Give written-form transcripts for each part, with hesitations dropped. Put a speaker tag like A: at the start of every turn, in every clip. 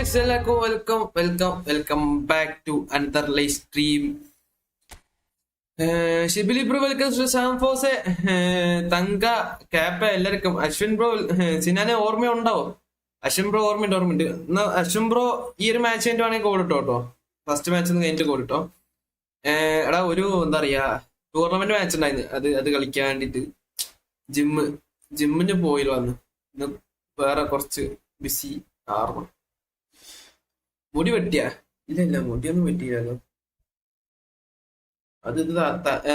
A: guys, welcome back to another live stream. Shibili bro, welcome to Sam Fose. Tanga, Kappa, എല്ലാവർക്കും Ashwin bro സിനാനെ ഓർമ്മയുണ്ടോ? Ashwin bro ഓർമ്മയുണ്ട്. Ashwin bro ഈ ഒരു match കഴിഞ്ഞിട്ട് വേണമെങ്കിൽ കോൾ ഇട്ടോ കേട്ടോ. ഫസ്റ്റ് മാച്ച് ഒന്ന് കഴിഞ്ഞിട്ട് കോൾ ഇട്ടോ. എടാ ഒരു എന്താ പറയാ ടൂർണമെന്റ് മാച്ച് ഉണ്ടായിരുന്നു, അത് കളിക്കാൻ വേണ്ടിട്ട് ജിമ്മിന് പോയില്ല വന്ന്. ഇന്ന് വേറെ കുറച്ച് ബിസി ആർന്നു. മുടി വെട്ടിയാ? ഇല്ല മുടിയൊന്നും വെട്ടിയില്ലല്ലോ. അത്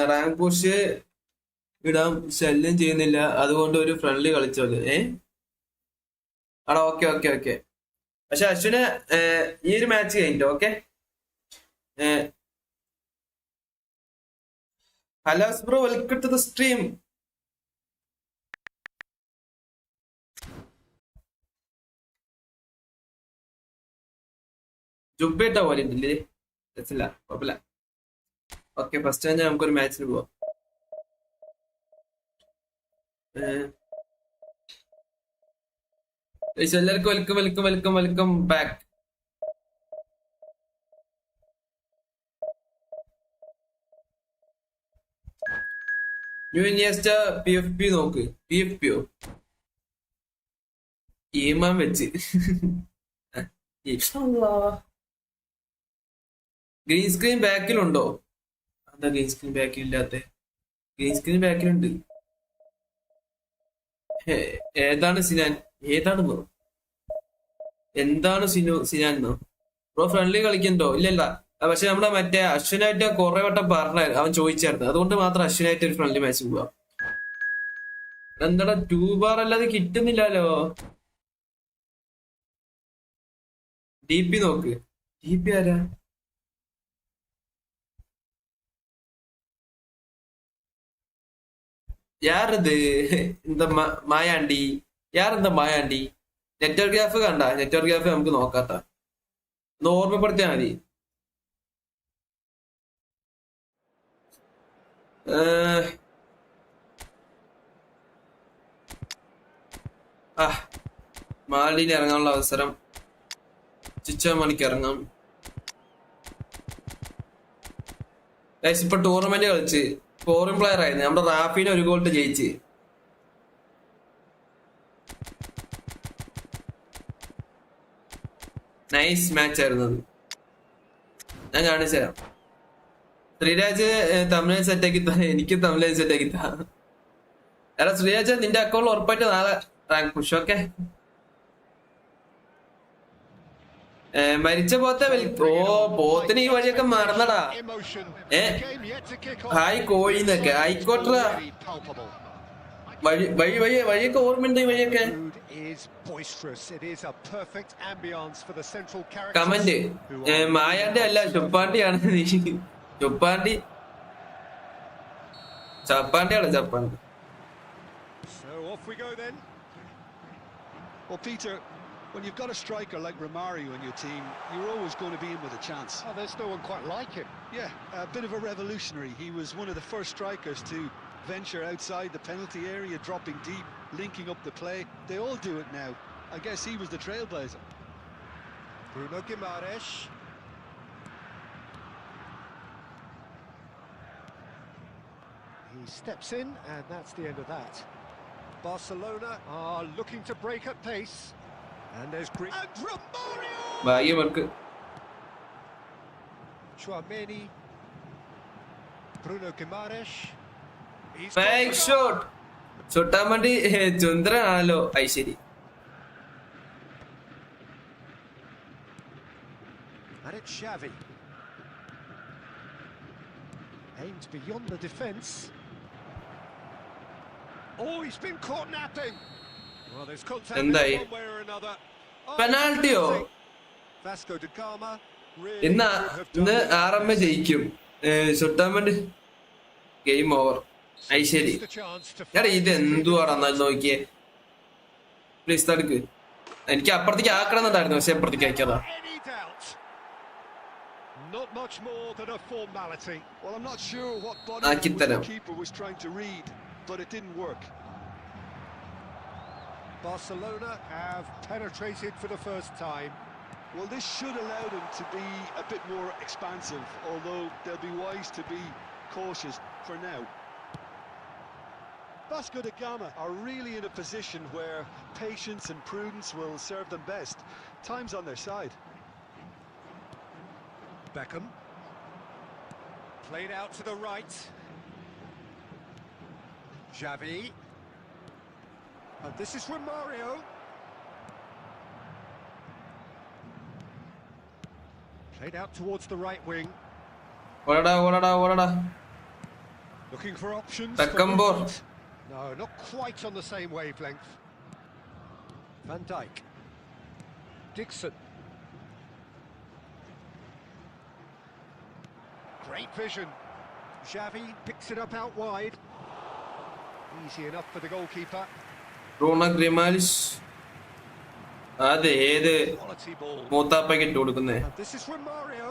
A: റാങ്ക് പുഷ് ഇടാൻ ശല്യം ചെയ്യുന്നില്ല, അതുകൊണ്ട് ഒരു ഫ്രണ്ട്ലി കളിച്ചോല്. ആടാ ഓക്കെ. പക്ഷെ അശ്വിന് ഈ ഒരു മാച്ച് കഴിഞ്ഞിട്ടോ. Okay, hello bro, welcome to the stream. ജുബേട്ട പോലെ ഉണ്ടല്ലേ? രസമില്ല, കുഴപ്പമില്ല. ഓക്കെ, ഫസ്റ്റ് തന്നെ നമുക്കൊരു മാച്ചിന് പോവാം. എല്ലാവർക്കും welcome back. New Iniesta PFP നോക്ക്. PFPയോ ഏമാൻ വെച്ച് ഗ്രീൻ സ്ക്രീൻ ബാക്കിലുണ്ടോ? എന്താ ഗ്രീൻ സ്ക്രീൻ ബാക്കിലില്ലാത്ത? ഗ്രീൻ സ്ക്രീൻ ബാക്കിലുണ്ട്. ഏതാണ് സിനാൻ? ഏതാണ് ബ്രോ? എന്താണ് സിനാൻ എന്നോ? ബ്രോ ഫ്രണ്ട്ലി കളിക്കണ്ടോ? ഇല്ലല്ല. പക്ഷെ നമ്മുടെ മറ്റേ അശ്വിനായിട്ട് കുറെ വട്ടം പറഞ്ഞായിരുന്നു, അവൻ ചോദിച്ചായിരുന്നു. അതുകൊണ്ട് മാത്രം അശ്വിനായിട്ട് ഒരു ഫ്രണ്ട്ലി മാച്ച് പോവാ. എന്താടാ 2 ബാർ അല്ലാതെ കിട്ടുന്നില്ലല്ലോ. DP നോക്ക്. DP ആരാ? யாரது இந்த മായാണ്ടി? യാരെന്താ മായാണ്ടി? നെറ്റ്വർക്ക് ഗ്രാഫ് കണ്ട? നെറ്റ്വർക്ക് ഗ്രാഫ് നമുക്ക് നോക്കാത്ത, ഒന്ന് ഓർമ്മപ്പെടുത്തിയാ മതി. മാലിയിൽ ഇറങ്ങാനുള്ള അവസരം. ചിച്ചമണിക്ക് ഇറങ്ങാം. ഇപ്പൊ ടൂർണമെന്റ് കളിച്ച് ഫോറിൻ പ്ലെയർ ആയിരുന്നു. നമ്മുടെ റാഫിനെ ഒരു ഗോൾ ജയിച്ച്. നൈസ് മാച്ച് ആയിരുന്നു അത്. ഞാൻ കാണിച്ചു തരാം. ശ്രീരാജ് തമിഴ് സെറ്റാക്കി താ, എനിക്ക് തമിഴ് സെറ്റാക്കി താ. എടാ ശ്രീരാജ്, നിന്റെ അക്കൗണ്ടിൽ ഉറപ്പായിട്ട് നാളെ റാങ്ക് പുഷ്. ഓക്കെ, മരിച്ച പോത്തെ പോത്തിന് ഈ വഴിയൊക്കെ മറന്നടാ. ഹായ് കോഴിന്നൊക്കെ ആയിക്കോട്ടെ. വഴിയൊക്കെ ഓർമ്മയുണ്ട്. ഈ വഴിയൊക്കെ കമന്റ് മായാണ്ടി അല്ല ചുപ്പാണ്ടിയാണ്. ചപ്പാണ്ടിയാണ്. ചപ്പാണ്ടി.
B: When you've got a striker like Romario in your team, you're always going to be in with a chance.
C: Oh, there's no one quite like him.
B: Yeah, a bit of a revolutionary. He was one of the first strikers to venture outside the penalty area, dropping deep, linking up the play. They all do it now. I guess he was the trailblazer.
C: Bruno Guimaraes. He steps in, and that's the end of that. Barcelona are looking to break at pace. And there's Greek. And Romario! Chouameni. Bruno Guimaraes.
A: Fake shot. Chotamandi Chundralo. I see.
C: And it's Xavi. Aimed beyond the defence. Oh, he's been caught napping. Well, there's contact one way or another.
A: പെനാൽറ്റിയോ? ഇന്ന് ആറമ്മ ജയിക്കും. ചുട്ടാമണ്ട് game over. ഐശ്വരി എടാ ഇത് എന്തുവാടാ നോക്കിയേ. Please തടുക്ക്. എനിക്ക് അപ്പുറത്തേക്ക് ആക്കണമെന്നുണ്ടായിരുന്നു, പക്ഷെ അപ്പുറത്തേക്ക് അയക്കാതാ. ആക്കിത്തരാം.
C: Barcelona have penetrated for the first time.
B: Well, this should allow them to be a bit more expansive, although they'll be wise to be cautious for now. Vasco da Gama are really in a position where patience and prudence will serve them best. Time's on their side.
C: Beckham. Played out to the right. Xavi. And this is Romario. Played out towards the right wing. Looking for options.
A: Beckham ball.
C: No, not quite on the same wavelength. Van Dijk. Dixon. Great vision. Xavi picks it up out wide. Easy enough for the goalkeeper.
A: Rona Grimalis.
C: Quality ball.
A: And
C: This is Romario.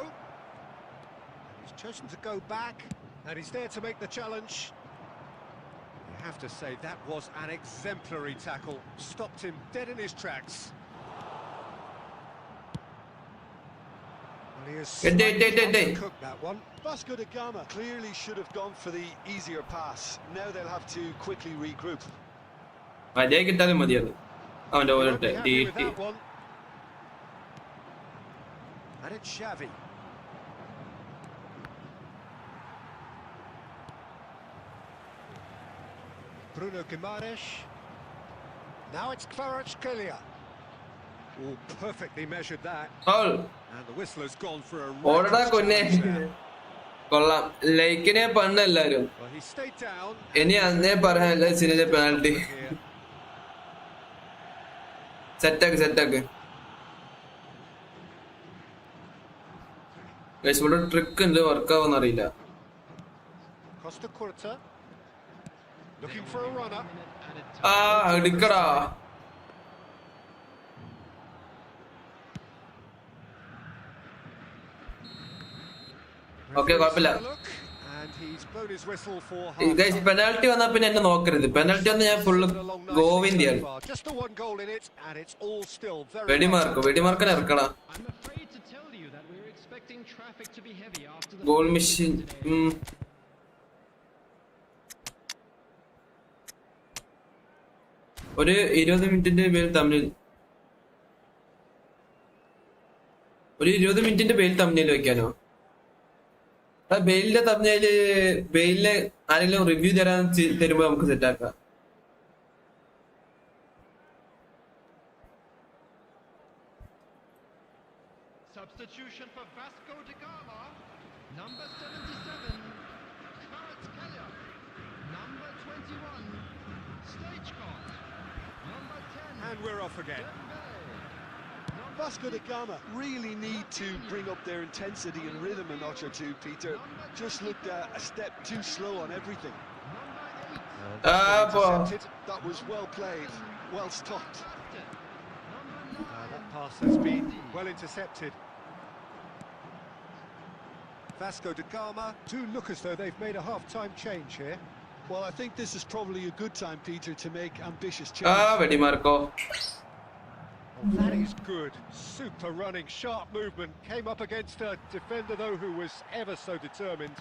C: He's chosen to go back, and he's there to make the challenge. You have to say that was an exemplary tackle. Stopped him dead in his tracks. Well, he has cooked that one.
B: Vasco da Gama clearly should have gone for the easier pass. Now they'll have to quickly regroup.
C: Won't be happy with that one. And it's Xavi. Bruno Guimaraes. Now it's Kvaratskhelia. Oh, perfectly measured that.
A: Foul.
C: And the whistler's gone for a
A: Orada konne. Kolla. Laikine panna ellarum.
C: Well, he stayed down.
A: Any anne parayanilla sinile penalty. Set tag. Guys, what a trick and work avunnu ariyilla.
C: Costa Curta. Looking for a runner.
A: Edikada. Okay, കുഴപ്പമില്ല. Guys, penalty വന്നാ പിന്നെ എന്നെ നോക്കരുത്. Penalty വന്ന് ഞാൻ full ഗോവിന്ദയാണ്. വെടിമാർക്കിനെ ഇറക്കണം. Goal machine. ഒരു 20 മിനിറ്റിന്റെ പേര് തമ്മിൽ വെക്കാനോ? ബെയിലിന്റെ തമ്മില് ബെയിലിന് ആരെങ്കിലും റിവ്യൂ തരുമ്പോ നമുക്ക് സെറ്റാക്കാം.
D: Substitution for Vasco da Gama, number 77, Kvaratskhelia, number 21, Stagecock, number 10,
C: and we're off again.
B: Vasco da Gama really need to bring up their intensity and rhythm a notch or two, Peter. Just looked a step too slow on everything. That was well played, well stopped.
C: That pass has been well intercepted. Vasco da Gama do look as though they've made a half-time change here.
B: Well, I think this is probably a good time, Peter, to make ambitious changes.
C: That is good. Super running, sharp movement. Came up against a defender, though, who was ever so determined.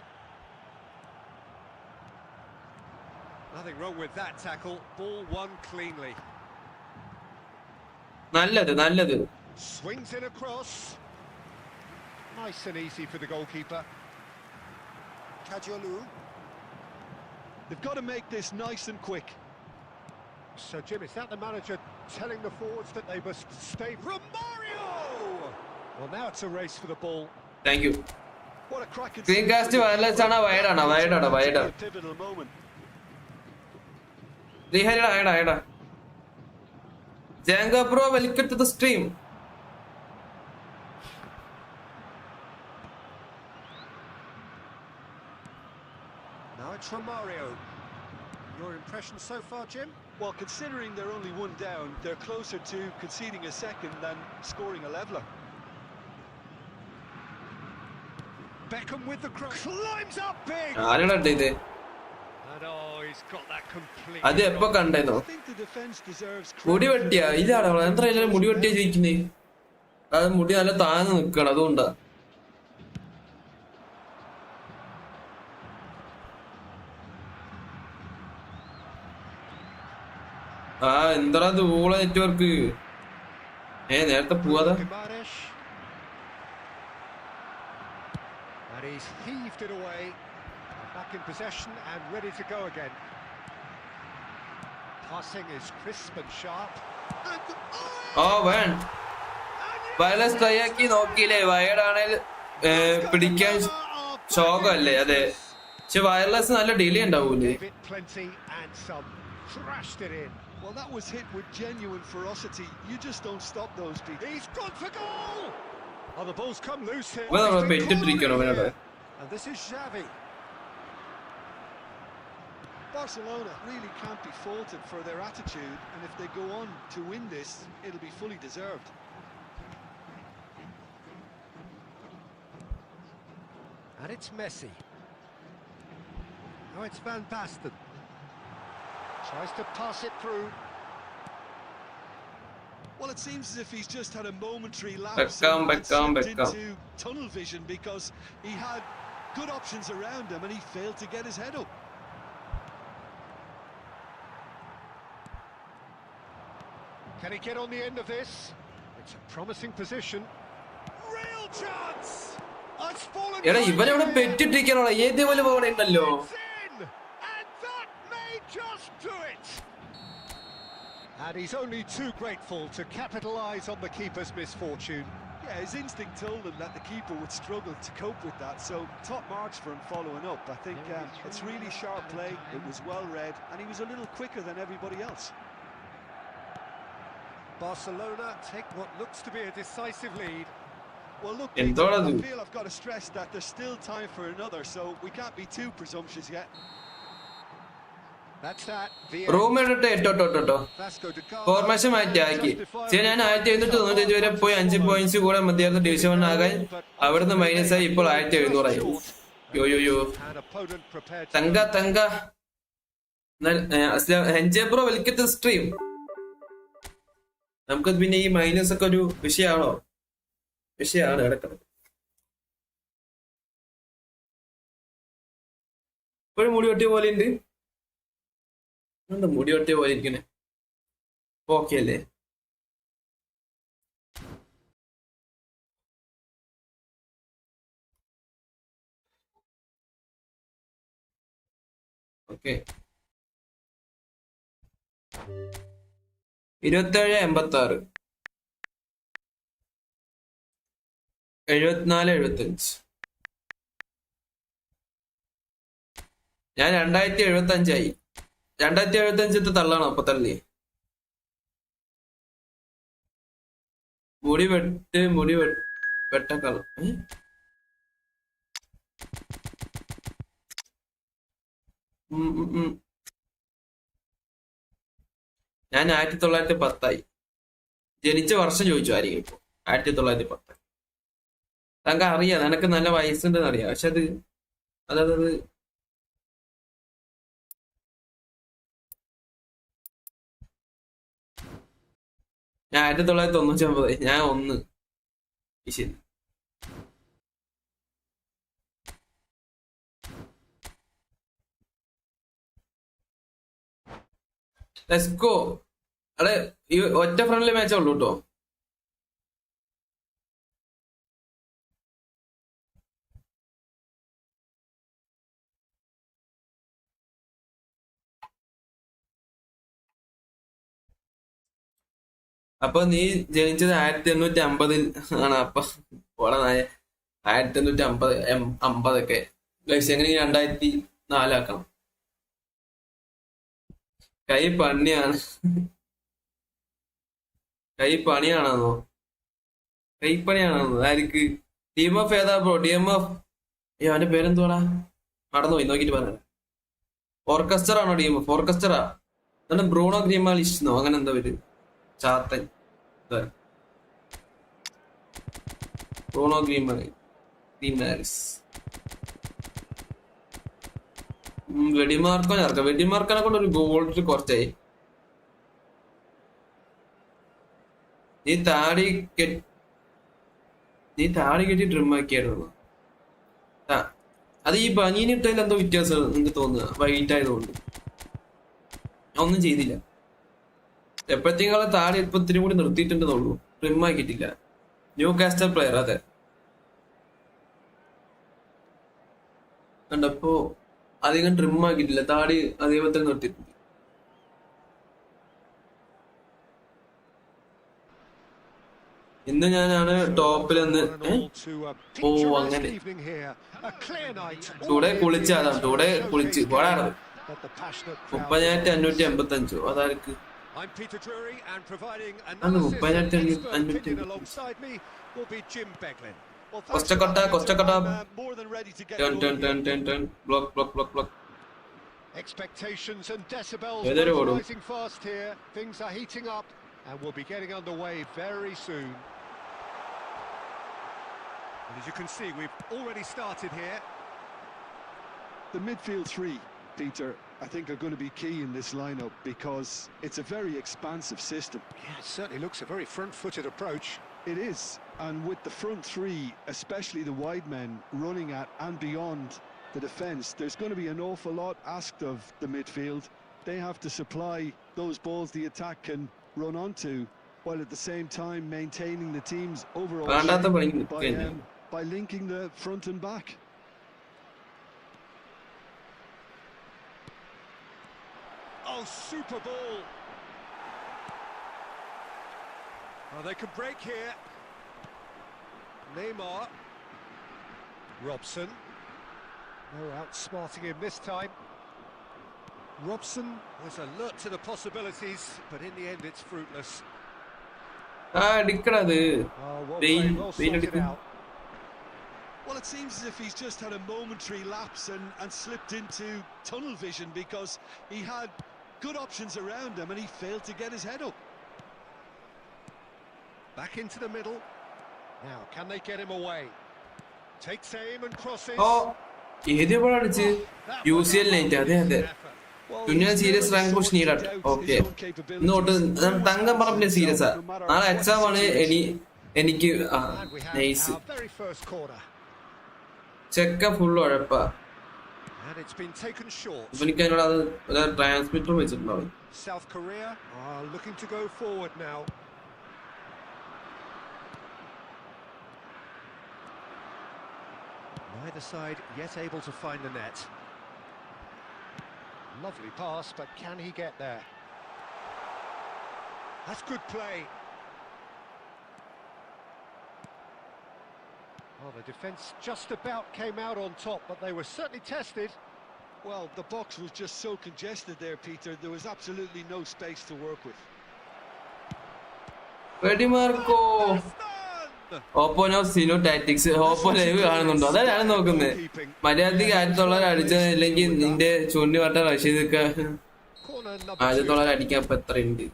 C: Nothing wrong with that tackle. Ball won cleanly.
A: നല്ലത്.
C: Swings in across. Nice and easy for the goalkeeper. Kajolu.
B: They've got to make this nice and quick.
C: So, Jim, is that the manager telling the forwards that they must stay? Romario! Well, now it's a race for the ball.
A: Thank you.
B: What a cracking
A: Screencast wireless ആണ് വൈഡാണ്.
B: pivotal moment.
A: ഹൈഡാ. Janga bro, welcome to the stream.
C: Now it's Romario. Your impression so far, Jim?
B: Well, considering they're only one down, they're closer to conceding a second than scoring a leveller.
C: Beckham with the cross. Climbs up big! And oh, he's got that complete.
A: അത് എപ്പോ കണ്ടേന്നോ?
B: I think the defense deserves
A: മുടി വെട്ടിയാ? ഇതാണോ? എന്താ മുടി വെട്ടിയാ ചോദിക്കുന്നേ? അത് മുടി നല്ല താഴ്ന്ന് നിക്കണം, അതുകൊണ്ടാ. എന്താ ഊള നെറ്റ്വർക്ക്. നേരത്തെ പോവാതാ.
C: And he's heaved it away. Back in possession and ready to go again. Passing is crisp and sharp.
A: Wireless try ആക്കി നോക്കിയില്ലേ? വയർഡാണേൽ പിടിക്കാൻ ശോകമല്ലേ? അതെ, പക്ഷെ വയർലെസ് നല്ല ഡിലേ ഉണ്ടാവൂലേ?
B: Well, that was hit with genuine ferocity. You just don't stop those people.
C: He's gone for goal. Oh, the ball's come loose here. And this is Xavi.
B: Barcelona really can't be faulted for their attitude, and if they go on to win this, it'll be fully deserved.
C: And it's Messi. Now it's Van Basten. Tries to pass it through.
B: Well, it seems as if he's just had a momentary lapse
A: Beckham.
B: into tunnel vision, because he had good options around him and he failed to get his head up.
C: Can he get on the end of this? It's a promising position. Real chance! It's fallen.
A: ഇവനവിടെ പെറ്റിട്ടിരിക്കണോ? ഏതേപോലെ പോകണേ ഉണ്ടല്ലോ.
C: And that may just do it. And he's only too grateful to capitalise on the keeper's misfortune.
B: Yeah, his instinct told him that the keeper would struggle to cope with that, so top marks for him following up. I think it's really sharp play, it was well read, and he was a little quicker than everybody else.
C: Barcelona take what looks to be a decisive lead.
B: Well, look, Peter, I feel I've got to stress that there's still time for another, so we can't be too presumptuous yet.
C: That's that.
A: Room എടുത്ത് ഇട്ടോ formation മാറ്റി ആക്കി. ഞാൻ 1795 വരെ പോയി 5 points കൂടെ മതിയായിരുന്നു division 1 ആകാൻ. അവിടുന്ന് മൈനസായി ഇപ്പോൾ 1700 ആയി. യോ തങ്ക ഹെഞ്ചബ്രോ വെൽക്കത്തെ സ്ട്രീം. നമുക്ക് പിന്നെ ഈ മൈനസ് ഒക്കെ ഒരു വിഷയമാണ് കിടക്കുന്നത്. ഇപ്പോഴും മുടി വെട്ടിയ പോലെ ഉണ്ട്. എന്താ മുടി വെട്ടിയ പോലെ ഇരിക്കണേ? ഓക്കെ അല്ലേ? ഓക്കെ, 2786 74 75. ഞാൻ 2075 ആയി. 2075 തള്ളാണോ? അപ്പൊ തള്ളി. മുടി വെട്ടക്കള. ഞാൻ 1910 ജനിച്ച വർഷം ചോദിച്ചു ആയിരിക്കും. ഇപ്പൊ 1910. താങ്കൾ അറിയാം, നിനക്ക് നല്ല വയസ്സുണ്ടെന്ന് അറിയാം. പക്ഷെ അതത് ഞാൻ 1999. ഞാൻ 1. ശരി, ലെറ്റ്സ് ഗോ. അതെ, ഈ ഒറ്റ ഫ്രണ്ട്ലി മാച്ചേ ഉള്ളൂ കേട്ടോ. അപ്പൊ നീ ജനിച്ചത് 1850 ആണ്. അപ്പൊ 1850 എങ്ങനെ 2004 ആക്കണം? കൈ പണിയാണെന്നോ? ആർക്ക്? ടീം ഓഫ് ഏതാ ബ്രോ? ടീം ഓഫ് അവന്റെ പേരെന്തോടാ? മറന്നുപോയി, നോക്കിട്ട് പറഞ്ഞ. ഓർക്കസ്ട്ര ആണോ? Team of orchestra. എന്നിട്ട് ബ്രൂണോ ഗ്രീമാലിസ്റ്റോ അങ്ങനെ എന്താ പേര്? ചാത്തൻ. ബ്രൂണോ ഗ്രീമാലിസ്. വെടിമാർക്കോ ചേർക്കാം. വെടിമാർക്കനെ കൊണ്ട് ഒരു ഗോൾ കുറച്ചായി. നീ താടി നീ താടി കെട്ടി ഡ്രിം ആക്കിയായിരുന്നു. അത് ഈ ബനീനിട്ടതിൽ എന്തോ വ്യത്യാസം നിങ്ങൾക്ക് തോന്നുക, വൈകിട്ട് ആയതുകൊണ്ട്. ഞാൻ ഒന്നും ചെയ്തില്ല. എപ്പോഴത്തേക്കാളും താടി ഇപ്പൊ ഇത്തിരി കൂടി നിർത്തിയിട്ടുണ്ടെന്നുള്ളൂ, ട്രിം ആക്കിയിട്ടില്ല. ന്യൂ കാസ്റ്റർ പ്ലെയർ, അതെ. കണ്ടപ്പോ അധികം ട്രിം ആക്കിയിട്ടില്ല, താടി അതേപോലെ തന്നെ നിർത്തിയിട്ടുണ്ട്. ഇന്ന് ഞാനാണ് ടോപ്പിൽ നിന്ന്. ഓ അങ്ങനെ ടൂടെ കുളിച്ചാണ്, ടൂടെ കുളിച്ച് പോടാണ്. 30,585. അതാർക്ക് അന്ന് 30,585. കൊസ്റ്റക്കട്ട ബ്ലോക്ക്.
C: Expectations and decibels
A: ഏതൊരു
C: both
A: ഓടും.
C: rising fast here. Things are heating up and we'll be getting underway very soon. And as you can see, we've already started here.
B: The midfield three, Peter, I think are going to be key in this lineup because it's a very expansive system.
C: Yeah, it certainly looks a very front-footed approach.
B: It is, and with the front three, especially the wide men running at and beyond the defence, there's going to be an awful lot asked of the midfield. They have to supply those balls the attack can run onto, while at the same time maintaining the team's overall shape by linking the front and back.
C: Oh, super ball! Oh, they could break here. Neymar. Robson. No outsmarting him this time. Robson was alert to the possibilities, but in the end it's fruitless.
B: Well, it seems as if he's just had a momentary lapse and slipped into tunnel vision because he had good options around him and he failed to get his head up.
C: Back into the middle. Now, can they get him away? Takes aim and crosses.
A: Oh, UCL night, അതെ. Junior serious rank push needed. Okay. Note, തങ്കം പറഞ്ഞ serious ആ. നാളെ exam ആണ്. എനിക്ക് nice. ചെക്ക full ഉഴപ്പാ. എനിക്ക് അതിനോട് അത് transmitter വെച്ചിട്ടുണ്ടാവും.
C: South Korea are looking to go forward now. Neither side yet able to find the net. Lovely pass, but can he get there? That's good play. Oh, the defence just about came out on top, but they were certainly tested.
B: Well, the box was just so congested there, Peter. There was absolutely no space to work with.
A: Ready, Marco. ഓപ്പോനോ സിനോ tactics Oppo live കാണുന്നുണ്ടോ? അതാണ് നോക്കുന്നത്. മര്യാദക്ക് 1900 അടിച്ചത്, ഇല്ലെങ്കിൽ നിന്റെ ചൂണ്ടി വട്ട റഷീദൊക്കെ 1900 അടിക്കാൻ ഇപ്പൊ എത്ര ഉണ്ട്?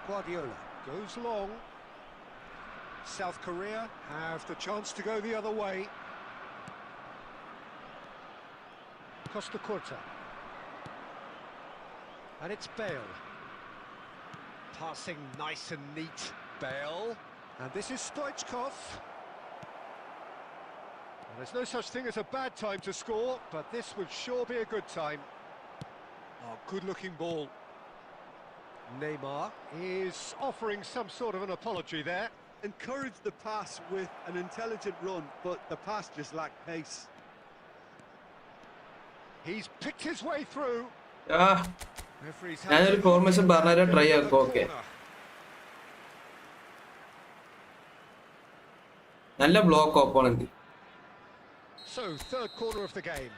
C: Guardiola goes long. South Korea have the chance to go the other way. Costa Curta. And it's Bale. Passing nice and neat. Bale. And this is Stoichkov. Well, there's no such thing as a bad time to score, but this would sure be a good time. Oh, good-looking ball. Neymar is offering some sort of an apology there.
B: Encouraged the pass with an intelligent run, but the pass just lacked pace.
C: He's picked his way through.
A: ഞാനൊരു formation പറഞ്ഞ try ആക്കും. Okay, നല്ല block opponent.
C: So, third corner of the game.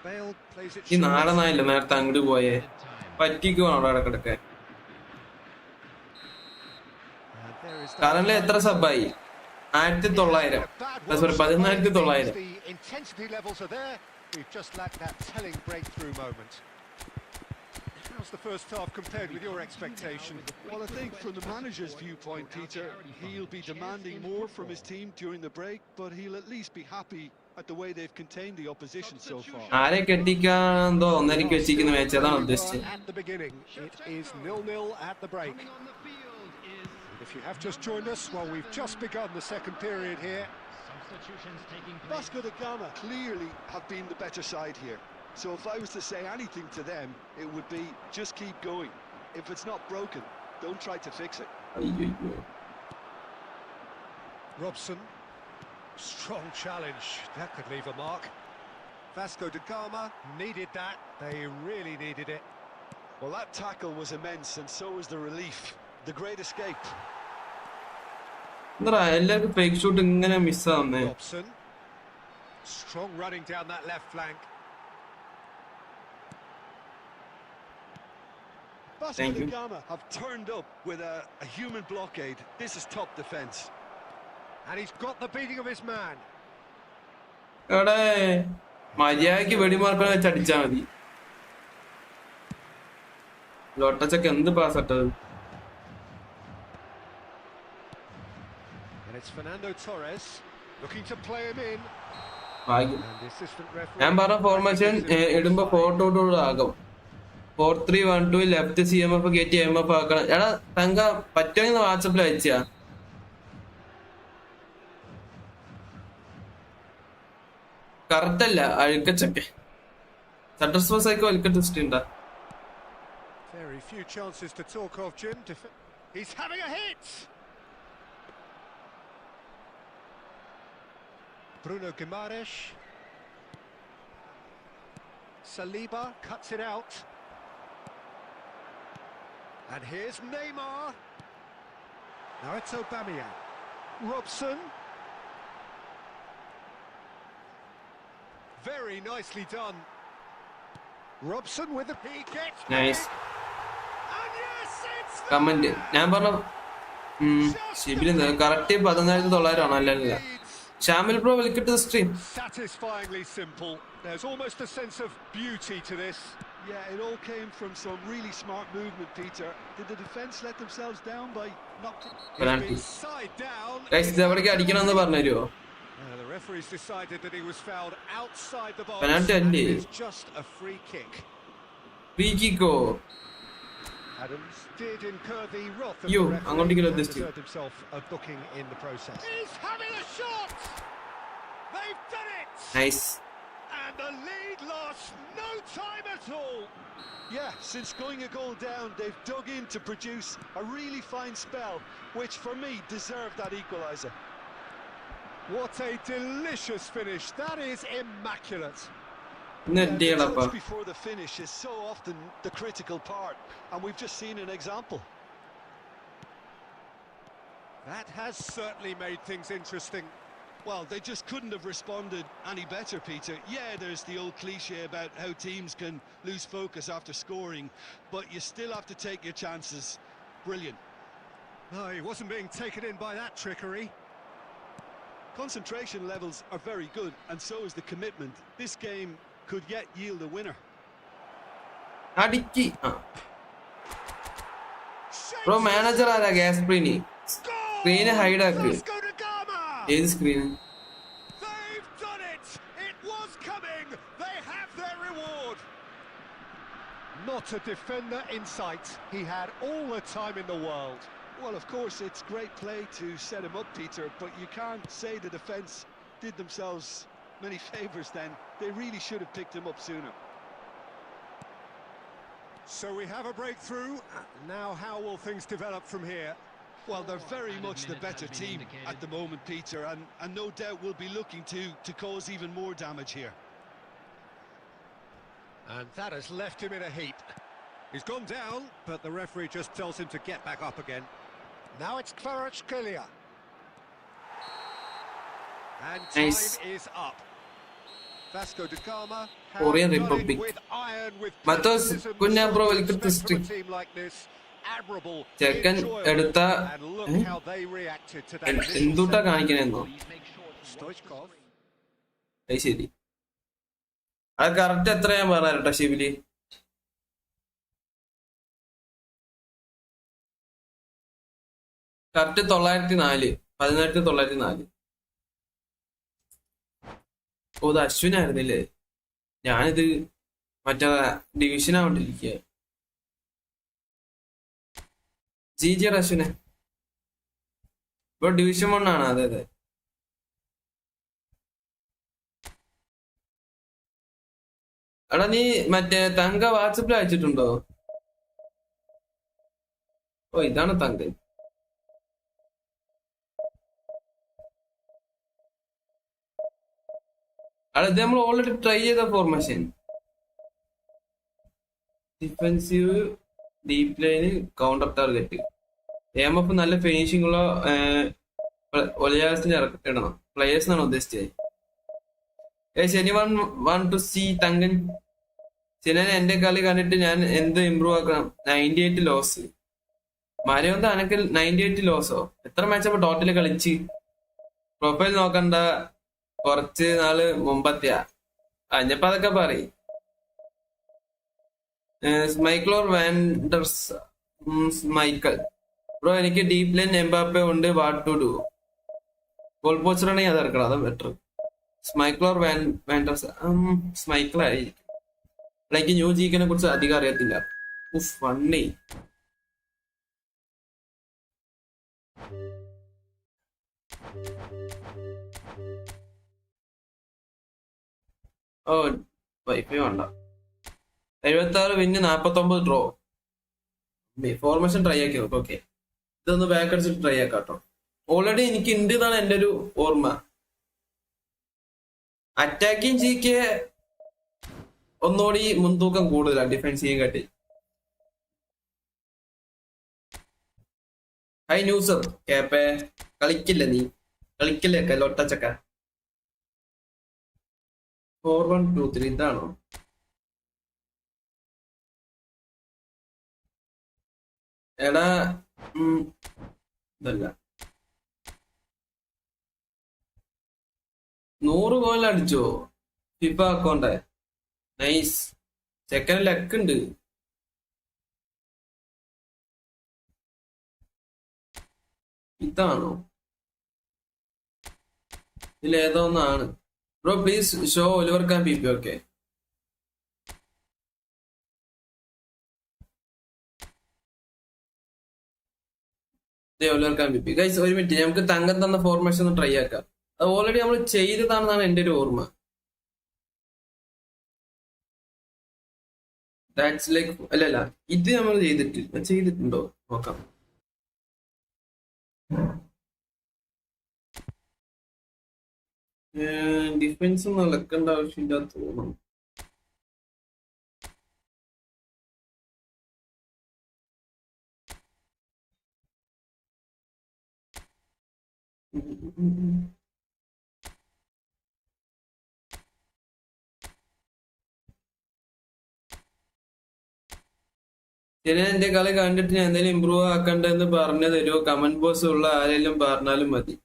C: Bale plays it.
A: ഈ നാടനായില്ല നേരത്തെ അങ്ങോട്ട് പോയേ, പറ്റിക്കുവാണ് അവിടെ കിടക്കാൻ. കാരണം എത്ര സബായി? 1900. Sorry, 14,900.
C: Intensity levels are there. We've just lacked that telling breakthrough moment. How's the first half compared with your expectation?
B: Well, I think from the manager's viewpoint, Peter, he'll be demanding more from his team during the break, but he'll at least be happy at the way they've contained the opposition so far.
A: ആരെ കെട്ടിക്കാന്തോ ഒന്നരിക്ക് വെച്ചിരിക്കുന്ന match അതാണ് ഉദ്ദേശിച്ചത്.
C: At the beginning, it is 0-0 at the break.
D: Coming on the field is
C: If you have just joined us, well, we've just begun the second period here.
D: substitutions taking place.
B: Vasco da Gama clearly have been the better side here. So if I was to say anything to them, it would be just keep going. If it's not broken, don't try to fix it.
A: അയ്യോ.
C: Robson, strong challenge. That could leave a mark. Vasco da Gama needed that. They really needed it.
B: Well, that tackle was immense, and so was the relief. The great escape.
A: എന്താ എല്ലാവർക്കും fake shoot ഇങ്ങനെ മിസ്സാവുന്നേ.
C: Robson, strong running down that left flank.
B: Vasco
A: Thank
B: da
A: you.
B: Gama have turned up with a human blockade. This is top defence.
C: And he's got the beating of his man.
A: എവിടെ മര്യാദക്ക് വെടിമാർപ്പനെ വെച്ച് അടിച്ചാ മതി. ലോട്ടച്ചൊക്കെ എന്ത് pass ഇട്ടത്.
C: And it's Fernando Torres looking to play him in.
A: ഭാഗ്യം.
C: And the assistant referee.
A: ഞാൻ പറഞ്ഞ ഫോർമേഷൻ ഇടുമ്പോ 4-2 ആകും. 4-3-1-2 ലെഫ്റ്റ് CMF കയറ്റി MF ആക്കണം. എടാ തങ്ക പറ്റുമെന്ന് വാട്സപ്പിൽ അയച്ചാ. കറക്റ്റ് അല്ല അഴുക്കച്ചൊക്കെ. സട്ടർസ്പോസൊക്കെ വലിക്കട്ട് ഉണ്ടാ.
C: Very few chances to talk of, Jim. He's having a hit. Bruno Guimaraes. Saliba cuts it out. And here's Neymar. Now it's Aubameyang. Robson. Very nicely done. Robson with the he gets
A: Nice.
C: and yes, it's
A: comment ഞാൻ പറഞ്ഞ ശിബില് correct 14,900 അല്ലല്ല. Shamil bro welcome to stream.
C: satisfyingly simple. There's almost a sense of beauty to this.
B: Yeah, it all came from some really smart movement, Peter. Did the defence let themselves down by not...
A: penalty.
C: Side down.
A: Guys ഇത് എവിടേക്ക് അടിക്കണമെന്ന് പറഞ്ഞു തരുമോ?
C: The referees decided that he was fouled outside the box.
A: Penalty
C: And
A: അല്ലേ?
C: it's just a free kick.
A: Free കിക്കോ?
C: Adams did incur the wrath of
A: Yo,
C: the referee
A: അങ്ങോട്ടേക്ക്
C: and
A: ഉദ്ദേശിച്ചു.
C: deserved himself a booking in the process. He's having a shot. They've done it.
A: Nice.
C: And the lead lost no time at all.
B: Yeah, since going a goal down, they've dug in to produce a really fine spell, which for me deserved that equaliser.
C: What a delicious finish. That is immaculate.
B: The
A: നെറ്റിയടപ്പാ.
B: touch before the finish is so often the critical part, and we've just seen an example.
C: That has certainly made things interesting.
B: Well, they just couldn't have responded any better, Peter. Yeah, there's the old cliche about how teams can lose focus after scoring, but you still have to take your chances. Brilliant.
C: No, he wasn't being taken in by that trickery.
B: Concentration levels are very good, and so is the commitment. This game could yet yield a winner.
A: അടിക്കി. Bro manager ആരാ? Gasperini. Screen hide ആക്ക്.
C: Vasco da Gama.
A: ഏത് screen?
C: They've done it. It was coming. They have their reward. Not a defender in sight. He had all the time in the world.
B: Well, of course, it's great play to set him up, Peter, but you can't say the defence did themselves many favours then. They really should have picked him up sooner.
C: So we have a breakthrough. Now how will things develop from here?
B: Well, they're very much the better team at the moment, Peter, and no doubt will be looking to cause even more damage here.
C: And that has left him in a heap. He's gone down, but the referee just tells him to get back up again. Now it's Kvaratskhelia. And time
A: Nice.
C: is up. Vasco da Gama have
A: Korean
C: done it
A: Republic.
C: with iron, with
A: Matos,
C: patriotism,
A: kunya bro,
C: so
A: welcome to
C: respect from
A: stream.
C: a team like this. Admirable,
A: ചെക്കൻ
C: enjoyable,
A: എടുത്ത
C: and look how they reacted to that initial
A: എന്തുട്ടാ
C: setback.
A: കാണിക്കണെന്നോ?
C: Stoichkov.
A: അത് ശരി. അത് correct എത്ര ഞാൻ പറഞ്ഞ Shibili? Correct 904. 1904. ഓ ഇത് അശ്വിനായിരുന്നില്ലേ? ഞാനിത് മറ്റേ ഡിവിഷനാവണ്ടിരിക്കുക. ജി അശ്വിനെ ഇപ്പൊ ഡിവിഷൻ 1 ആണ്. അതെ അതെ. എടാ നീ മറ്റേ തങ്ക വാട്സപ്പിൽ അയച്ചിട്ടുണ്ടോ? ഓ ഇതാണ് തങ്ക. എടാ ഇത് നമ്മൾ ഓൾറെഡി ട്രൈ ചെയ്ത formation. Defensive, deep line, counter target. M നല്ല ഫിനിഷിംഗ് ഉള്ള ഒലയാസിന് ഇടണം. പ്ലേയേഴ്സ് എന്നാണ് ഉദ്ദേശിച്ചത്. anyone want to see Thankan? ചിലനെ എന്റെ കളി കണ്ടിട്ട് ഞാൻ എന്ത് ഇമ്പ്രൂവ് ആക്കണം? 98 ലോസ്. മരയൊന്ന് അനക്ക് 98 ലോസോ? എത്ര മാച്ച് അപ്പൊ ടോട്ടല് കളിച്ച്? പ്രൊഫൈൽ നോക്കണ്ട, കുറച്ച് നാള് മുമ്പത്തെയാ. അഞ്ഞപ്പോ അതൊക്കെ പറയും. സ്മൈക്ലോർ വാൻഡേഴ്സ് മൈക്കൽ ബ്രോ, എനിക്ക് ഡീപ് ലൈൻ എംബാപ്പെ ഉണ്ട്. What to do? Goal poster ആണെങ്കിൽ അത് ഇറക്കണം, അതാ ബെറ്റർ. സ്മൈക്ലോർ വാൻഡേഴ്സ് സ്മൈക്കിളായിരിക്കും. എനിക്ക് ന്യൂ ജീക്കിനെ കുറിച്ച് അധികം അറിയത്തില്ല. ഫണ്ണി. ഓ വൈഫൈ വേണ്ട. 76 വിന്ന് 49 ഡ്രോ. ഫോർമേഷൻ ട്രൈ ആക്കി നോക്കും. ഓക്കെ, ഇതൊന്ന് ബാക്ക് അടിച്ചിട്ട് ട്രൈ ആക്കാം കേട്ടോ. ഓൾറെഡി എനിക്ക് ഉണ്ട് എന്നാണ് എൻ്റെ ഒരു ഓർമ്മ. അറ്റാക്കിങ് ജിക്ക് ഒന്നുകൂടി മുൻതൂക്കം കൂടുതലാണ് ഡിഫൻസീവ് കാട്ടി. ഹൈ ന്യൂസർ കേപ്പേ, കളിക്കില്ല നീ, കളിക്കില്ലേ കല്ലോട്ടച്ചക്ക. 4123 ഇതാണോ? എടാ ഇതല്ല. 100 ഗോൾ അടിച്ചോ FIFA account? Nice. Second luck ഉണ്ട്. ഇതാണോ? ഇതിലേതോ ഒന്നാണ്. Bro please show Oliver Kahn P P. Okay, Oliver Kahn P P. Guys ഒരു മിനിറ്റ്, നമുക്ക് തങ്കം തന്ന ഫോർമേഷൻ ഒന്ന് ട്രൈ ആക്കാം. അത് ഓൾറെഡി നമ്മൾ ചെയ്തതാണെന്നാണ് എൻ്റെ ഒരു ഓർമ്മ. ദാറ്റ്സ് ലൈക്ക് അല്ലല്ല, ഇത് നമ്മൾ ചെയ്തിട്ടുണ്ടോ നോക്കാം. ഡിഫൻസ് നടക്കേണ്ട ആവശ്യമില്ല തോന്നുന്നു. ചില എന്റെ കളി കണ്ടിട്ട് ഞാൻ എന്തെങ്കിലും ഇമ്പ്രൂവ് ആക്കണ്ടെന്ന് പറഞ്ഞു തരുമോ? കമന്റ് ബോക്സ് ഉള്ള ആരെങ്കിലും പറഞ്ഞാലും മതി.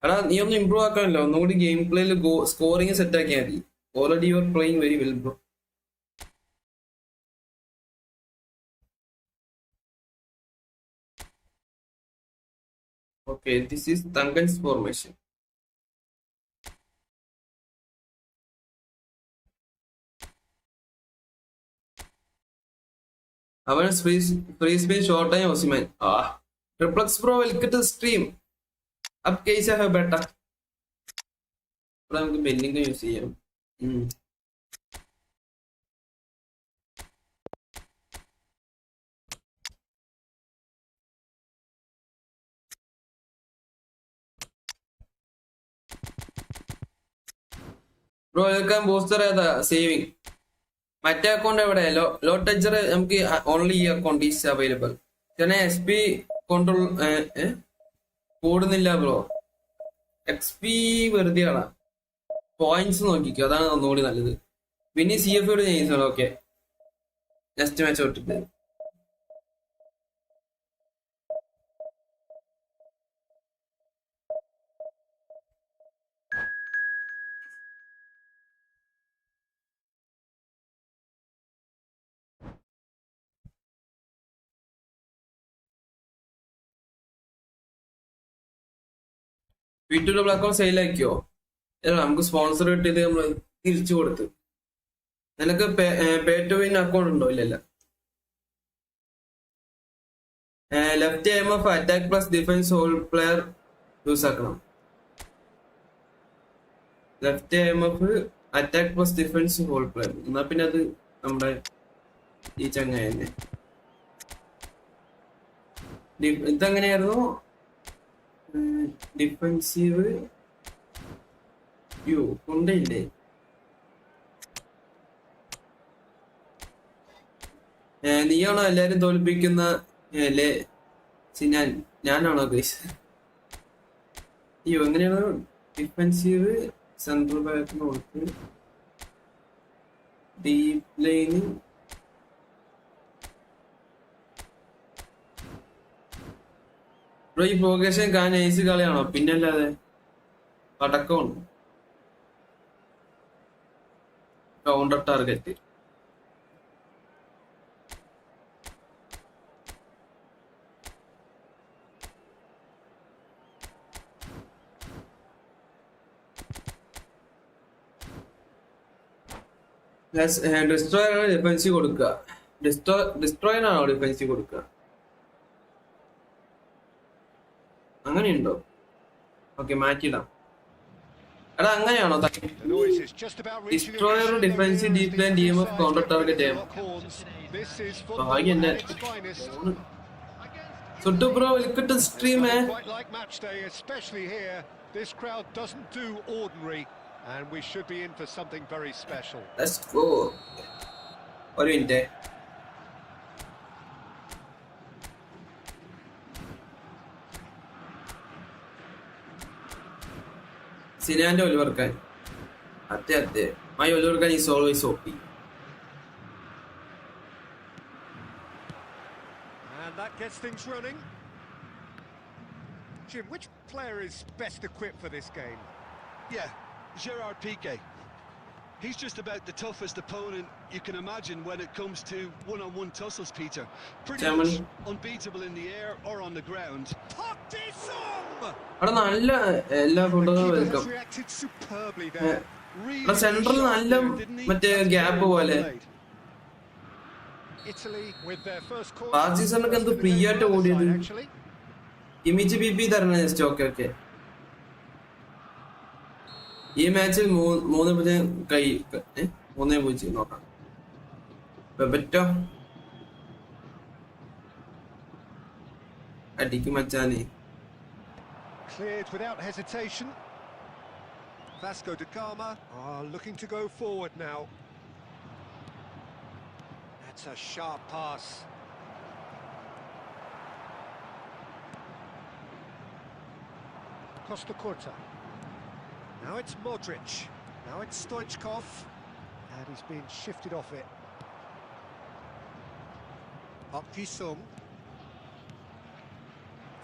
A: എടാ നീ ഒന്ന് ഇമ്പ്രൂവ് ആക്കാനല്ലോ, ഒന്നുകൂടി ഗെയിം പ്ലേയിൽ സ്കോറിങ് സെറ്റ് ആക്കിയാൽ മതി. Already you are playing very well bro. Okay, this is തങ്കൻസ് ഫോർമേഷൻ. അവൻ ഫ്രീ സ്പീൻ ഷോർട്ട് ആയി Osimhen. Triplex bro welcome to stream. അബ് कैसा है बेटा? ഇവിടെ നമുക്ക് ബെല്ലിംഗ് യൂസ് ചെയ്യാം. Bro welcome. ബൂസ്റ്റർ ഏതാ? സേവിങ്. മറ്റേ അക്കൗണ്ട് എവിടെ? ലോ ടച്ചർ നമുക്ക് ഓൺലി ഈ അക്കൗണ്ട് ഈസ് അവൈലബിൾ. ചേട്ടനെ എസ് പി കൺട്രോൾ കൂടുന്നില്ല ബ്രോ. എക്സ് പി വെറുതെ ആണാ. പോയിന്റ്സ് നോക്കിക്കോ, അതാണ് ഒന്നുകൂടി നല്ലത്. പിന്നെ സി എഫ് യോട് ചെയ്യുന്നത്. ഓക്കെ, നെക്സ്റ്റ് മാച്ച് തൊട്ടിട്ട് വീട്ടിലുള്ള അക്കൗണ്ട് സെയിൽ ആക്കിയോ? നമുക്ക് സ്പോൺസർ കിട്ടിയത് നമ്മൾ തിരിച്ചു കൊടുത്തു. നിനക്ക് പേ ടു വിൻ അക്കൗണ്ട് ഉണ്ടോ? ഇല്ലല്ല. Left aim of attack plus defence whole player use ആക്കണം. Left aim of attack plus defence whole player. എന്നാ പിന്നെ അത് നമ്മുടെ ഈ ചങ്ങായി തന്നെ. ഇതെങ്ങനെയായിരുന്നു? ഡിഫൻസീവ് യോ കൊണ്ടേ. നീയാണോ എല്ലാരും തോൽപ്പിക്കുന്ന ഞാനാണോ ഗൈസ്? അയ്യോ എങ്ങനെയാണ് ഡിഫൻസീവ് സെൻട്രൽ ബാക്കിന് കൊടുത്ത് ഡീപ് ലൈന് ഈ പ്രോഗ്രഷൻ കാണാൻ ഏസി കളിയാണോ? പിന്നല്ലാതെ പടക്കമുണ്ട്. Counter target. ഡിസ്ട്രോയറാണ് ഡിഫൻസീവ് കൊടുക്കുക. ഡിസ്ട്രോയറാണോ ഡിഫൻസീവ് കൊടുക്കുക? അങ്ങനെയുണ്ടോ? ഓക്കെ, മാറ്റിയിടാം. എടാ അങ്ങനെയാണോ? Destroyer defensive deep line DMF counter target ചെയ്യാം. ഭാഗ്യന്റെ സുട്ടു bro welcome to stream.
C: And we should be in for something very special.
A: Let's go. ഒരു മിനിറ്റ്. സിനാന്റെ ഒലിവർക്കാൻ അതെ മൈ ഒലിവർക്കാൻ is always OP.
C: And that gets things running. Jim, which player is best equipped for this game?
B: Yeah, Gerard Piqué. He's just about the toughest opponent you can imagine when it comes to one-on-one tussles, Peter. Pretty much unbeatable in the air or on the ground.
A: അവിടെ നല്ല എല്ലാ ഫുഡുകളും welcome. Central നല്ല മറ്റേ gap പോലെ. Pass സീസണൊക്കെ എന്ത് free ആയിട്ട് ഓടിയത്. ഇമിജ് BP തരണം ജസ്റ്റ്. ഓക്കെ ഈ മാച്ചിൽ 3-0 കൈ 3-0 നോക്കാം. ബെബറ്റോ അടിക്കും മച്ചാനെ.
C: Cleared without hesitation. Vasco da Gama are looking to go forward now. That's a sharp pass. Costa Curta. Now it's Modric. Now it's Stoichkov. And he's been shifted off it. Park Ji-sung.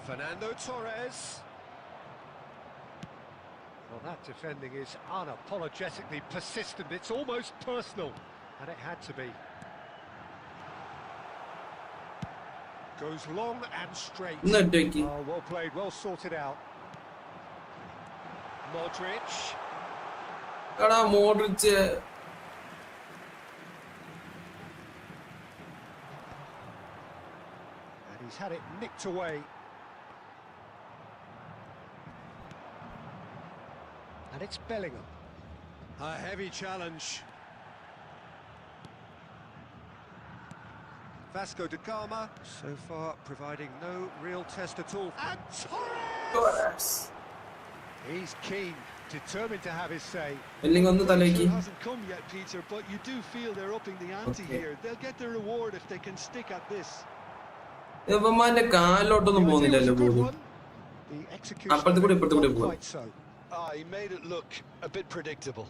C: Fernando Torres. Well, that defending is unapologetically persistent. It's almost personal. And it had to be. Goes long and straight. Oh, well played, well sorted out. Modric.
A: Modric.
C: And he's had it nicked away. And it's Bellingham. A heavy challenge. Vasco da Gama, so far providing no real test at all. And Torres! He's keen, determined to have his say.
B: It hasn't come yet, Peter, but you do feel they're upping the ante here. They'll get their reward if they can stick at this.
C: The execution quite so.
B: He made it look a bit predictable.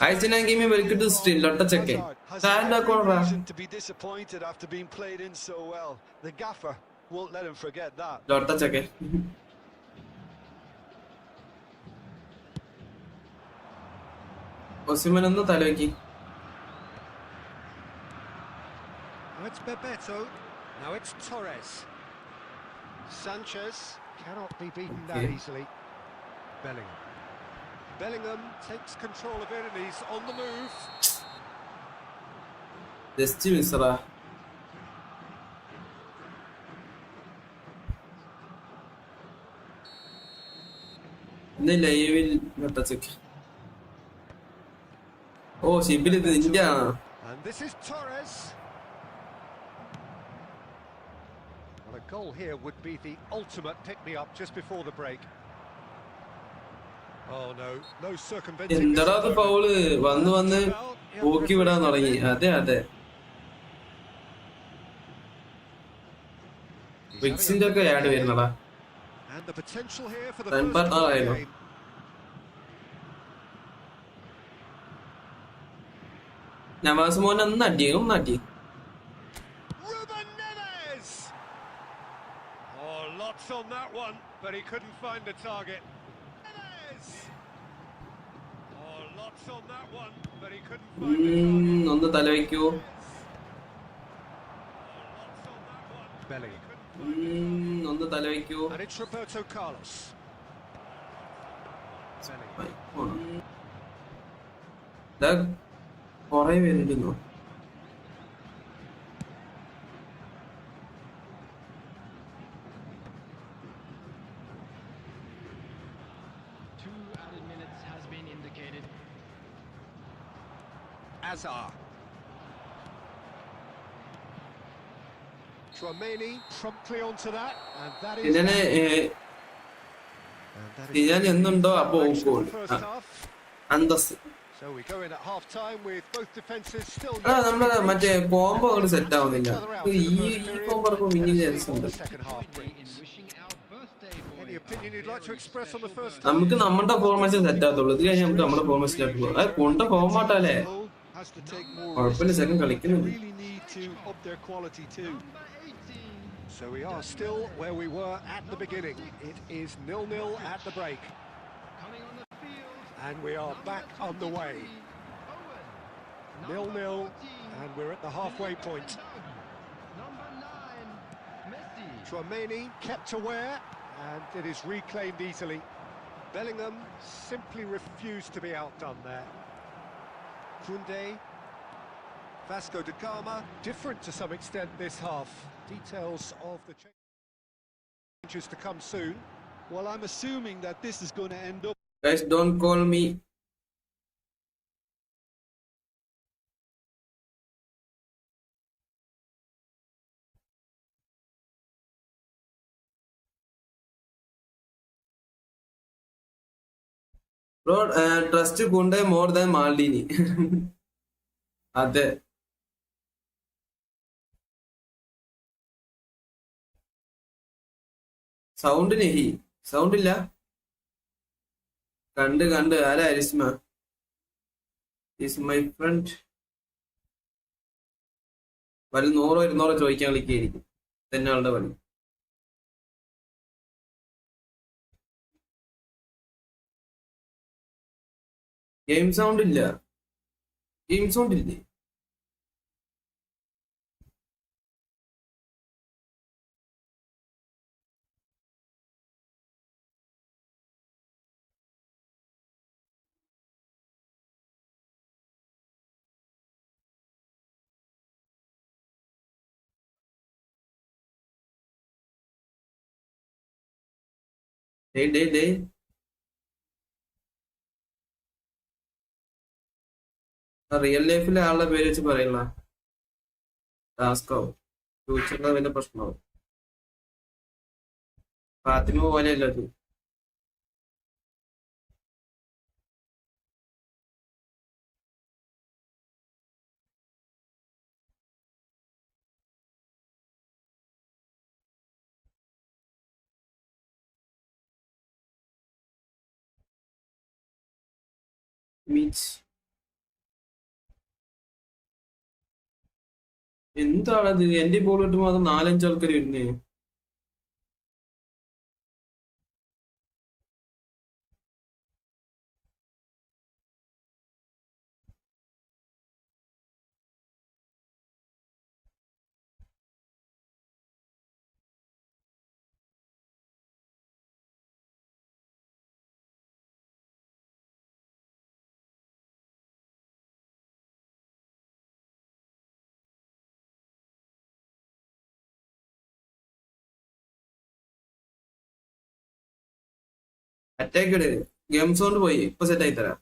A: I give me welcome to stream. Lotta check. Stand up,
B: reason to be disappointed after being played in so well. The gaffer won't let him forget that.
A: Lotta check. Osimhen തലവെക്കി.
C: Now it's Bebeto. Now it's Torres. Sanchez cannot be beaten that
A: Okay.
C: easily. Bellingham. Bellingham takes control of it and he's on the move.
A: Just മിസ്സറാ. ഇന്ന് ലൈവിൽ നട്ടച്ചൊക്കെ. ഓ ഷിബിൽ ഇത് നിന്റെ ആണോ?
C: And this is Torres. Well, a goal here would be the ultimate pick-me-up just before the break. Oh no, no circumventing this.
A: എന്താടാ അത് foul വന്ന് പോക്കി വിടാൻ തുടങ്ങി. അതെ അതെ വിക്സിന്റെ ഒക്കെ add വരുന്നടാ.
C: And the potential here for the
A: Time
C: first
A: part
C: goal of the
A: ആയല്ലോ.
C: game.
A: നവാസ് മോൻ ഒന്നടി.
C: Ruben Neves! Oh, lots on that one, but he couldn't find the target. Neves! Oh, lots on that one, but he couldn't find the target.
A: ഒന്ന് തല വയ്ക്കൂ.
C: Oh, lots on that one. Bellingham.
A: ഒന്ന് തല വയ്ക്കൂ.
C: And it's Roberto Carlos. Bellingham.
A: കൊറേ പേരുണ്ടെന്നോ.
D: Two added minutes has been indicated.
C: Azar. Tchouaméni promptly onto that, and that is.
A: ഇതിനെ ചെയ്യാൻ എന്നുണ്ടോ അപ്പൊ goal. Antas.
C: So we go in at half time with both defenses still.
A: നമ്മളെ മറ്റേ combo അങ്ങോട്ട് set ആവുന്നില്ല. ഈ combo winning chance ഉണ്ട്.
C: Any opinion you'd like to express on the first?
A: നമുക്ക് നമ്മുടെ ഫോർമേഷൻ സെറ്റ് ആകത്തുള്ളൂ. ഇത് കഴിഞ്ഞാൽ നമുക്ക് നമ്മുടെ ഫോർമേഷനിലേക്ക് പോകും. അത് കൊണ്ട ഫോർമാട്ടല്ലേ
B: Has to take more
A: കുഴപ്പമില്ല.
B: risks.
A: സെക്കൻഡ്
B: They
A: കളിക്കുന്നുണ്ട്.
B: really need to up their quality too.
C: So we are still where we were at the beginning. It is 0-0 at the break.
D: Coming on the field.
C: And we are back underway. 0-0, and we're at the halfway point.
D: Number 9, Messi.
C: Tchouaméni kept aware, and it is reclaimed easily. Bellingham simply refused to be outdone there. Koundé, Vasco da Gama, different to some extent this half. Details of the changes to come soon.
B: Well, I'm assuming that this is going to end up.
A: Guys, don't call me. Bro, trust Kunde more than Maldini. അതെ. Sound ഇല്ല. കണ്ട് ആരാ അരിസ്മ? Is my friend. വല്ല 100-200 ചോദിക്കാൻ കളിക്കായിരിക്കും തന്നെ ആളുടെ പണി. Game sound ഇല്ലേ? ഡേ റിയൽ ലൈഫിലെ ആളുടെ പേര് വെച്ച് പറയണ ടാസ്കാവും. ഫ്യൂച്ചറിലെ വലിയ പ്രശ്നമാവും. ഫാത്തിമ പോലെയല്ല അത്. മീൻസ് എന്താണത്? എന്റെ ബോൾ കിട്ടുമ്പോ അത് 4-5 ആൾക്കാർ വരുന്നേ. അറ്റാക്ക് ഇട്. ഗെയിം സോണ്ട് പോയി. ഇപ്പൊ സെറ്റ് ആയി തരാം.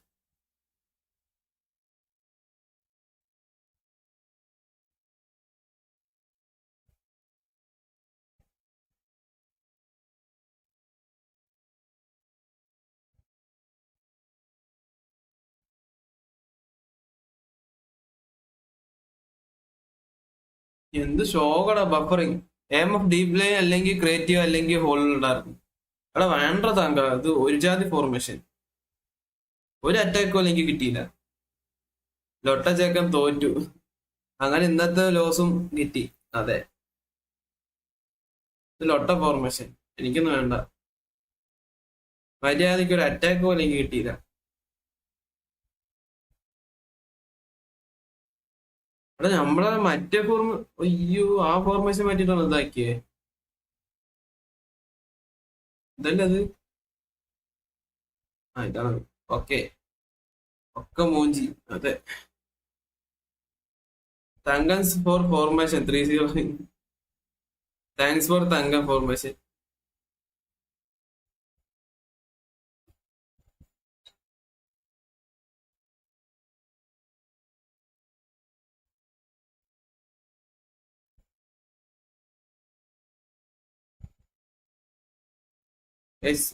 A: എന്ത് ഷോകടാ buffering. M F deep line അല്ലെങ്കിൽ ക്രിയേറ്റീവ് അല്ലെങ്കിൽ ഹോൾഡർ. എടാ വേണ്ട താങ്ക, ഇത് ഒരു ജാതി ഫോർമേഷൻ. ഒരു അറ്റാക്കോ എനിക്ക് കിട്ടിയില്ല. ലൊട്ട ചേക്കൻ തോറ്റു. അങ്ങനെ ഇന്നത്തെ ലോസും കിട്ടി. അതെ, ഇത് ലൊട്ട ഫോർമേഷൻ. എനിക്കൊന്നും വേണ്ട. മര്യാദയ്ക്ക് ഒരു അറ്റാക്ക് പോലും എനിക്ക് കിട്ടിയില്ല. അവിടെ നമ്മളെ മറ്റേ അയ്യോ, ആ ഫോർമേഷൻ മാറ്റിട്ടാണ് ഇതാക്കിയേ. ഇതല്ലേ അത്? ആ ഇതാണ്. ഓക്കെ, ഒക്കെ മൂഞ്ചി. അതെ, thanks for formation 30. Thanks for തങ്കം ഫോർമേഷൻ.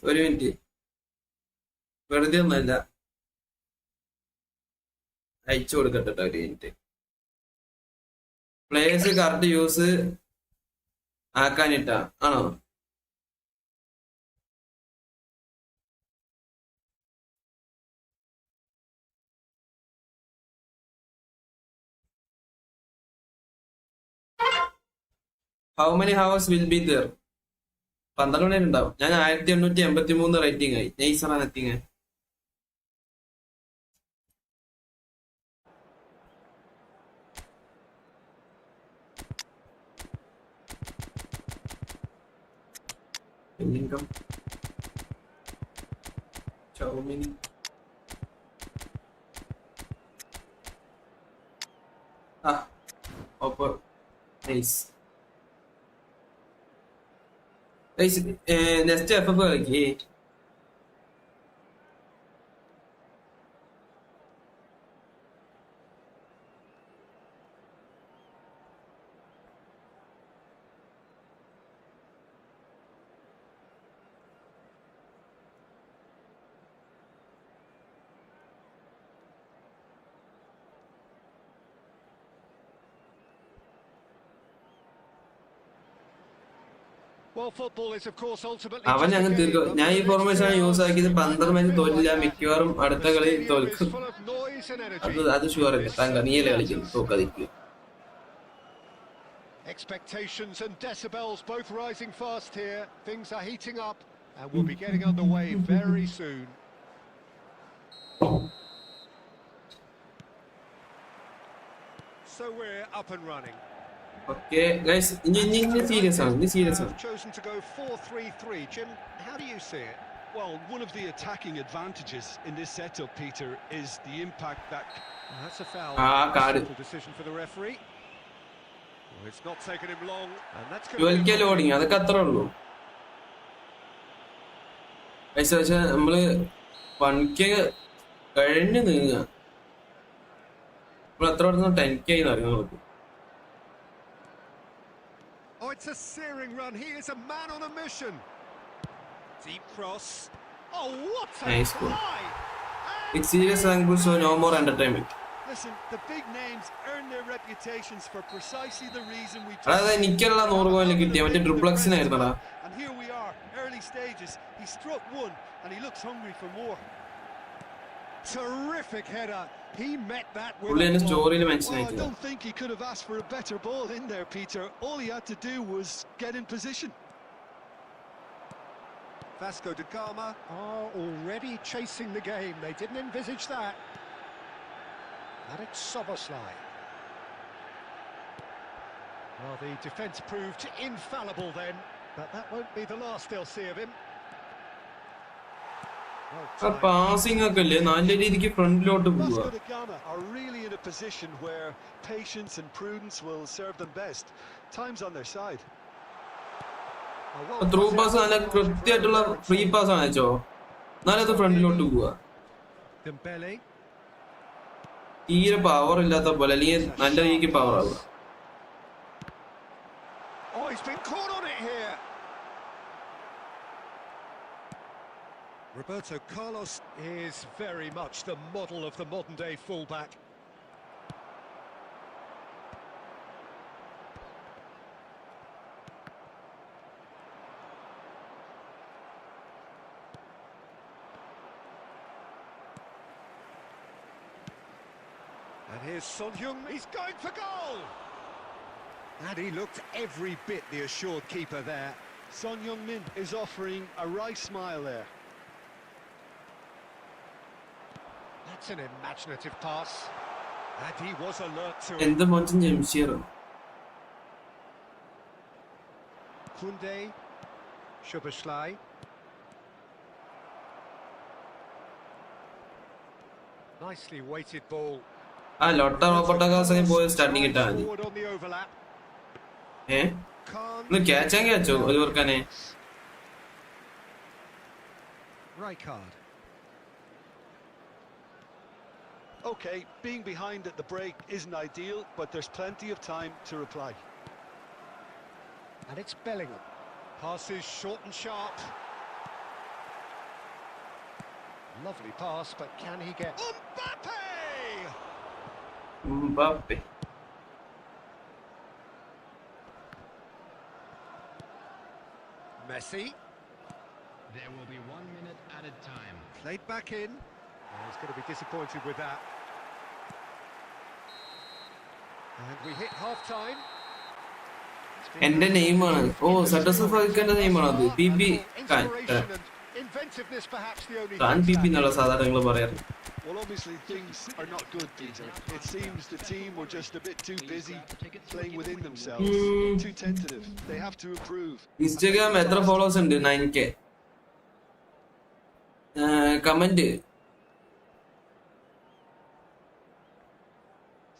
A: ഒരു മിനിറ്റ്, വെറുതെ ഒന്നല്ല, അയച്ചു കൊടുക്കട്ടെ ഒരു മിനിറ്റ്. പ്ലേയേഴ്സ് കറക്റ്റ് യൂസ് ആക്കാനിട്ടാ ആണോ? How many hours will be there? 12 മണി ഉണ്ടാവും. ഞാൻ 1883 റേറ്റിംഗ് ആയി. നൈസറാണ് എത്തിങ്ങ. ചൗമിനി ആ ഓപ്പർ നൈസ്. നെക്സ്റ്റ് എഫ് കളിക്കേ. അവൻ ഞങ്ങൾ തീർക്കും. ഞാൻ ഈ ഫോർമേഷൻ യൂസ് ആക്കിയത് 12 മാച്ച് തോറ്റില്ല. മിക്കവാറും അടുത്ത കളി തോൽക്കും. അത് ഷുവർ അല്ല. താങ്കൾ നീയല്ലേ കളിക്കും, തോക്കാതിരിക്കും.
C: Expectations and decibels both rising fast here. Things are heating up and we'll be getting underway very soon. So we're up and running.
A: Okay, guys, ini serious ആണ്. Ini serious ആണ്.
C: Chosen to go 4-3-3. Jim, how do you see it?
B: Well, one of the attacking advantages in this setup, Peter, is the impact that...
C: That's a foul.
A: Card.
C: Simple decision for the referee. Well, it's not taken him long, and that's going
A: 12K loading, അതൊക്കെ അത്രേ ഉള്ളൂ. പക്ഷേ നമ്മള് 1K കഴിഞ്ഞ് നീങ്ങുക. നമ്മൾ എത്ര പെട്ടെന്ന് 10K അറിയാം.
C: Oh, it's a searing run. He is a man on a mission. Deep cross. Oh, what a
A: nice goal.
C: fly!
A: It's serious angle, so no more entertainment.
B: Listen, the big names earn their reputations for precisely the reason we...
A: അതായത് എനിക്കുള്ള 100 കോയിന് കിട്ടിയ മറ്റേ ഡ്രിപ്ലക്സിനായിരുന്നടാ.
B: And here we are, early stages. He struck one and he looks hungry for more.
C: Terrific header. He met that with
A: പുള്ളി എന്നെ സ്റ്റോറിയിൽ
B: I
A: മനസ്സിലാക്കില്ല.
B: don't think he could have asked for a better ball in there, Peter. All he had to do was get in position.
C: Vasco da Gama are already chasing the game. They didn't envisage that. Alex Soboslai. Well, the defence proved infallible then, but that won't be the last they'll see of him.
A: ആ passing ഒക്കെ അല്ലേ നല്ല രീതിക്ക് ഫ്രണ്ടിലോട്ട് പോവുക.
B: Vasco da Gama are really in a position where patience and prudence will serve them best. Time's on their side.
A: Through pass നല്ല കൃത്യമായിട്ടുള്ള free pass ആണ് വെച്ചോ. എന്നാലത് ഫ്രണ്ടിലോട്ട് പോവാ.
C: Dembele.
A: തീരെ പവർ ഇല്ലാത്ത പോലെ, അല്ലെങ്കിൽ നല്ല രീതിക്ക് പവർ ആവുക.
C: Oh, he's been caught on it here. Roberto Carlos is very much the model of the modern day fullback. And here's Son Heung-min, he's going for goal! And he looked every bit the assured keeper there.
B: Son Heung-min is offering a wry smile there.
C: That's an imaginative pass. And he was alert to it.
A: എന്ത് മോശം Jamsheer.
C: Kunde, Szoboszlai. Nicely weighted ball.
A: ആ ലൊട്ട റോബർട്ടോക്കെ പോയി starting ഇട്ടാ മതി.
C: Forward on the overlap.
A: ഒന്ന് ക്യാച്ചോ ഒരു വർക്കാനെ.
C: Right card.
B: Okay, being behind at the break isn't ideal, but there's plenty of time to reply.
C: And it's Bellingham. Passes short and sharp. Lovely pass, but can he get... Mbappe!
A: Mbappe.
C: Messi.
D: There will be 1 minute at a time.
C: Played back in. Oh, he's going to be disappointed with that. And we hit half-time.
A: എന്റെ നെയിമാണ്. ഓ സട്ടസുഫാന്റെ നെയിമാണ് അത്. PP
C: Inventiveness perhaps the only
A: താൻ PP എന്നുള്ള സാധാരണ നിങ്ങൾ പറയാറ്.
B: Well, obviously things are not good, Peter. It seems the team were just a bit too busy playing within themselves, too tentative. They have to improve.
A: Instagram എത്ര followers ഉണ്ട്? 9K. Comment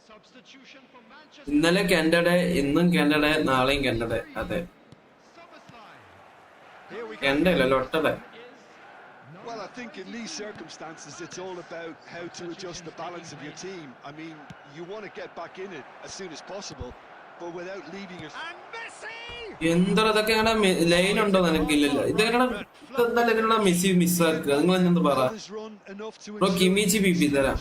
D: Substitution for Manchester.
A: ഇന്നലെ Canada, ഇന്നും Canada, നാളെയും Canada. അതെ Canada അല്ല ലൊട്ടട.
B: Well, I think in these circumstances it's all about how to adjust the balance of your team. I mean, you want to get back in it as soon as possible, but without leaving your...
C: And Messi!
A: എന്താ ഇതൊക്കെ ഇങ്ങനെ line ഉണ്ടോ നിനക്കില്ലല്ലോ. ഇതെന്താ Messi മിസ്സാക്കുക? നിങ്ങൾ എന്ത് പറ. Bro കിമിച്ചി PP തരാം.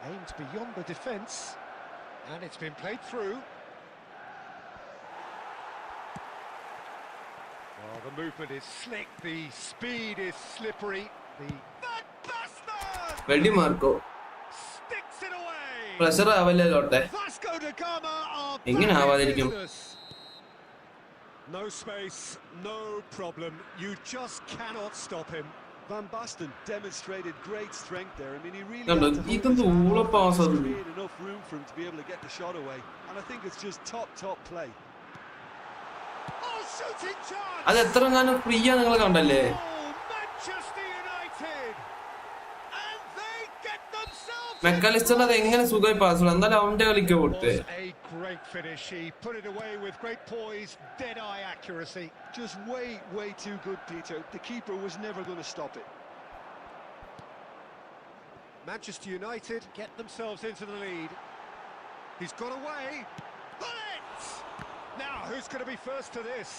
C: Aimed beyond the defence, and it's been played through. Oh, the movement is slick, the speed is slippery. The
A: വെടി Marco
C: sticks it away.
A: Pressure ആവല്ലേ ലോട്ടെ.
C: Vasco da Gama are
A: എങ്ങനെ ആവാതിരിക്കും?
C: No space, no problem. You just cannot stop him.
B: Van Basten demonstrated great strength there. I mean, he really
A: കണ്ടോ
B: had to hold
A: ഇതൊന്നും
B: his
A: ഊള
B: hand
A: pass
B: to
A: അത്.
B: create enough room for him to be able to get the shot away. And I think it's just top play.
C: Oh, shooting chance.
A: അത് എത്ര കാലം free ആ നിങ്ങൾ കണ്ടല്ലേ.
C: Oh, Manchester United. And they get themselves.
A: Mac Allister അത് എങ്ങനെ സുഖമായി pass ചെയ്യണം? എന്നാലും അവന്റെ കളിക്ക് കൊടുത്തേ.
C: A great finish. He put it away with great poise, dead-eye accuracy.
B: Just way too good, Peter. The keeper was never going to stop it.
C: Manchester United get themselves into the lead. He's got away. Bullet! Now, who's going to be first to this?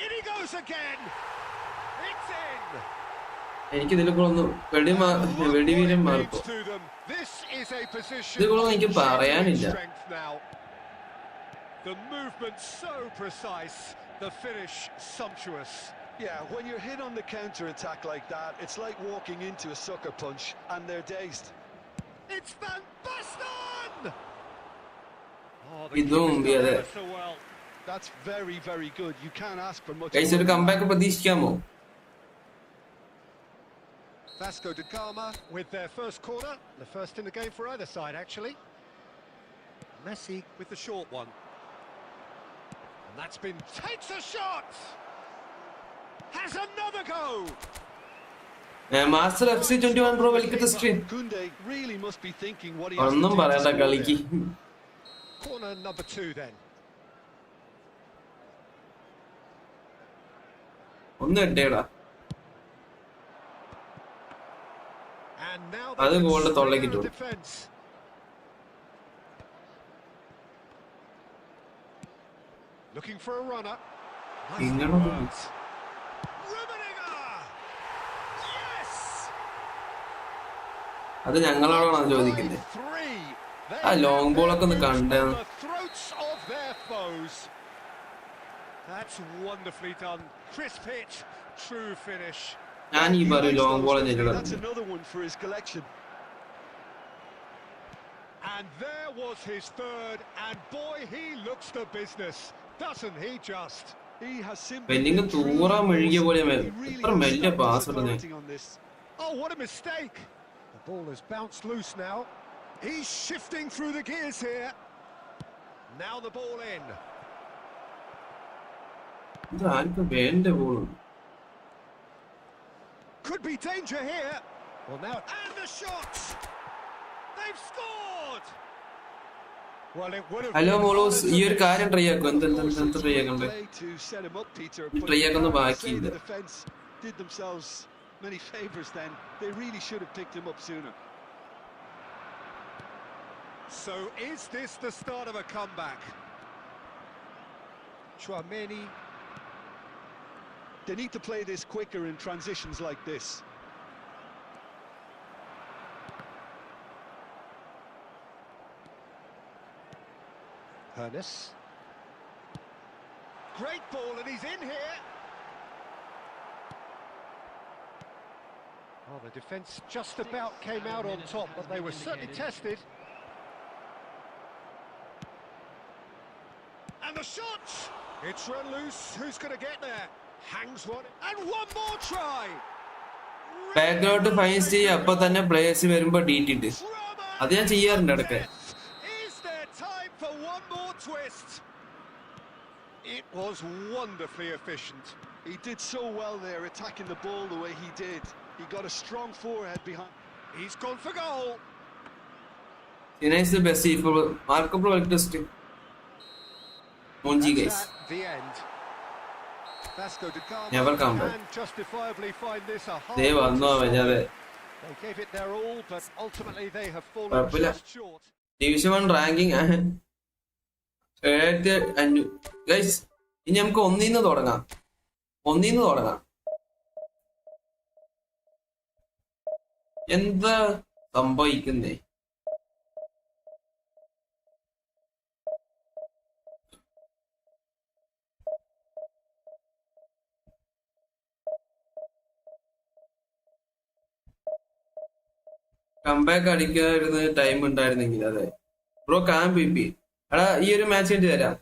C: In he goes again. It's in.
A: എനിക്കിതിലൊന്നും വെടിവീരൻ Marco
C: To them. This is a position.
A: ഇതിലൊന്നും എനിക്ക് പറയാനില്ല.
C: Strength now. The movement so precise, the finish sumptuous.
B: Yeah, when you're hit on the counter-attack like that, it's like walking into a sucker punch and they're dazed.
C: It's Van Basten! Oh,
A: ഇതും അതെ.
C: so well.
B: That's very good. You can't ask for much
A: guys ഒരു comeback പ്രതീക്ഷിക്കാമോ?
C: Vasco da Gama with their first corner, the first in the game for either side actually. Messi with the short one. And that's been... takes a shot! Has another go!
A: Master FC21 pro welcome to stream.
B: Kunde really must be thinking what he
A: ഒന്നും
B: has to
A: പറയണ്ട
B: do.
A: കളിക്ക്.
C: Corner number 2 then.
A: ഒന്ന് ഇട്ടേടാ.
C: And now
A: അത്
C: they can
A: ഗോളിന്റെ
C: string
A: തൊള്ളേക്ക്
C: out
A: ഇട്ടു.
C: defence. Looking for a runner. Nicely
A: ഇങ്ങനെ
C: worked. Rummenigge! Yes!
A: അത് ഞങ്ങളോടാണോ ചോദിക്കുന്നത്?
C: Three. They
A: ആ ലോങ്
C: have
A: ബോളൊക്കെ ഒന്ന്
C: their boots
A: കണ്ടേ.
C: on the throats of their foes. That's wonderfully done. Crisp hit, true finish.
A: ഞാൻ ഈ പറയും ലോങ് ബോൾ നേരിടാം.
B: That's another one for his collection.
C: And there was his third, and boy, he looks the business, doesn't he just?
B: He has simply
A: പെല്ലിങ്
B: been truly
A: തൂറാൻ മെഴുകിയ പോലെ
B: awesome. He really
A: എത്ര
B: has
A: മെല്ലെ
B: stamped his
A: pass ഇടുന്നേ.
B: authority on this.
C: Oh, what a mistake! The ball has bounced loose now. He's shifting through the gears here. Now the ball in.
A: ഇത് ആർക്കും വേണ്ട ബോളും.
C: Could be danger here. Well, now and the shots. They've scored. Well, it would have.
A: Hello മോളൂസ്, ഈ ഒരു കാര്യം try ആക്കും. എന്ത് ട്രൈ ആക്കണ്ടേ?
B: Play to set him up, Peter.
A: ഈ
B: But
A: ട്രൈ ആക്കുന്ന
B: I would say
A: ബാക്കിയില്ല.
B: the defence did themselves many favours then. They really should have picked him up sooner.
C: So, is this the start of a comeback? Chouameni.
B: They need to play this quicker in transitions like this.
C: Hernes. Great ball, and he's in here. Well, the defence just about came out on top, but they were certainly tested. And the shot! It's run loose. Who's going to get there? Hangs one. And one more try!
A: Background finds ചെയ്യുക. അപ്പൊ തന്നെ players വരുമ്പോ ഡീറ്റിട്ട് അത് ഞാൻ ചെയ്യാറുണ്ട് ഇടയ്ക്ക്.
C: Is there time for one more twist? It was wonderfully efficient.
B: He did so well there, attacking the ball the way he did. He got a strong forehead behind.
C: He's gone for goal.
A: Is the best for markable interesting. Monji guys.
C: That's the end. Vasco da Gama
A: Never come back.
C: can justifiably find this a hard
A: They were
C: one to
A: no
C: stop.
A: way.
C: They gave it their all, but ultimately they have fallen
A: Purple.
C: just short.
A: Division 1 ranking guys, ഇനി നമുക്ക് ഒന്നിന്ന് തുടങ്ങാം. എന്താ സംഭവിക്കുന്നേ? Comeback അടിക്കാതിരുന്ന time ഉണ്ടായിരുന്നെങ്കിൽ. അതെ bro, P എടാ, ഈ ഒരു match വേണ്ടി തരാം.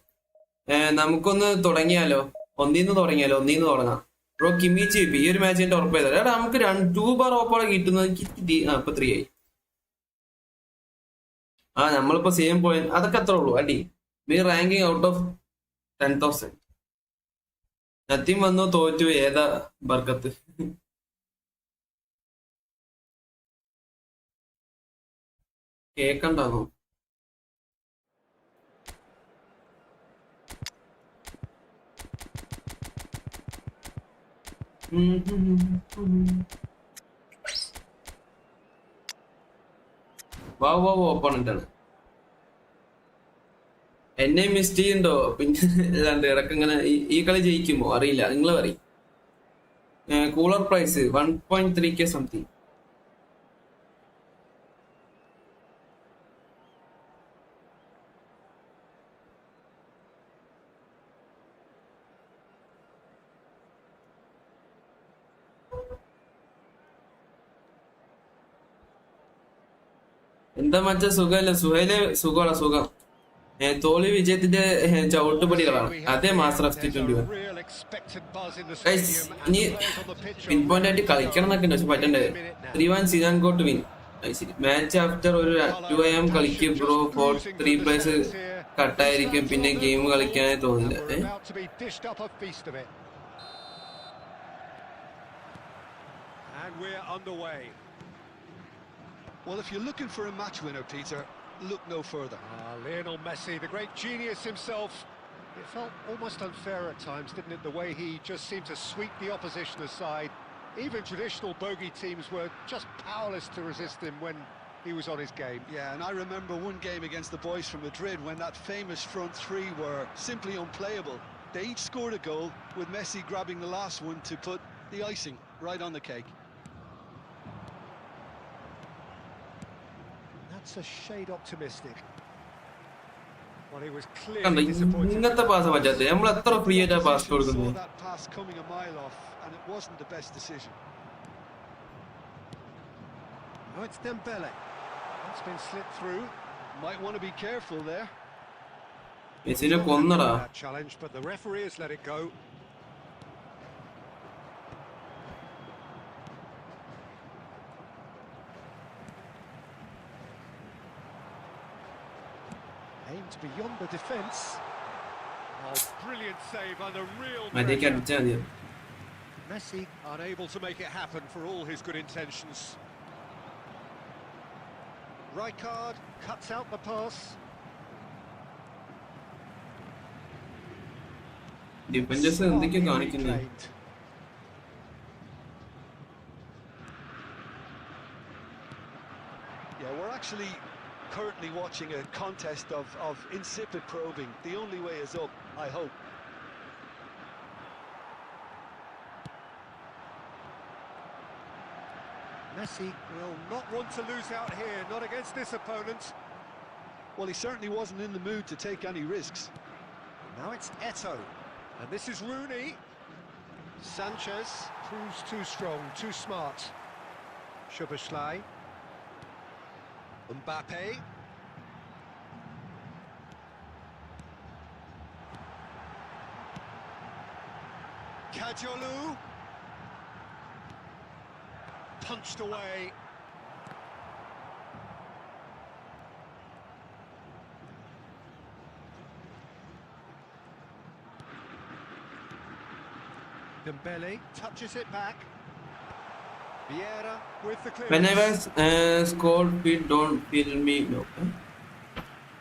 A: നമുക്കൊന്ന് തുടങ്ങിയാലോ? ഒന്നിന്ന് തുടങ്ങാം. ബ്രോ കിമിച്ച് പി ഈ ഒരു മാച്ച് വേണ്ടി ഉറപ്പ് ചെയ്താൽ എടാ നമുക്ക് 2 ബാർ ഓപ്പോടെ കിട്ടുന്നത്. ഇപ്പൊ 3 ആയി. നമ്മളിപ്പോ സെയിം പോയിന്റ്. അതൊക്കെ അത്ര ഉള്ളൂ. അടി വി റാങ്കിങ് ഔട്ട് ഓഫ് 10,000. നത്തിയും വന്നു, തോറ്റു. ഏതാ ബർക്കത്ത്? കേക്കണ്ടാന്നോ? വാ ഓപ്പണന്റാണ്. എന്നെ മിസ് ചെയ്യുന്നുണ്ടോ? പിന്നെ അല്ലാണ്ട് ഇടക്കിങ്ങനെ ഈ കളി ജയിക്കുമോ അറിയില്ല. നിങ്ങൾ പറയും. Cooler price 1.3K something. എന്താ മറ്റേ സുഖല്ലേ? സുഖം. തോൽവി വിജയത്തിന്റെ ചവിട്ടുപടികളാണ്. അതേ മാസ്റ്റർ ഓഫ് 2021. ഇനി പിൻ പോയിന്റ് ആയിട്ട് കളിക്കണം എന്നൊക്കെ ഉണ്ട്. പക്ഷെ പറ്റണ്ടേ? 3-1 Sinan got win. Match after ഒരു 2 AM കളിക്കും ബ്രോ. 4-3 പ്ലേസ് കട്ടായിരിക്കും. പിന്നെ ഗെയിം കളിക്കാനേ തോന്നില്ല.
C: And we're underway.
B: Well, if you're looking for a match winner, Peter, look no further.
C: Lionel Messi, the great genius himself. It felt almost unfair at times, didn't it, the way he just seemed to sweep the opposition aside. Even traditional bogey teams were just powerless to resist him when he was on his game.
B: Yeah, and I remember one game against the boys from Madrid when that famous front three were simply unplayable. They each scored a goal, with Messi grabbing the last one to put the icing right on the cake.
C: That's a shade optimistic. Well, he was
A: കണ്ടോ
C: clearly disappointed.
A: ഇങ്ങനത്തെ pass പറ്റാത്ത നമ്മൾ എത്ര free ആയിട്ടാ pass
B: Saw
A: കൊടുക്കുന്നത്.
B: that pass coming a mile off, and it wasn't the best decision.
C: Oh, it's Dembele. That's been slipped through.
B: Might want to be careful there.
A: മെസ്സിനെ കൊന്നടാ.
C: That challenge, but the referee has let it go. Aimed beyond the defence. Oh, brilliant save under real
A: മറ്റേക്ക്
C: pressure.
A: അടിച്ചാൽ മതി.
C: Messi unable to make it happen for all his good intentions. Rijkaard cuts out the pass.
A: Defenders എന്തൊക്കെയാ
C: Smartly
A: കാണിക്കുന്നത്.
C: replayed.
B: Yeah, we're actually currently watching a contest of insipid probing. The only way is up, I hope.
C: Messi will not want to lose out here, not against this opponent.
B: Well, he certainly wasn't in the mood to take any risks.
C: Now it's Eto'o, and this is Rooney. Sanchez proves too strong, too smart. Szoboszlai. Mbappe. Kajolu. Punched away. Dembele touches it back. Vieira with the clearance.
A: Whenever scored feet don't feel me no.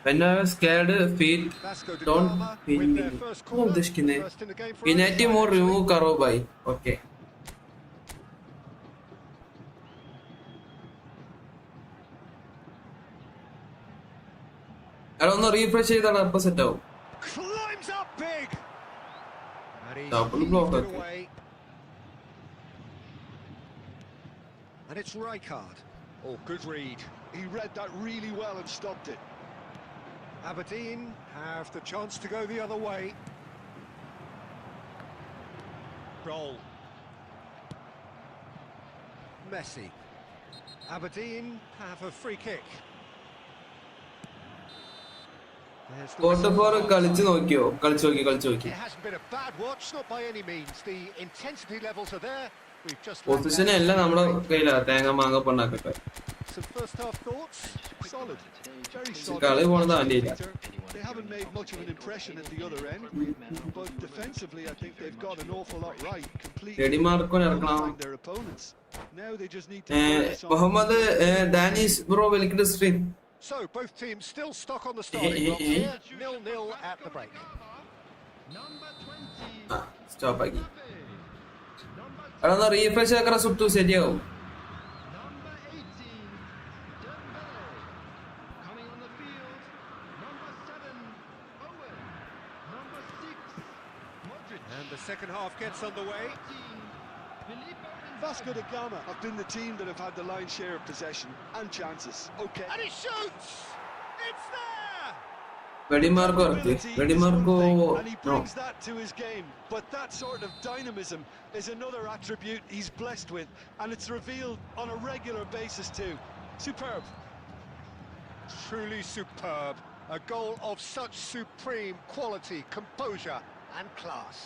A: Whenever scared feet
C: Vasco da
A: don't
C: Gama
A: feel
C: with
A: me.
C: their first
A: Oh,
C: corner.
A: this kine.
C: First in the game for
A: Penalty
C: either
A: more
C: side,
A: remove karo bhai. Okay. അതൊന്ന് refresh ചെയ്താണ് അപ്പൊ set ആവും.
C: Climbs up big. And he's
A: Double
C: heaved
A: block,
C: it
A: okay.
C: away. And it's Rijkaard. Oh, good read.
B: He read that really well and stopped it.
C: Aberdeen have the chance to go the other way. Goal. Messi. Aberdeen have a free kick. There's the
A: quarter four
C: whistle.
A: കളിച്ചു നോക്കിയോ? കളിച്ചു നോക്കി.
C: It hasn't been a bad watch, not by any means. The intensity levels are there. We've just
A: position എല്ലാം നമ്മുടെ കയ്യിലാ. തേങ്ങ മാങ്ങ പണ്ടാക്കട്ടെ.
C: some first half thoughts.
B: Solid. Very solid.
A: കളി പോണത് അവന്റെ കയ്യിലാ.
B: They haven't made much of an impression at the other end, but defensively I think they've got an awful lot right. Completely
A: എടിമാർക്കോൻ ഇറക്കണം.
B: nullifying their opponents. Now they just need to focus on
A: Muhammad Danish bro welcome to stream.
C: So both teams still stuck on the starting blocks here. 0-0 at the break.
A: ആ stop ആക്കി. അതൊന്ന് refresh ആക്കറ Suttu ശരിയാവും.
C: And the second half gets underway.
B: Vasco da Gama have been the team that have had the lion's share of possession and chances. Okay.
C: And he shoots! It's there!
A: വെടിമാർക്കോ ഇറക്കി. വെടിമാർക്കോ
B: And he
A: no.
B: brings that to his game. But that sort of dynamism is another attribute he's blessed with, and it's revealed on a regular basis too. Superb.
C: Truly superb. A goal of such supreme quality, composure and class.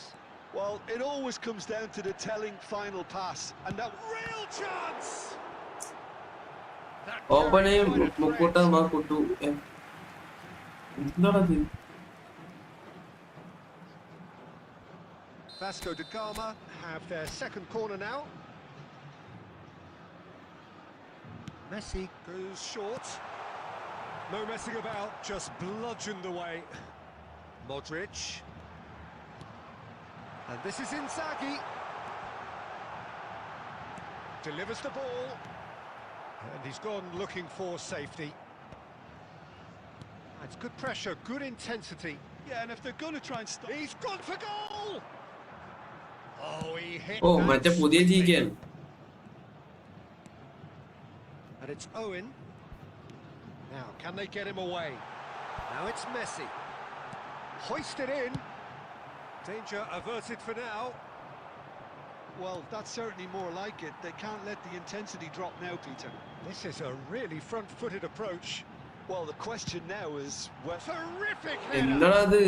B: Well, it always comes down to the telling final pass, and that
C: Real chance! That
A: ഓപ്പണേ
C: carried quite a
A: മുക്കൂട്ട
C: threat.
A: മാക്കൂട്ടു. എന്താണത്?
C: Vasco da Gama have their second corner now. Messi goes short. No messing about, just bludgeoned away. Modric. And this is Inzaghi. Delivers the ball. And he's gone looking for safety. It's good pressure, good intensity.
B: Yeah, and if they're going to try and stop...
C: He's gone for goal! Oh, he hit
A: Oh,
C: that
A: മറ്റേ പുതിയ
C: sweetly.
A: GK.
C: And it's Owen. Now, can they get him away? Now it's Messi. Hoisted in. Danger averted for now.
B: Well, that's certainly more like it. They can't let the intensity drop now, Peter.
C: This is a really front-footed approach.
B: Well, the question now is...
C: Terrific
A: എന്താടാ
C: header!
A: അത്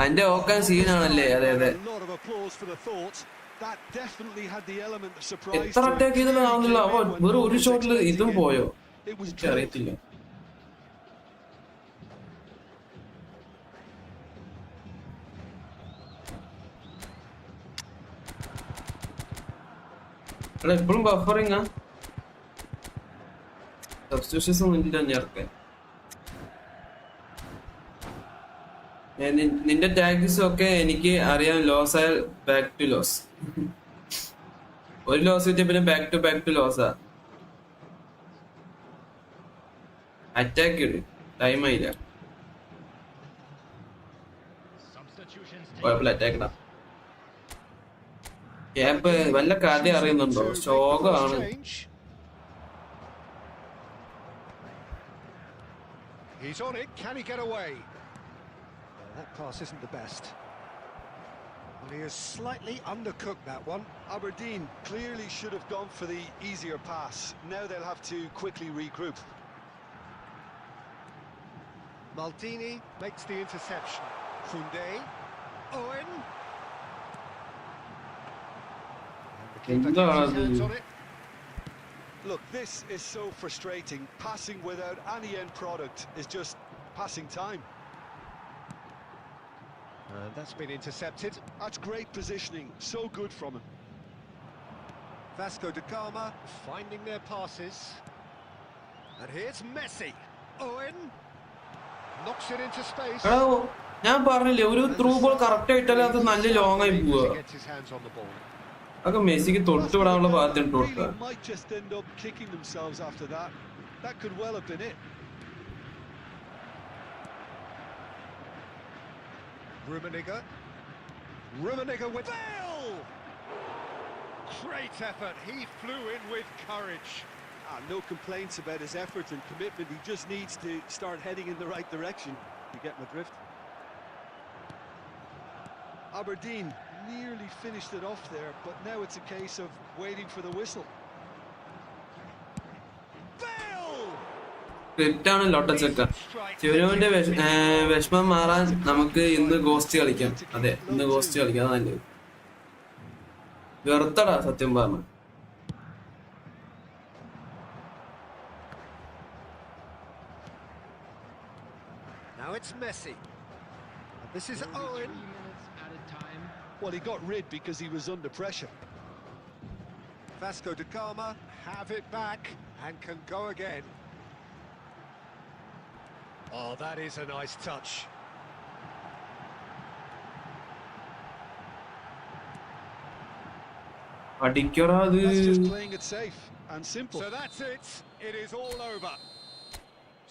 A: അതിന്റെ ഓക്കാൻ സീനാണല്ലേ അതെ അതെ
B: A lot of applause for the thought. That definitely had the element of surprise.
A: എത്ര attack ചെയ്തിട്ടാവുന്നില്ല അവ വെറും ഒരു ഷോട്ടിൽ ഇതും പോയോ
B: It was
A: എനിക്ക് അറിയത്തില്ല എടാ എപ്പോഴും ബഫറിങ്ങാ സബ്സ്റ്റിറ്റ്യൂഷൻസ് ഒന്നും ഇല്ല ഞാർക്ക് നിന്റെ ടാക്ടിക്സും ഒക്കെ എനിക്ക് അറിയാം ലോസ് ആയ ബാക്ക് ടു ലോസ് ഒരു ലോസ് കിട്ടിയ പിന്നെ ബാക്ക് ടു ലോസാ അറ്റാക്ക് ഇടും ടൈം ആയില്ല കുഴപ്പമില്ല അറ്റാക്ക് ഇടാം ക്യാപ്പ് വല്ല കഥ അറിയുന്നുണ്ടോ ശോകമാണ്
C: He's on it, can he get away? That pass isn't the best. Well, he has slightly undercooked that one.
B: Aberdeen clearly should have gone for the easier pass. Now they'll have to quickly regroup.
C: Maldini makes the interception. Koundé. Owen. And the keeper gets his hands on it.
B: Look, this is so frustrating. Passing without any end product is just passing time.
C: And that's been intercepted.
B: That's great positioning. So good from him.
C: Vasco da Gama finding their passes. And here's Messi. Owen knocks it into space.
A: എടാ ഞാൻ പറഞ്ഞില്ലേ ഒരു through ball correct ആയിട്ടല്ലേ അത് നല്ല long ആയി പോവാ
C: Gets his hands on the ball.
A: അതൊക്കെ മെസ്സിക്ക് തൊട്ട് വിടാനുള്ള ഭാഗത്ത് ഇട്ട് കൊടുക്കുക
B: Really might just end up kicking themselves after that. That could well have been it.
C: Rummenigge with Bale! Great effort, he flew in with courage.
B: No complaints about his effort and commitment. He just needs to start heading in the right direction. You get my drift? Aberdeen nearly finished it off there, but now it's a case of waiting for the whistle.
A: തെറ്റാണ് ലോട്ടച്ചക്ക ശിവനുവിന്റെ വിഷമം മാറാൻ നമുക്ക് ഇന്ന് ghost കളിക്കാം അതെ ഇന്ന് ghost കളിക്കാം നല്ലത് വെറുത്തടാ സത്യം പറഞ്ഞു
C: Now it's Messi. This is Owen.
B: Well, he got rid because he was under pressure.
C: Vasco da Gama have it back and can go again. Oh, that is a nice touch.
A: അടിക്കറാ അത്
B: That's just playing it safe and simple.
C: So that's it. It is all over.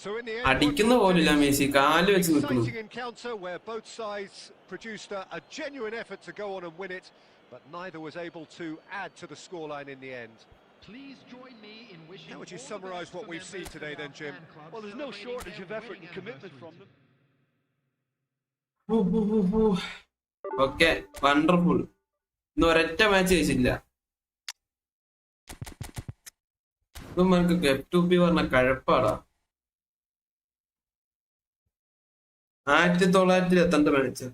C: So in the end,
A: അടിക്കുന്ന പോലില്ല Messi കാല് വെച്ച് നിൽക്കുന്നു
C: exciting encounter where both sides produced a genuine effort to go on and win it, but neither was able to add to the scoreline in the end.
D: Please join me in wishing.
C: How would you summarise what we've seen today then, Jim?
B: Well, there's no shortage of effort and commitment from them.
A: Okay wonderful ഇന്ന് ഒരൊറ്റ match ജയിച്ചില്ല ഇതൊക്കെ f2p പറഞ്ഞ കഴപ്പാടാ 1900 match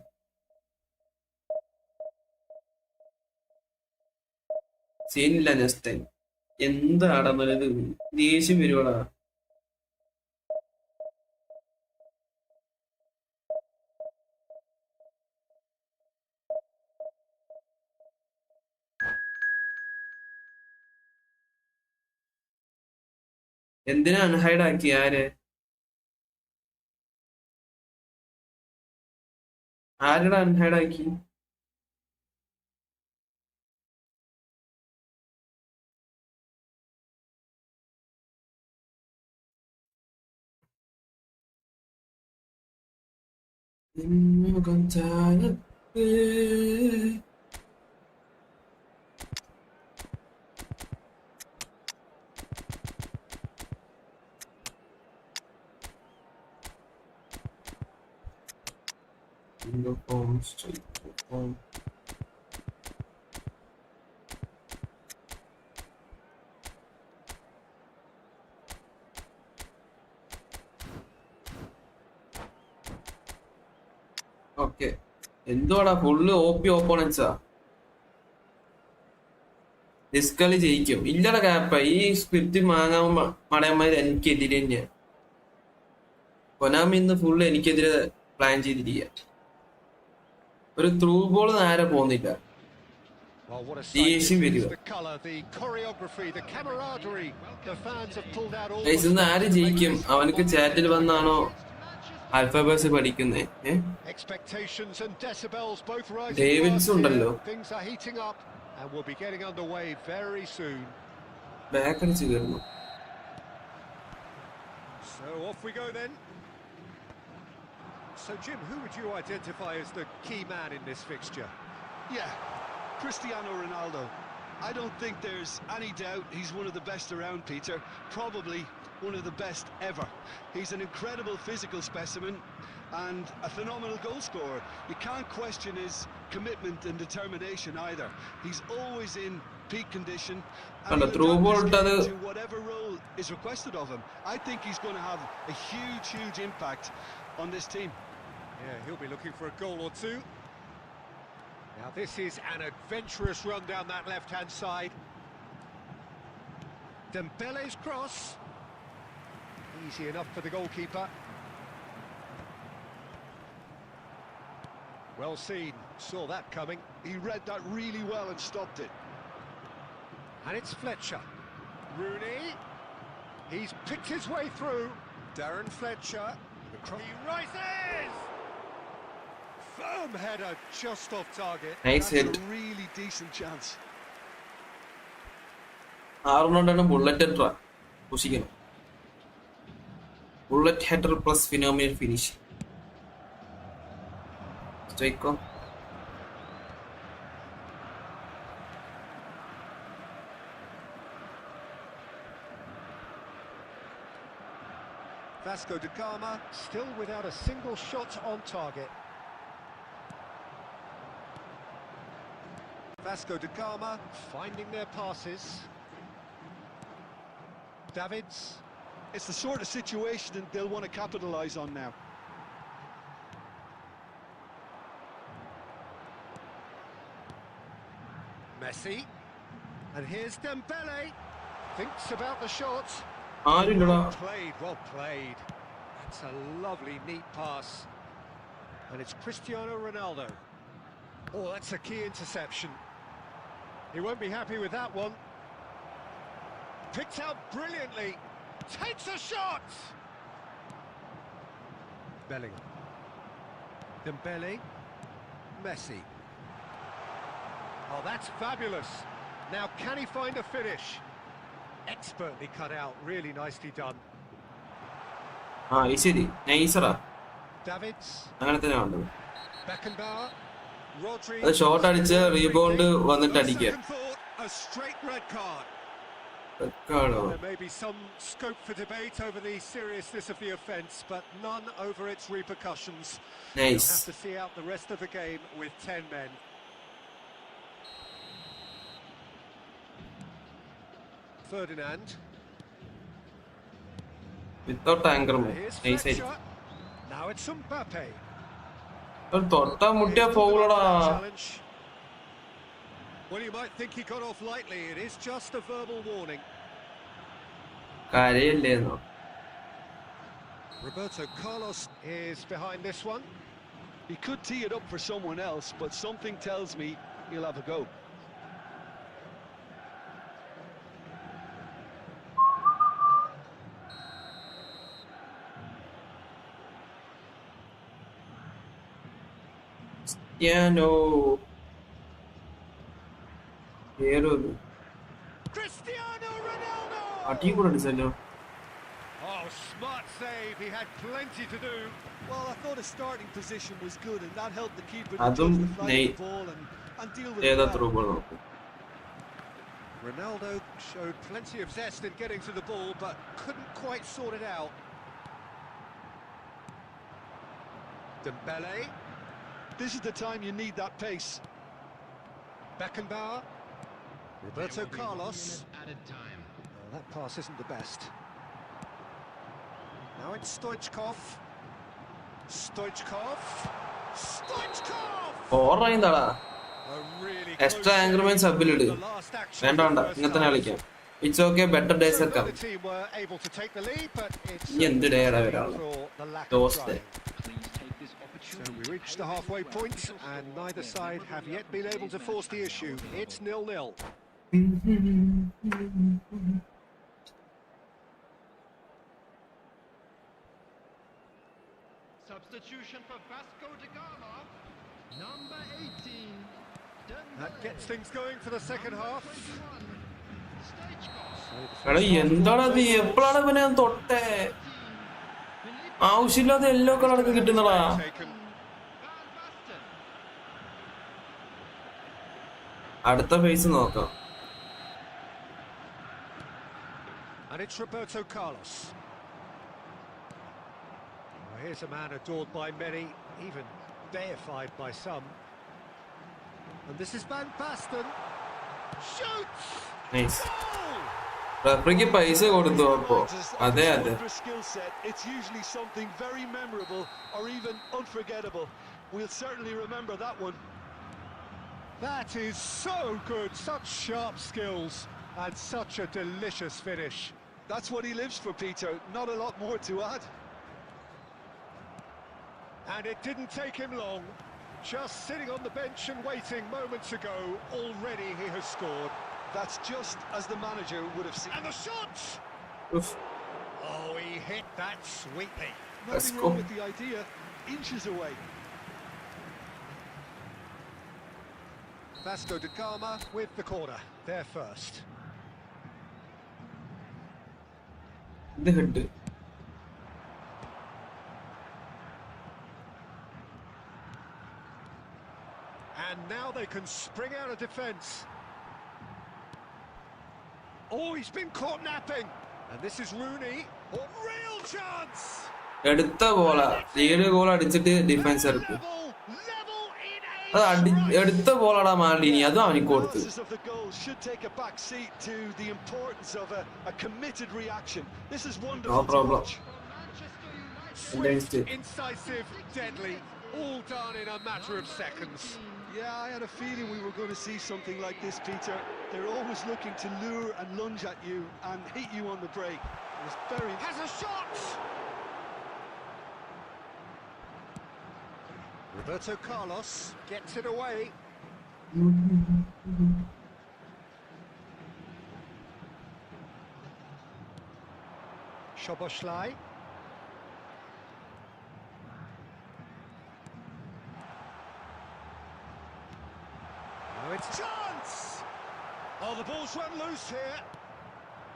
A: സീനില്ല next time എന്താടാ ഇത് ദേഷ്യം വരുവാടാ എന്തിനാ unhide ആക്കി ആര് ആരുടെ അൺഹൈഡാക്കി? ഓക്കെ, എന്തുവാടാ ഫുള്ള് OP ഓപ്പോണൻസാ. ഡിസ്കളി ജയിക്കും. ഇല്ലട ക്യാപ്പ, ഈ സ്ക്രിപ്റ്റ് മാങ്ങാൻ മടയന്മാര് എനിക്കെതിരെ തന്നെയാണ്. കൊനാമി ഇന്ന് ഫുള്ള് എനിക്കെതിരെ പ്ലാൻ ചെയ്തിരിക്കുക. ഒരു ത്രൂ ബോൾ നേരെ പോകുന്നില്ല. ദേഷ്യം വരിക. ഇന്ന് ആര് ജയിക്കും? അവനക്ക് ചാറ്റിൽ വന്നാണോ ആൽഫബേറ്റ്സ് പഠിക്കുന്നേ? ഡേവിഡ്സ് ഉണ്ടല്ലോ. ബാക്ക് അടിച്ച് കയറുന്നു.
C: So, Jim, who would you identify as the key man in this fixture?
B: Yeah, Cristiano Ronaldo. I don't think there's any doubt he's one of the best around, Peter. Probably one of the best ever. He's an incredible physical specimen and a phenomenal goal scorer. You can't question his commitment and determination either. He's always in peak condition and he'll adapt his game to whatever role is requested of him. I think he's going to have a huge impact on this team.
C: Yeah, he'll be looking for a goal or two. Now this is an adventurous run down that left-hand side. Dembele's cross. Easy enough for the goalkeeper. Well seen, saw that coming.
B: He read that really well and stopped it.
C: And it's Fletcher. Rooney. He's picked his way through. Darren Fletcher. He rises! Firm header just off target.
A: Nice hit.
B: That's a really decent chance.
A: ആറുകൊണ്ടാണ് bullet header പുഷിക്കണം. Bullet header plus phenomenal finish. സ്ട്രൈക്കോ
C: Vasco da Gama still without a single shot on target. Vasco da Gama finding their passes. Davids.
B: It's the sort of situation that they'll want to capitalise on now.
C: Messi. And here's Dembele. Thinks about the shot.
A: ആരില്ലടാ.
C: Well played. That's a lovely, neat pass. And it's Cristiano Ronaldo. Oh, that's a key interception. He won't be happy with that one. Picked out brilliantly. Takes a shot! Bellingham. Dembele. Messi. Oh, that's fabulous. Now, can he find a finish? Expertly cut out, really nicely done.
A: ശരി നൈസറാ.
C: Davids.
A: അങ്ങനെ തന്നെ വേണ്ടത്.
C: Beckenbauer. Rodri.
A: അത് shot അടിച്ച് rebound വന്നിട്ട് അടിക്കുക.
C: A straight red card.
A: There
C: may be some scope for debate over the seriousness of the offence, but none over its repercussions.
A: Nice.
C: We'll have to see out the rest of the game with 10 men. Ferdinand.
A: Without anger. Nice.
C: Now it's Mbappe.
A: തൊട്ടാ മുട്ടിയാ പോകൂടാ.
C: Well, you might think he got off lightly. It is just a verbal warning.
A: കരയല്ലേന്നോ?
C: Roberto Carlos is behind this one.
B: He could tee it up for someone else, but something tells me he'll have a go.
A: Cristiano
C: Ronaldo!
A: അടി കൂടെ അടിച്ചല്ലോ.
C: Oh, smart save. He had plenty to do.
B: Well, I thought his starting position was good, and that helped the keeper to
A: അതും
B: judge the flight of the ball and deal with it
A: ഏതാ
B: well.
A: Through ball നോക്കും.
C: Ronaldo showed plenty of zest in getting to the ball, but couldn't quite sort it out. Dembele.
B: This is the time you need that pace.
C: Beckenbauer. Roberto Carlos.
D: Added time.
C: Oh, that pass isn't the best. Now it's Stoichkov. Stoichkov.
A: ഓറായിന്താടാ.
C: A really
A: extra ആംഗ്രിമെന്റ് സബിലിട് വേണ്ട വേണ്ട ഇങ്ങനത്തെ കളിക്കാം. It's okay, better days ഒക്കെ. ഇനി എന്ത് ഡേടാ വരാള് ദോസ്തേ.
C: So we reached the halfway point and neither side have yet been able to force the issue. It's 0-0.
D: Substitution for Vasco da Gama. Number 18.
C: That gets things going for the second half.
A: എടാ എന്താടാ നീ എപ്പോഴാണ് ഇവനെ ഞാൻ തൊട്ടേ? ആവശ്യമില്ലാതെ yellow കളറൊക്കെ കിട്ടുന്നടാ. അടുത്ത ഫേസ് നോക്കാം.
C: And it's Roberto Carlos. Well, here's a man adored by many, even deified by some. And this is Van Basten. Shoots!
A: Nice. റഫറിക്ക് പൈസ കൊടുത്തു അപ്പോ. അതെ അതെ.
B: It's usually something very memorable or even unforgettable. We'll certainly remember that one.
C: That is so good, such sharp skills and such a delicious finish.
B: That's what he lives for, Peter. Not a lot more to add.
C: And it didn't take him long. Just sitting on the bench and waiting moments ago, already he has scored.
B: That's just as the manager would have seen.
C: And the shot!
A: Oof.
C: Oh, he hit that sweetly.
B: Nothing wrong with the idea. Inches away.
C: Vasco da Gama with the corner. There first.
A: ഇത് head.
C: And now they can spring out of defence. Oh, he's been caught napping. And this is Rooney. Oh, real chance!
A: എടുത്ത ബോളാ. 7 goal അടിച്ചിട്ട് defence ഇറക്കും. അത് എടുത്ത ബോളാടാ മാലിനി. അതും അവനിക്ക് കൊടുത്തു. No problem.
C: Incisive, deadly, all done in a matter of seconds.
B: Yeah, I had a feeling we were going to see something like this, Peter. They're always looking to lure and lunge at you and hit you on the break. It was very...
C: Has a shot! Roberto Carlos gets it away. Szoboszlai. Oh, it's chance! Oh, the ball's run loose here.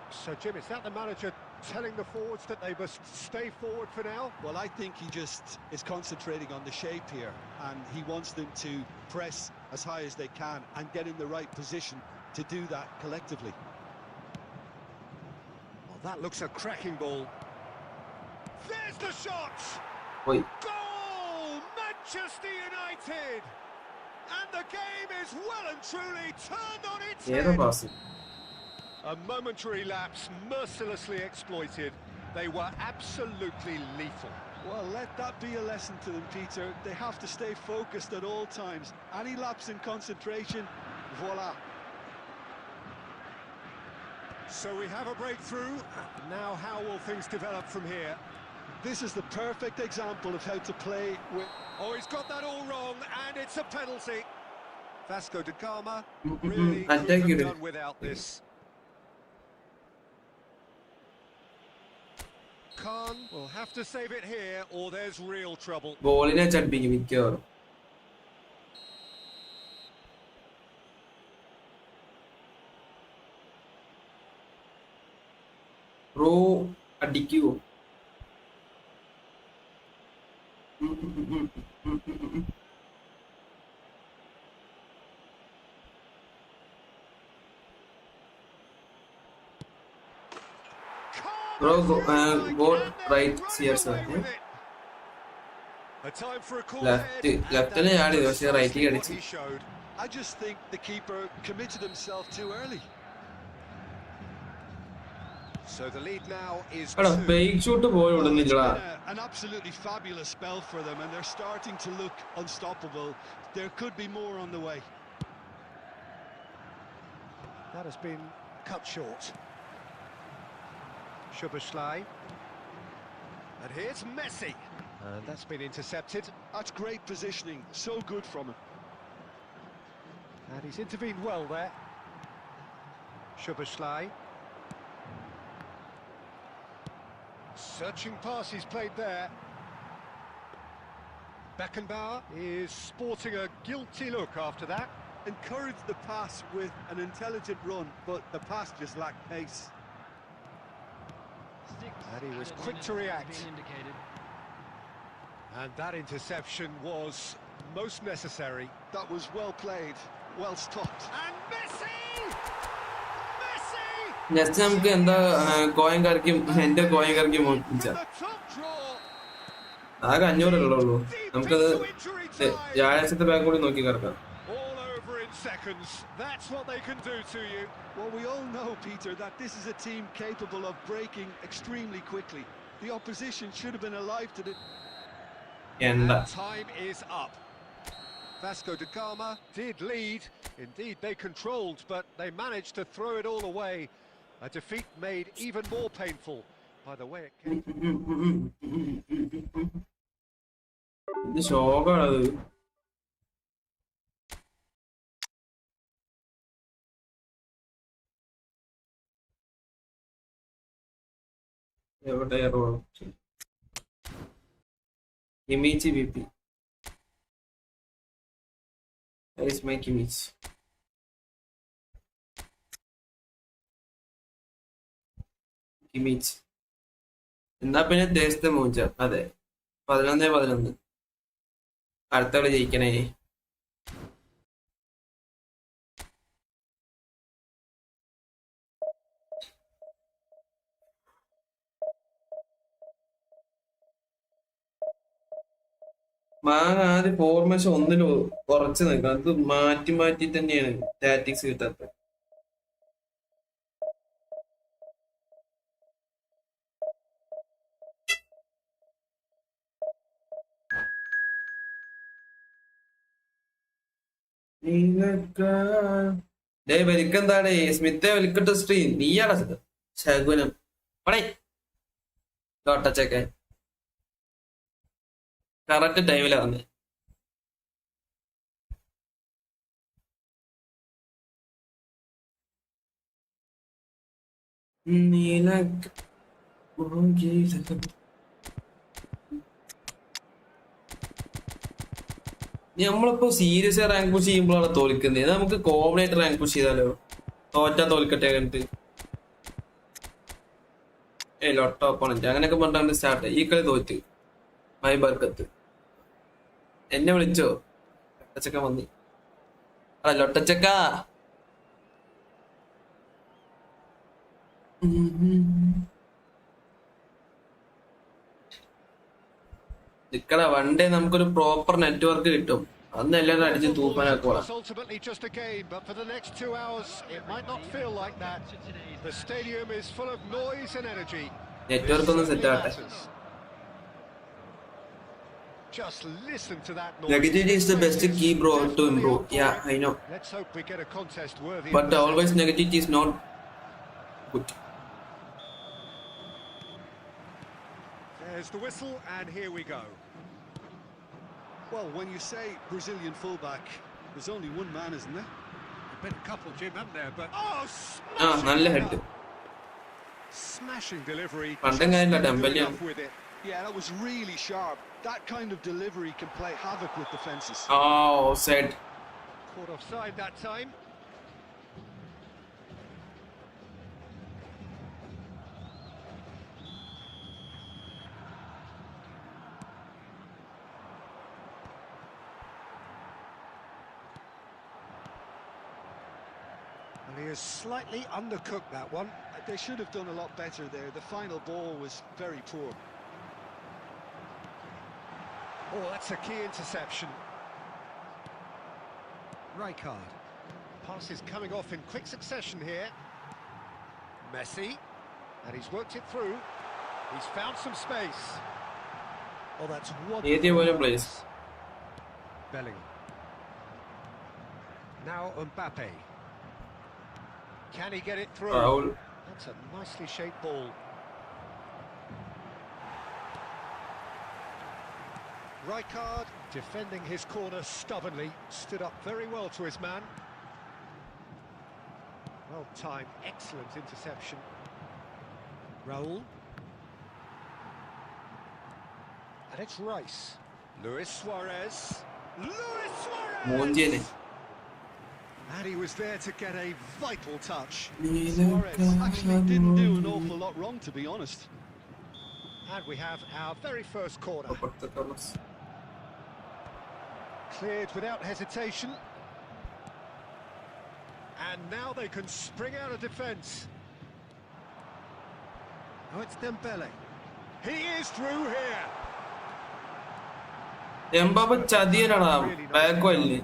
C: So, Jim, is that the manager telling the forwards that they must stay forward for now?
B: Well, I think he just is concentrating on the shape here, and he wants them to press as high as they can and get in the right position to do that collectively.
C: Well, that looks a cracking ball. There's the shot!
A: Wait.
C: Goal! Manchester United! And the game is well and truly turned on its
A: ഏതാ
C: head.
A: Pass?
C: A momentary lapse mercilessly exploited. They were absolutely lethal.
B: Well, let that be a lesson to them, Peter. They have to stay focused at all times. Any lapse in concentration, voila.
C: So we have a breakthrough. Now how will things develop from here?
B: This is the perfect example of how to play with...
C: Oh, he's got that all wrong, and it's a penalty. Vasco da Gama really
A: I'll take
C: couldn't
A: you
C: have
A: to-
C: done without this. Khan will have to save it here, or there's real trouble.
A: ബോളിനെ ചടിപ്പിക്കും മിക്കവാറും. Bro അടിക്കൂ. Bro got right സിയർ sir.
C: A time for a call
A: left
C: ahead, and
A: ലെഫ്റ്റിലെ
C: that's
A: ചാടി പക്ഷെ റൈറ്റിൽ
C: precisely what
A: അടിച്ചു.
C: he showed.
B: I just think the keeper committed himself too early.
C: So the lead now is
A: എടാ
C: 2.
A: Fake shoot പോയി
B: Well, it's
A: വിടുന്നില്ലടാ.
B: been an absolutely fabulous spell for them, and they're starting to look unstoppable. There could be more on the way.
C: That has been cut short. Szoboszlai. And here's Messi. And that's been intercepted.
B: That's great positioning, so good from him.
C: And he's intervened well there. Szoboszlai. Searching pass he's played there. Beckenbauer is sporting a guilty look after that.
B: Encouraged the pass with an intelligent run, but the pass just lacked pace.
C: And he was quick to react. And that interception was most necessary.
B: That was well played, well stopped.
C: And Messi! Messi!
A: Next നമുക്ക് എന്താ coin കറക്കും എന്റെ coin കറക്കി മോണിച്ച
C: The top draw.
A: ആകെ 500 ഉള്ളൂ. നമുക്കത് വ്യാഴാഴ്ചത്തെ bank കൂടി നോക്കി കറക്കാം.
C: All over in seconds. That's what they can do to you.
B: Well, we all know, Peter, that this is a team capable of breaking extremely quickly. The opposition should have been alive to the...
A: എന്താ
C: And time is up. Vasco da Gama did lead. Indeed, they controlled, but they managed to throw it all away. A defeat made even more painful by the way it came.
A: ഇത് ശോകാണത്. എവിടെ image V P is my image. Image എന്നാ പിന്നെ ദേശത്തെ മൂഞ്ച. അതെ 11-11 അടുത്ത കളി ജയിക്കണേ. മാങ്ങ ആദ്യം ഫോർമേഷൻ ഒന്നിൽ ഉറച്ചു നിൽക്കണം. അത് മാറ്റി മാറ്റി തന്നെയാണ് ടാറ്റിക്സ് കിട്ടാത്തത്. വലിക്കെന്താടേ സ്മിത്തെ വലിക്കട്ട സ്ട്രീം നീയാടാ ശകുനം പടേ തോട്ടച്ചൊക്കെ കറക്റ്റ് ടൈമിലാ വന്നത്. നമ്മളിപ്പോ സീരിയസ് റാങ്ക് പുഷ് ചെയ്യുമ്പോഴാണ് തോൽക്കുന്നത്. നമുക്ക് കോമ്പിനേറ്റർ റാങ്ക് പുഷ് ചെയ്താലോ? തോറ്റാ തോൽക്കട്ടെ കണ്ടിട്ട് ലൊട്ട ഓപ്പണന്റ് അങ്ങനെയൊക്കെ പറഞ്ഞാണ്ട് സ്റ്റാർട്ട്. ഈ കളി തോറ്റ് മൈ ബർക്കത്ത് എന്നെ വിളിച്ചോ? ലൊട്ടച്ചക്ക വന്നി. ആ ലൊട്ടച്ചക്ക നിക്കട. വൺ ഡേ നമുക്കൊരു പ്രോപ്പർ നെറ്റ്വർക്ക് കിട്ടും. അന്ന് എല്ലാവരും അടിച്ച് തൂപ്പാനാക്കോളാം.
C: Ultimately just a game, but for the next 2 hours it might not feel like that. The stadium is full of noise and energy.
A: Network ഒന്ന് സെറ്റ് ആവട്ടെ.
C: Just listen to that noise.
A: Negativity is the best key, bro, to improve. Yeah, I know.
C: Let's hope we get a contest worthy.
A: But always negativity is not good.
C: There's the whistle, and here we go.
B: Well, when you say Brazilian fullback, there's only one man, isn't there?
C: There've been a couple, Jim, haven't there? But
A: നല്ല head.
C: smashing delivery.
A: പണ്ടും കാര്യമില്ല
C: Just
A: ടെമ്പല്യാണ്.
C: enough with it.
B: Yeah, that was really sharp. That kind of delivery can play havoc with defences.
A: Oh, said.
C: Caught offside that time. He has slightly undercooked that one.
B: They should have done a lot better there. The final ball was very poor.
C: Oh, that's a key interception. Rijkaard. Passes coming off in quick succession here. Messi. And he's worked it through. He's found some space. Oh, that's wonderful.
A: place.
C: Bellingham. Now Mbappe. Can he get it through?
A: Foul.
C: That's a nicely shaped ball. Rijkaard defending his corner stubbornly, stood up very well to his man. Well timed, excellent interception. Raul. And it's Rice. Luis Suarez. Luis
A: Montiel.
C: Suarez! And he was there to get a vital touch.
B: Suarez actually didn't do an awful lot wrong, to be honest.
C: And we have our very first corner. Cleared without hesitation. And now they can spring out of defence. Oh, it's Dembele. He is through here.
A: Mbappe ചതിയനാടാ ബാക്കോല്ലേ.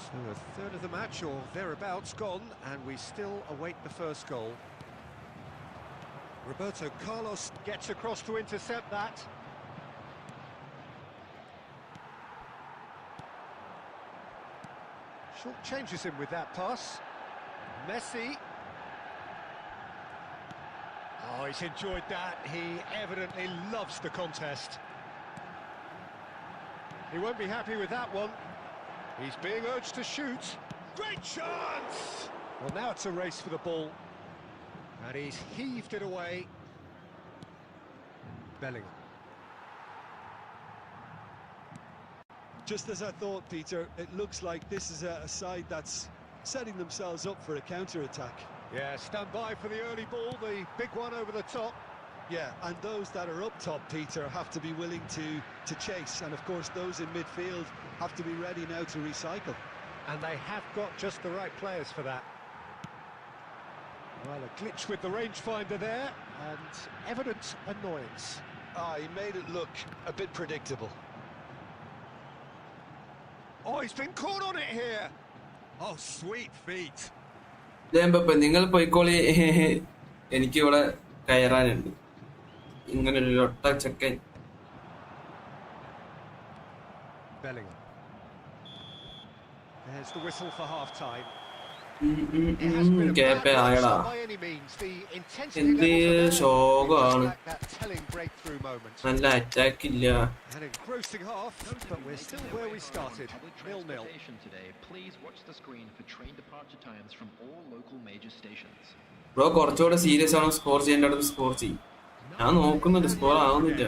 C: So a third of the match or thereabouts gone, and we still await the first goal. Roberto Carlos gets across to intercept that. Short changes him with that pass. Messi. Oh, he's enjoyed that. He evidently loves the contest. He won't be happy with that one. He's being urged to shoot. Great chance! Well, now it's a race for the ball. And he's heaved it away. Bellingham.
B: Just as I thought, Peter, it looks like this is a side that's setting themselves up for a counter-attack.
C: Yeah, stand by for the early ball, the big one over the top.
B: Yeah, and those that are up top, Peter, have to be willing to chase. And of course, those in midfield have to be ready now to recycle.
C: And they have got just the right players for that. Well, a glitch with the rangefinder there, and evident annoyance.
B: He made it look a bit predictable.
C: Oh, he's been caught on it here. Oh, sweet feet.
A: Mbappé നിങ്ങൾ പോയിക്കോളി, എനിക്കിവിടെ കയറാനുണ്ട്. ഇങ്ങനൊരു ഒട്ട ചെക്കൻ.
C: Bellingham. There's the whistle for half-time.
A: Kappa ആയടാ.
C: By any means, the intensity
A: എന്ത്
C: levels are
A: ശോകമാണ്.
C: like that telling breakthrough moment.
A: നല്ല attack ഇല്ല.
C: An engrossing half, but we're still where we started. 0-0.
E: Today, please watch the screen for train departure times from all local major stations.
A: Bro കുറച്ചുകൂടെ serious ആണോ? Score ചെയ്യേണ്ട അടുത്ത് score ചെയ്യും. ഞാൻ നോക്കുന്നുണ്ട്, score ആവുന്നില്ല.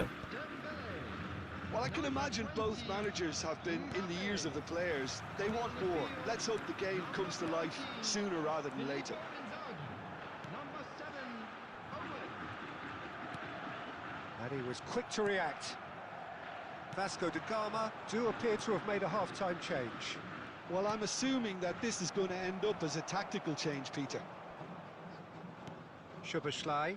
B: Well, I can imagine both managers have been in the ears of the players. They want more. Let's hope the game comes to life sooner rather than later.
D: Number 7, Owen.
C: And he was quick to react. Vasco da Gama do appear to have made a half-time change.
B: Well, I'm assuming that this is going to end up as a tactical change, Peter.
C: Szoboszlai.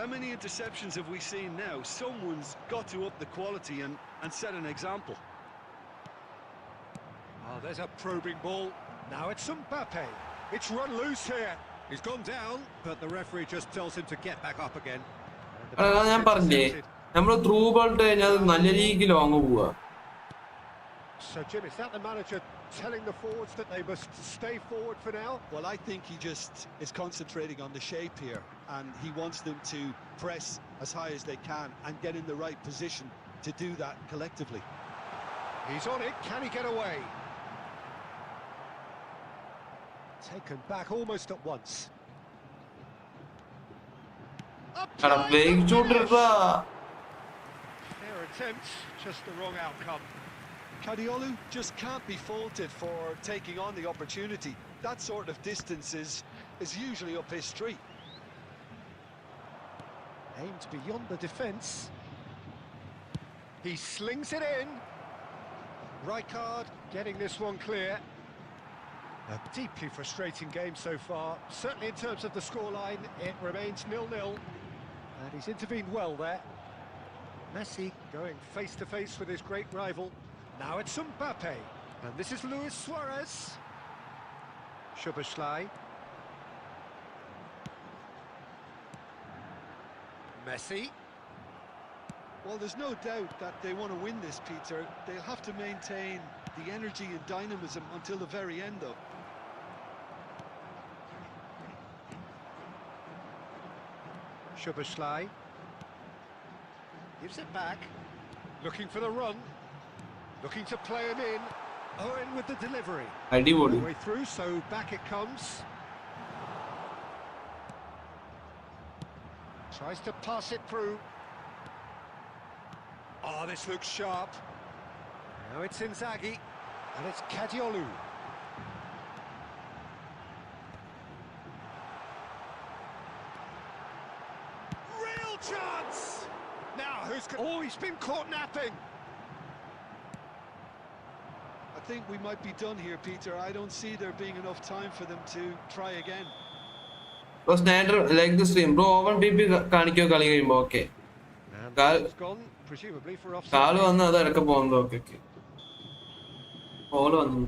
B: How many interceptions have we seen now? Someone's got to up the quality and set an example.
C: Oh, there's a probing ball. Now it's Mbappe. It's run loose here. He's gone down, but the referee just tells him to get back up again.
A: ഞാൻ പറഞ്ഞേ, നമ്മള് through ball ഇട്ട് കഴിഞ്ഞാൽ നല്ല രീതിക്ക് long പോവാ.
C: So, Jim, is that the manager telling the forwards that they must stay forward for now?
B: Well, I think he just is concentrating on the shape here, and he wants them to press as high as they can and get in the right position to do that collectively.
C: He's on it. Can he get away? Taken back almost at once.
A: എടാ fake shoot ഇട്ടാ.
C: Fair attempt, just the wrong outcome.
B: Kadiolu just can't be faulted for taking on the opportunity. That sort of distance is usually up his street.
C: Aimed beyond the defence. He slings it in. Rijkaard getting this one clear. A deeply frustrating game so far. Certainly in terms of the scoreline, it remains 0-0. And he's intervened well there. Messi going face-to-face with his great rival. Now it's Mbappe. And this is Luis Suarez. Szoboszlai. Messi.
B: Well, there's no doubt that they want to win this, Peter. They'll have to maintain the energy and dynamism until the very end, though.
C: Szoboszlai. Gives it back. Looking for the run. Looking to play him in. Owen with the delivery.
A: അടിപൊളി.
C: Way through, so back it comes. Tries to pass it through. Oh, this looks sharp. Now it's Inzaghi, and it's Kadiolu. Real chance! Now, oh, he's been caught napping.
B: I think we might be done here, Peter. I don't see there being enough time for them to try again.
A: Bro, Snyder, like the stream. Bro, open PP കാണിക്കോ കളി കഴിയുമ്പോ okay.
C: And gone, presumably for offside.
A: കാല് വന്ന് അത് ഇടയ്ക്ക് പോകുന്നത് okay okay. Ball വന്നു.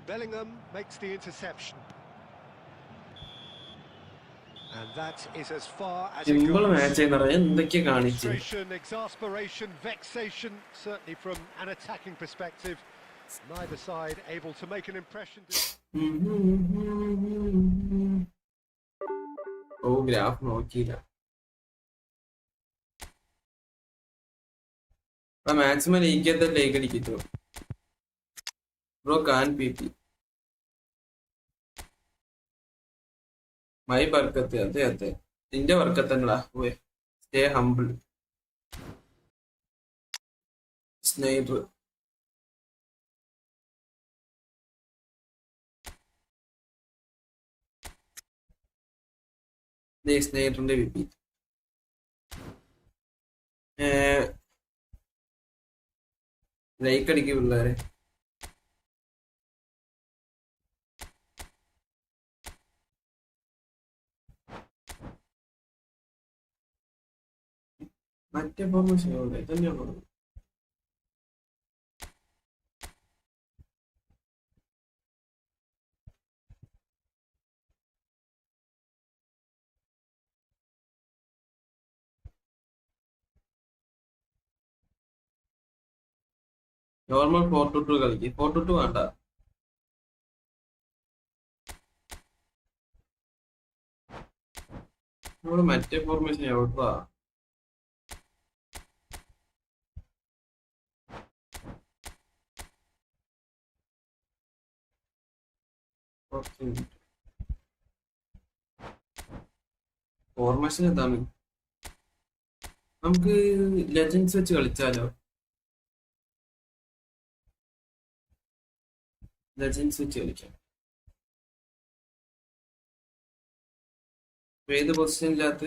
C: Bellingham makes the interception. And that is as far as it
A: simple
C: goes.
A: Match ചെയ്യുന്ന എന്തൊക്കെയാ കാണിച്ചു.
C: Frustration, exasperation, vexation, certainly from an attacking perspective. Neither side able to make an impression.
A: ഓ graph നോക്കിയില്ല. Maximum like അടിക്കോ bro കാൻ PP മൈ ബർക്കത്ത്. അതെ അതെ നിന്റെ ബർക്കത്തന്നടാ. ഓയെ സ്റ്റേ ഹംബിൾ. സ്നൈഡർ സ്നേഹിതന്റെ PP ലൈക്ക് അടിക്കും പിള്ളേരെ. മറ്റേ ഫോർമേഷൻ തന്നെയാണോ? നോർമൽ 4-2 കളിക്ക്. 4-2 വേണ്ട. നമ്മള് മറ്റേ ഫോർമേഷൻ എവിടാ? ഫോർമേഷൻ എന്താണ്? നമുക്ക് ലെജൻസ് വെച്ച് കളിച്ചാലോ? ലെജൻസ് വെച്ച് കളിക്കാം. ഏത് പൊസിഷനില്ലാത്ത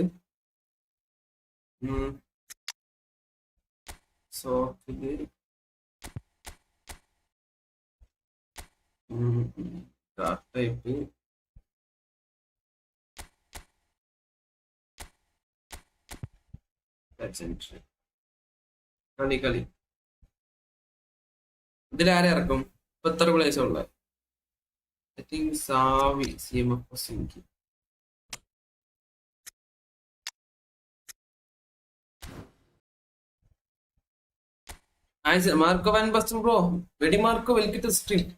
A: സോഫ്റ്റ് ടൈപ്പ് കളി ഇതിലാരെ ഇറക്കും? ഇപ്പൊ എത്ര പ്ലേസ് ഉള്ള? ഐ തിങ്ക് സാവി CMF എനിക്ക് Marco Van Basten, bro. Ready, Marco? Welcome to the stream.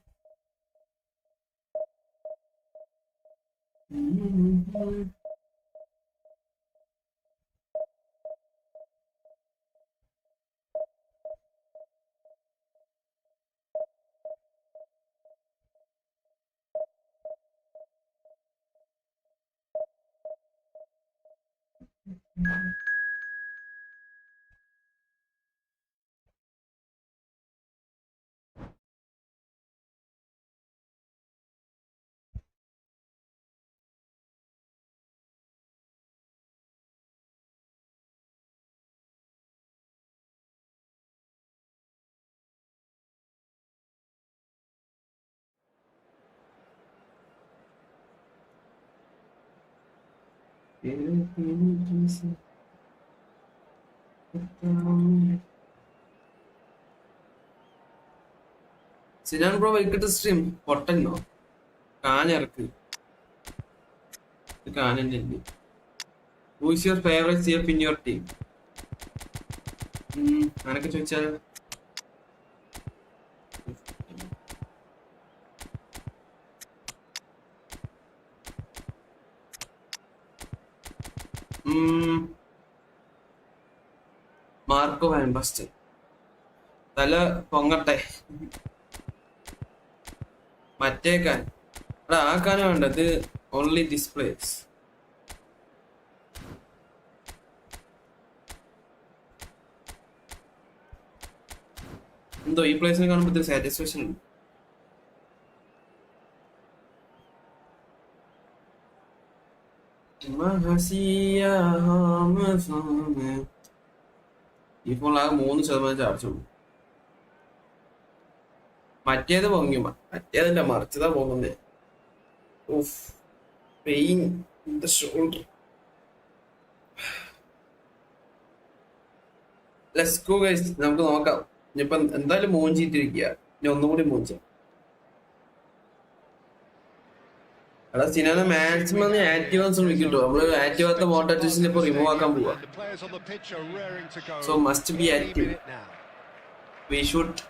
A: Sinan bro welcome stream പൊട്ടന്നോ കാഞ്ഞിറക്ക് കാനന്റെ who's your favourite CF in your team അനക്ക് ചോദിച്ചാൽ മാർക്കോ വാൻ ബസ്റ്റൻ തല പൊങ്ങട്ടെ മറ്റേ കാൻ എടാ ആ കാന വേണ്ടത് ഓൺലി ഡിസ്പ്ലേസ് എന്തോ ഈ പ്ലേസിനെ കാണുമ്പോൾ സാറ്റിസ്ഫാക്ഷൻ ഉണ്ട് ഈ ഫോണിൽ ആകെ 3% ചാർജ് ഉള്ളൂ മറ്റേത് പൊങ്ങി മറ്റേതല്ല മറിച്ചതാ പോകുന്നേ of pain in the shoulder let's go guys നമുക്ക് നോക്കാം ഇനിയിപ്പം എന്തായാലും മൂഞ്ചിട്ടിരിക്കുക ഇനി ഒന്നുകൂടി മൂഞ്ച എടാ സിനാനെ മാക്സിമം ആക്റ്റീവ് ആകാൻ ശ്രമിക്കട്ടോ നമ്മള് ആക്റ്റീവ് ആകാത്ത മോട്ടേഴ്സിനെ ഇപ്പൊ റിമൂവ് ആക്കാൻ പോവാ so must be active we should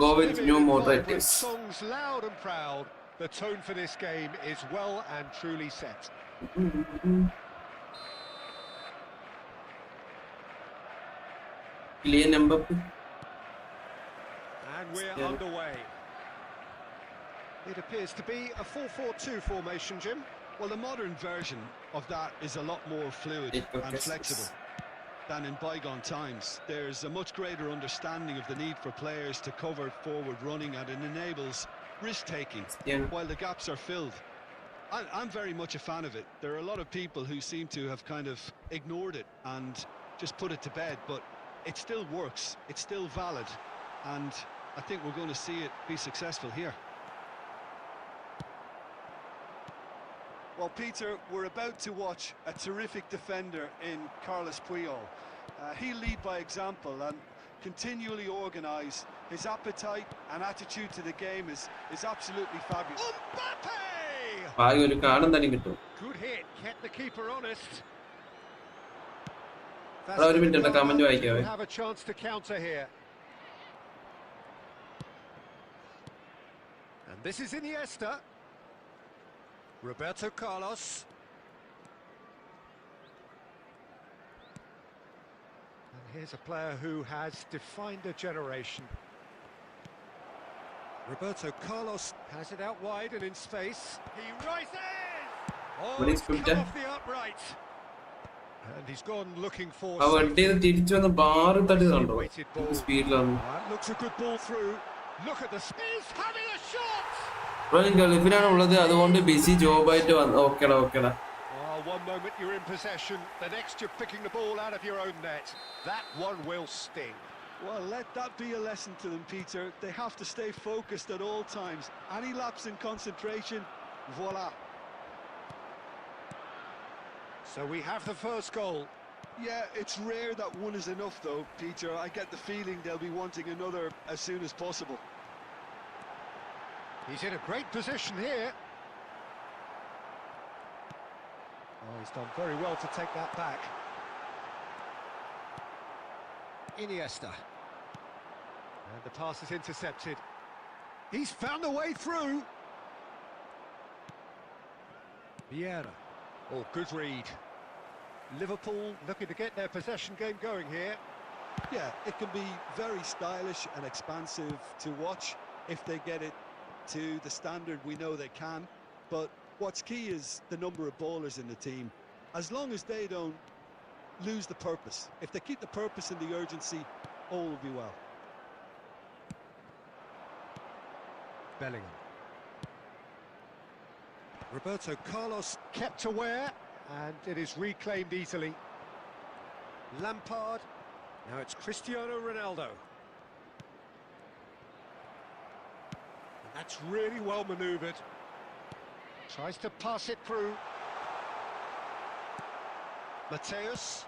A: go with new moderators.
C: Songs loud and proud. The tone for this game is well and truly set.
A: Kylian Mbappe.
C: And we're underway. It appears to be a 4-4-2 formation, Jim.
B: Well, the modern version of that is a lot more fluid and flexible than in bygone times. There's a much greater understanding of the need for players to cover forward running, and it enables risk-taking while the gaps are filled. I'm very much a fan of it. There are a lot of people who seem to have kind of ignored it and just put it to bed, but it still works, it's still valid, and I think we're going to see it be successful here. Well, Peter, we're about to watch a terrific defender in Carlos Puyol. He'll lead by example and continually organise. His appetite and attitude to the game is absolutely fabulous.
C: Mbappe! Good hit, kept the keeper honest. We'll have a chance to counter here. And this is Iniesta. Roberto Carlos. And here's a player who has defined a generation. Roberto Carlos has it out wide and in space. He rises! Oh, it's come off the upright. And he's gone looking for safety. Looks a good ball through. Look at the speed. Having a shot!
A: ഗൾഫിലാണുള്ളത് അതുകൊണ്ട് BC ജോബായിട്ട് വന്നു ഓക്കേടാ
C: One moment you're in possession, the next you're picking the ball out of your own net. That one will sting.
B: Well, let that be a lesson to them, Peter. They have to stay focused at all times. Any lapse in concentration, voila.
C: So we have the first goal.
B: Yeah, it's rare that one is enough though, Peter. I get the feeling they'll be wanting another as soon as possible.
C: He's in a great position here. Oh, he's done very well to take that back. Iniesta. And the pass is intercepted. He's found a way through. Vieira. Oh, good read. Liverpool looking to get their possession game going here.
B: Yeah, it can be very stylish and expansive to watch if they get it to the standard we know they can, but what's key is the number of ballers in the team. As long as they don't lose the purpose, if they keep the purpose and the urgency, all will be well.
C: Bellingham. Roberto Carlos kept aware, and it is reclaimed easily. Lampard. Now it's Cristiano Ronaldo. That's really well manoeuvred. Tries to pass it through. Mateus.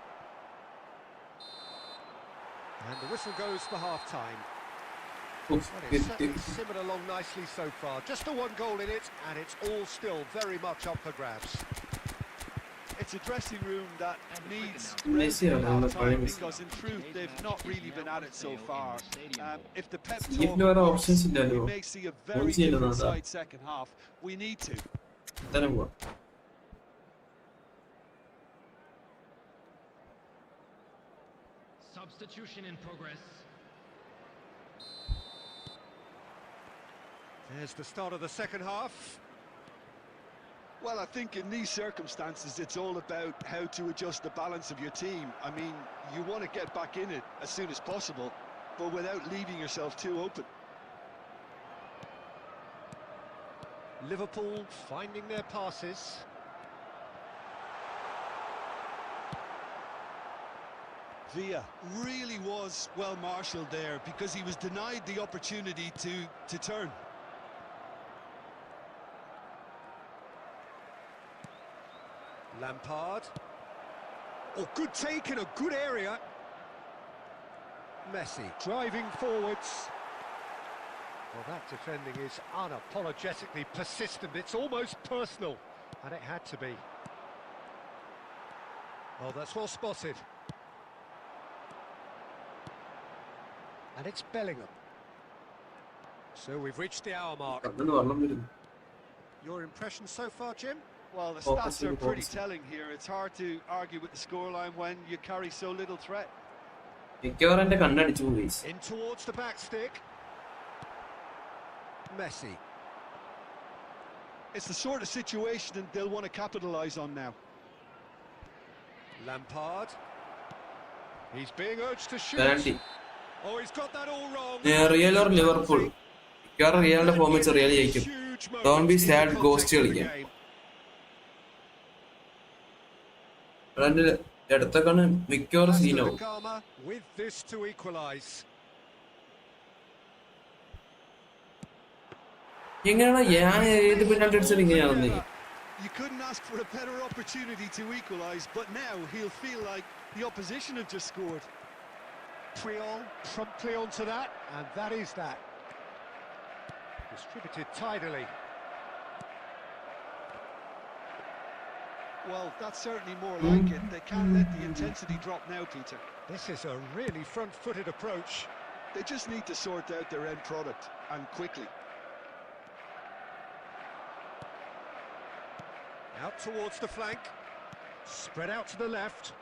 C: And the whistle goes for half-time. Well, it's certainly simmered along nicely so far. Just the one goal in it, and it's all still very much up for grabs.
B: It's a dressing room that needs
A: Messi
B: rest at
A: are
B: half-time
A: the
B: because in truth they've not really been at it so far. If the pep
A: If
B: talk
A: there are
B: works,
A: options in
B: we
A: the
B: may see a very different side second half. We need to.
D: Substitution in progress.
C: There's the start of the second half.
B: Well, I think in these circumstances, it's all about how to adjust the balance of your team. I mean, you want to get back in it as soon as possible, but without leaving yourself too open.
C: Liverpool finding their passes.
B: Villa really was well marshalled there because he was denied the opportunity to turn.
C: Lampard. Oh, good take in a good area. Messi driving forwards. Well, that defending is unapologetically persistent. It's almost personal, and it had to be. Oh, that's well spotted. And it's Bellingham. So we've reached the hour mark. Your impression so far, Jim?
B: Well, the stats are pretty telling here. It's hard to argue with the scoreline when you carry so little threat.
C: In towards the back stick. Messi.
B: It's the sort of situation they'll want to capitalise on now.
C: Lampard. He's being urged to shoot.
A: Penalty.
C: Oh, he's got that all wrong.
A: Real or Liverpool? Real form is really
C: Huge moment.
A: Don't be sad, ghost again.
C: With this to equalise.
B: You couldn't ask for a better opportunity to equalise, but now he'll feel like the opposition have just scored.
C: Triol promptly onto that, and that is that. Distributed tidily.
B: Well, that's certainly more like it. They can't let the intensity drop now, Peter.
C: This is a really front-footed approach.
B: They just need to sort out their end product, and quickly.
C: Out towards the flank. Spread out to the left.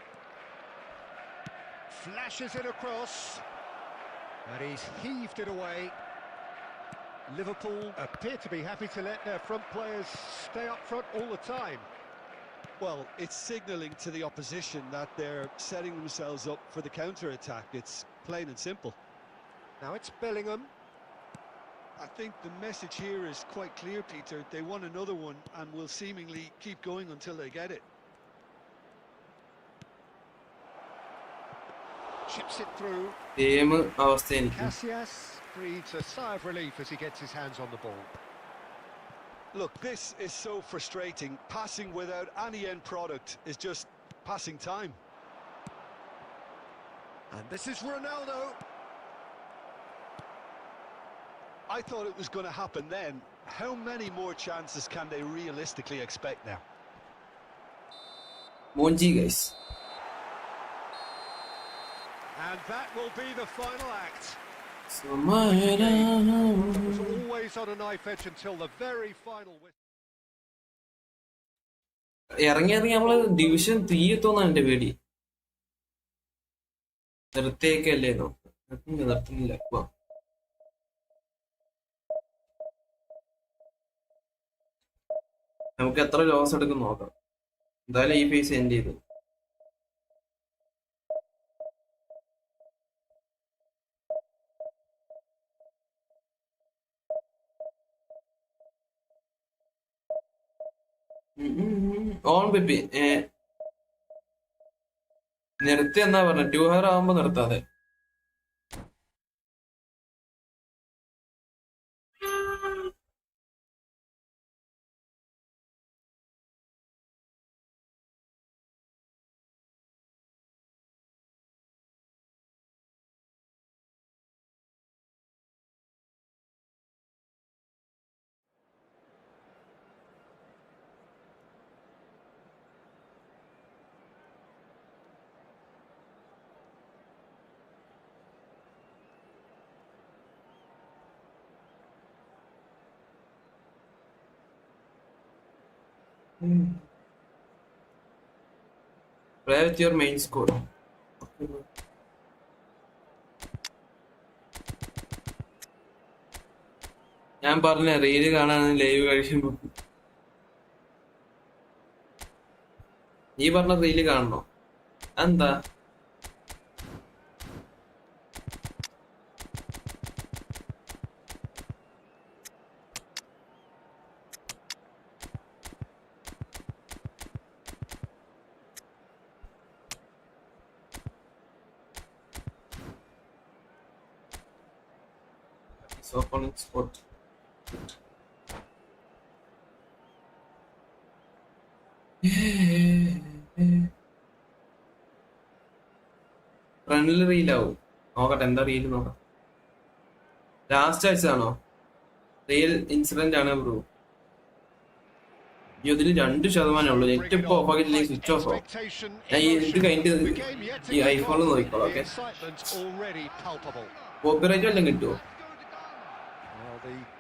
C: Flashes it across. And he's heaved it away. Liverpool appear to be happy to let their front players stay up front all the time.
B: Well, it's signalling to the opposition that they're setting themselves up for the counter-attack. It's plain and simple.
C: Now it's Bellingham.
B: I think the message here is quite clear, Peter. They want another one and will seemingly keep going until they get it.
C: Chips it through. Casillas breathes a sigh of relief as he gets his hands on the ball.
B: Look, this is so frustrating. Passing without any end product is just passing time.
C: And this is Ronaldo.
B: I thought it was going to happen then. How many more chances can they realistically expect now?
A: Monji, guys.
C: And that will be the final act.
A: So
C: It was always on a knife edge until the very final whistle.
A: Division 3 തോന്നാണ് പേടി നിർത്തിയേക്കല്ലേന്നോ നിർത്തുന്നില്ല നമുക്ക് എത്ര loss എടുക്കും നോക്കാം എന്തായാലും ഈ face end ചെയ്തു on ബിപ്പി നിർത്തി എന്നാ പറഞ്ഞ 2 hour ആവുമ്പോ നിർത്താതെ Play with your main score. ഞാൻ പറഞ്ഞ റീല് കാണാൻ ലൈവ് കഴിയുമ്പോ നീ പറഞ്ഞ റീല് കാണണോ? എന്താ opponent spot. ഫ്രണ്ടിൽ റീലാവും. നോക്കട്ടെ എന്താ റീല് നോക്കാം. ലാസ്റ്റ് അയച്ചതാണോ? റിയൽ ഇൻസിഡന്റ് ആണ് ബ്രോ. ഇതിൽ 2% ഉള്ളു. നെറ്റ് ഇപ്പൊ ഓഫ് ആക്കിയില്ലെങ്കിൽ സ്വിച്ച് ഓഫ് ആവും. ഞാൻ ഇത് കഴിഞ്ഞിട്ട് ഈ ഐഫോണിൽ നോക്കിക്കോളാം. ഓക്കെ, കോപ്പിറൈറ്റ് വല്ലതും കിട്ടുമോ?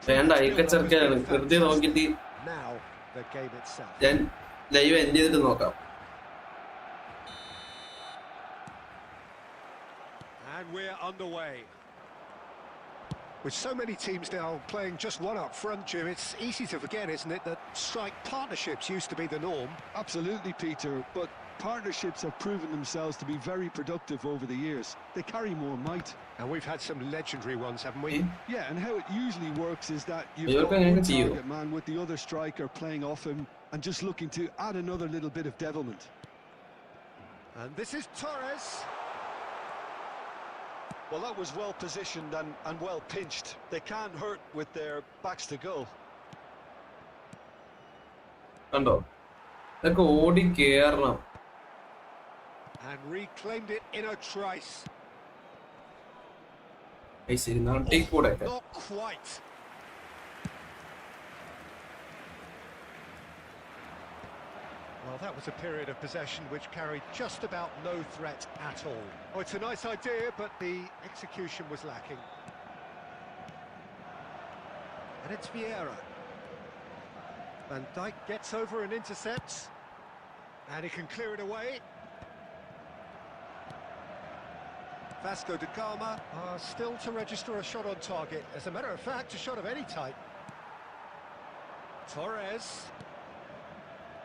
A: വേണ്ട, അയക്കച്ചെറുക്കാണ്. വെറുതെ നോക്കിയിട്ട് ഞാൻ ലൈവ് എൻഡ് ചെയ്തിട്ട് നോക്കാം.
C: And we're underway. With so many teams now playing just one up front, Jim, it's easy to forget, isn't it, that strike partnerships used to be the norm?
B: Absolutely, Peter, but partnerships have proven themselves to be very productive over the years. They carry more might.
C: And we've had some legendary ones, haven't we?
B: Yeah, and how it usually works is that you've got one target man with the other striker playing off him and just looking to add another little bit of devilment.
C: And this is Torres.
B: Well, that was well positioned and well pinched. They can't hurt with their backs to goal.
A: കണ്ടോ, ഇതൊക്കെ ഓടി കേറണം.
C: And reclaimed it in a trice.
A: Not
C: quite. Well, that was a period of possession which carried just about no threat at all. Oh, it's a nice idea, but the execution was lacking. And it's Vieira. Van Dijk gets over and intercepts. And he can clear it away. Vasco da Gama are still to register a shot on target. As a matter of fact, a shot of any type. Torres.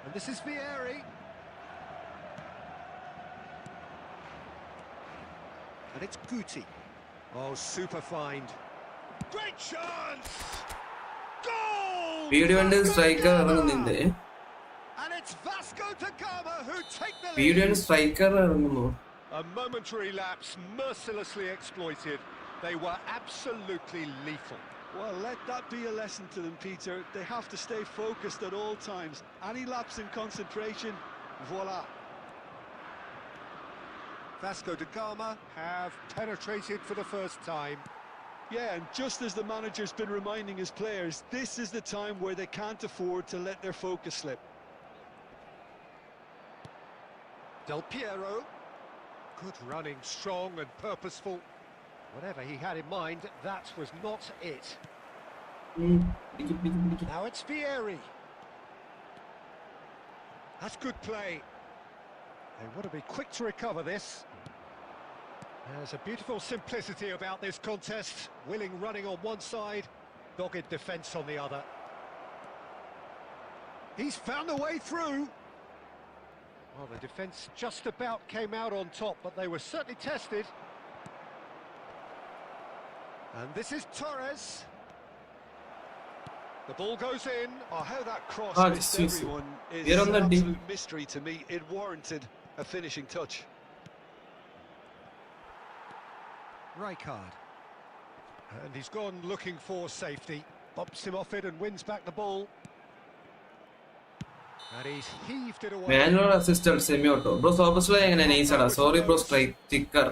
C: And this is Vieira. And it's Guti. Oh, super find. Great chance! Goal!
A: Video and striker ഇറങ്ങുന്നുണ്ട്.
C: And it's Vasco da Gama who take the lead.
A: Video and striker ഇറങ്ങുന്നു.
C: A momentary lapse mercilessly exploited. They were absolutely lethal.
B: Well, let that be a lesson to them, Peter. They have to stay focused at all times. Any lapse in concentration, voila.
C: Vasco da Gama have penetrated for the first time.
B: Yeah, and just as the manager's been reminding his players, this is the time where they can't afford to let their focus slip.
C: Del Piero. Good running, strong and purposeful. Whatever he had in mind, that was not it. Now it's Vieira. That's good play. They want to be quick to recover this. There's a beautiful simplicity about this contest. Willing running on one side, dogged defence on the other. He's found a way through. Well, the defence just about came out on top, but they were certainly tested. And this is Torres. The ball goes in.
B: Oh, how that cross missed everyone is an absolute mystery to me. It warranted a finishing touch.
C: Rijkaard. And he's gone looking for safety. Bumps him off it and wins back the ball. And he's heaved it away.
A: Manual assistant semi-auto. Bro, obviously I'm gonna nice. Sorry, bro, strike sticker.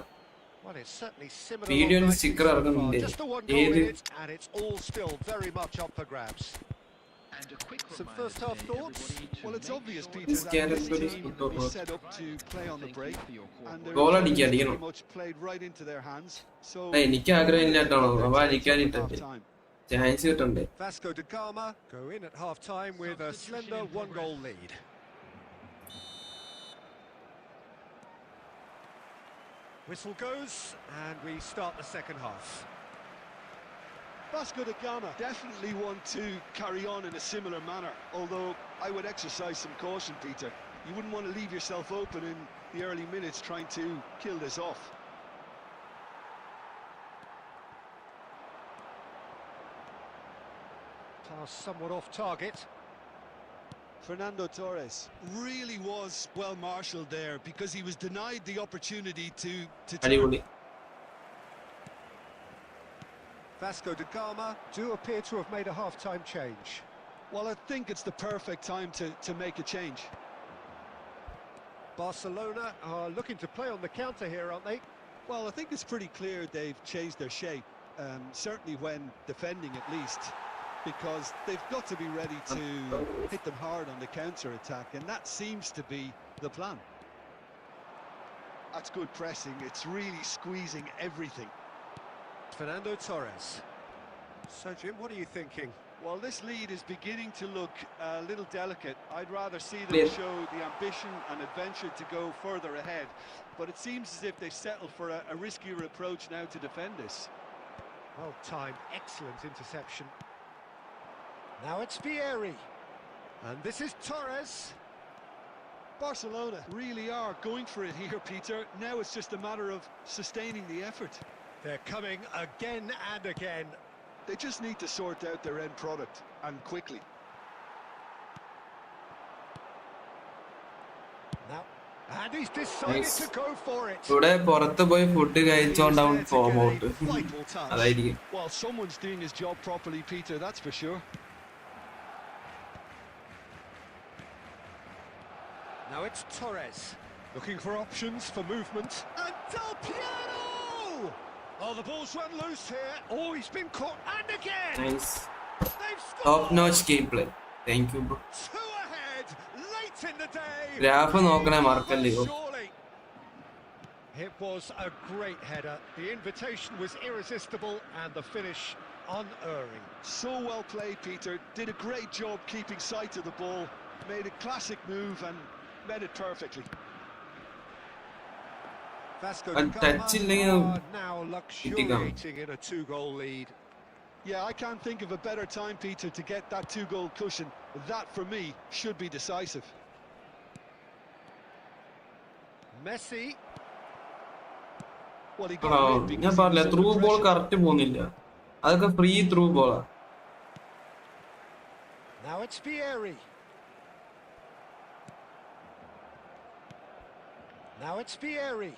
C: Well, it's certainly similar.
A: Video and sticker are gonna
C: just the one goal in it, and it's all still very much up for grabs.
E: And a quick
C: Some first half thoughts?
B: Well, it's obvious, Peter, that this team is set up to play on the break, and they're pretty much played right into their hands. So
A: എനിക്ക് ആഗ്രഹമില്ലാട്ടാണോ? അപ്പൊ അടിക്കാനിട്ടേ. Chance കിട്ടണ്ടേ?
C: Vasco da Gama go in at half-time with a slender one-goal lead. Whistle goes, and we start the second half.
B: Vasco da Gama definitely want to carry on in a similar manner, although I would exercise some caution, Peter. You wouldn't want to leave yourself open in the early minutes trying to kill this off.
C: Pass somewhat off target.
B: Fernando Torres really was well marshalled there because he was denied the opportunity to turn.
A: അടിപൊളി.
C: Vasco da Gama do appear to have made a half-time change.
B: Well, I think it's the perfect time to make a change.
C: Barcelona are looking to play on the counter here, aren't they?
B: Well, I think it's pretty clear they've changed their shape, certainly when defending at least, because they've got to be ready to hit them hard on the counter-attack, and that seems to be the plan. That's good pressing, it's really squeezing everything.
C: Fernando Torres. So, Jim, what are you thinking?
B: Well, this lead is beginning to look a little delicate. I'd rather see them
A: Clear.
B: show the ambition and adventure to go further ahead, but it seems as if they settle for a riskier approach now to defend this.
C: Well timed, excellent interception. Now it's Vieri. And this is Torres.
B: Barcelona really are going for it here, Peter. Now it's just a matter of sustaining the effort.
C: They're coming again and again.
B: They just need to sort out their end product, and quickly.
C: Now, and he's decided
A: Nice.
C: to go for it.
A: ഇവിടെ പുറത്ത് പോയി food കഴിച്ചോണ്ടാവും form out.
B: Vital task.
A: അതായിരിക്കും.
B: Well, someone's doing his job properly, Peter, that's for sure.
C: Now it's Torres, looking for options for movement. And Del Piero! Oh, the ball's run loose here. Oh, he's been caught, and again!
A: Nice.
C: They've
A: Top
C: scored!
A: notch gameplay. Thank you bro.
C: 2 ahead, late in the day.
A: Graph നോക്കണേ മറക്കല്ലേ.
C: Surely. It was a great header. The invitation was irresistible, and the finish unerring.
B: So well played, Peter. Did a great job keeping sight of the ball. Made a classic move and met it perfectly.
C: Vasco
A: And
C: da
A: touch ഇല്ലെങ്കിൽ
C: Gama are now luxuriating in a 2-goal lead.
B: Yeah, I can't think of a better time, Peter, to get that 2-goal cushion. That, for me, should be decisive.
C: Messi.
B: Well, he got a bit
A: ഞാൻ
B: because he
A: പറഞ്ഞില്ല
B: was
A: through
B: under
A: ball
B: pressure.
A: Correct പോകുന്നില്ല. അതൊക്കെ free through ബോളാ.
C: Now it's Vieri. Now it's Vieri.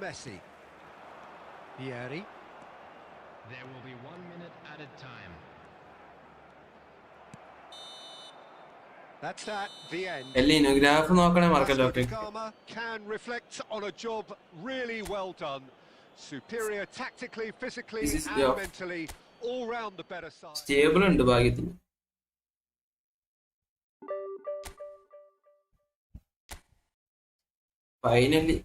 C: Messi. Vieri.
D: There will be 1 minute added time.
C: That's that, the end.
A: എല്ലീനു graph നോക്കണേ മറക്കല്ലോ.
C: Vasco da Gama can reflect on a job really well done. Superior tactically, physically
A: This is-
C: and
A: yeah.
C: mentally. All round the better side.
A: Stable ഉണ്ട് ഭാഗ്യത്തിന്. Finally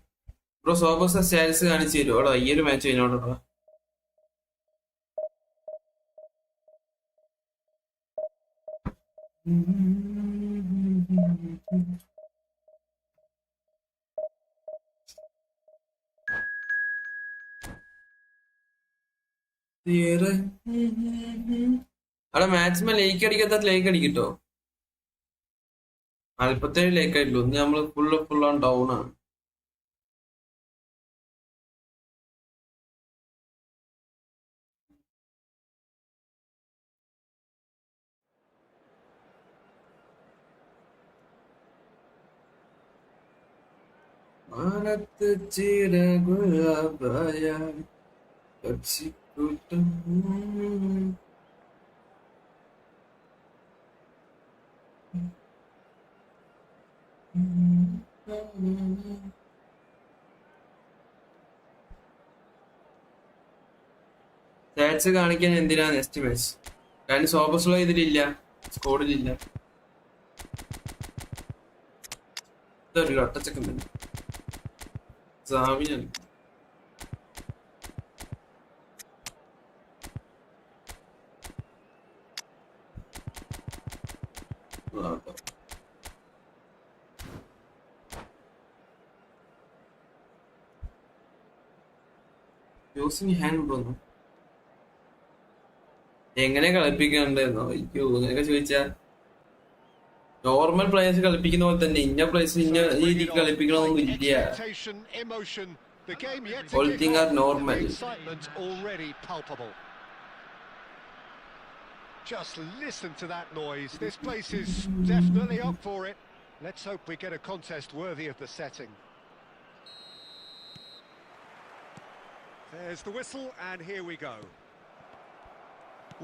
A: bro സോബോസ് status കാണിച്ചു തരുമോ? അവിടെ ഈ ഒരു മാച്ച് കഴിഞ്ഞോട്ടോ. അവിടെ മാക്സിമം ലേക്ക് അടിക്കാത്ത ലേക്ക് അടിക്കട്ടോ. 47 ലേക്ക് ആയിട്ടുള്ളൂ. ഇന്ന് നമ്മള് ഫുൾ ഓൺ ഡൗൺ ആണ്. മാനത്ത് ചിറകുള്ള പക്ഷിക്കൂട്ടം. സ്റ്റാറ്റ്സ് കാണിക്കാൻ എന്തിനാ നെക്സ്റ്റ് മാച്ച്? കാരണം സോബസ്ലോ ഇതിലില്ല, സ്കോഡിലില്ല. ഇതൊരു ഒട്ടച്ചക്കം തന്നെ സാമിനാണ്. യൂസിങ് ഹാൻഡ് ബ്രോ എങ്ങനെ കളിപ്പിക്കണ്ടെന്നോ അയ്യോ അങ്ങനെയൊക്കെ ചോദിച്ചാ നോർമൽ പ്ലേയേഴ്സ് കളിപ്പിക്കുന്ന പോലെ തന്നെ ഇന്ന പ്ലേയേഴ്സ് ഇന്ന രീതിക്ക് കളിപ്പിക്കണമെന്നൊന്നും ഇല്ല.
C: Expectation, emotion. The game yet to
A: All
C: kick
A: things
C: off,
A: are normal.
C: and the excitement already palpable. Just listen to that noise. This place is definitely up for it. Let's hope we get a contest worthy of the setting. There's the whistle, and here we go.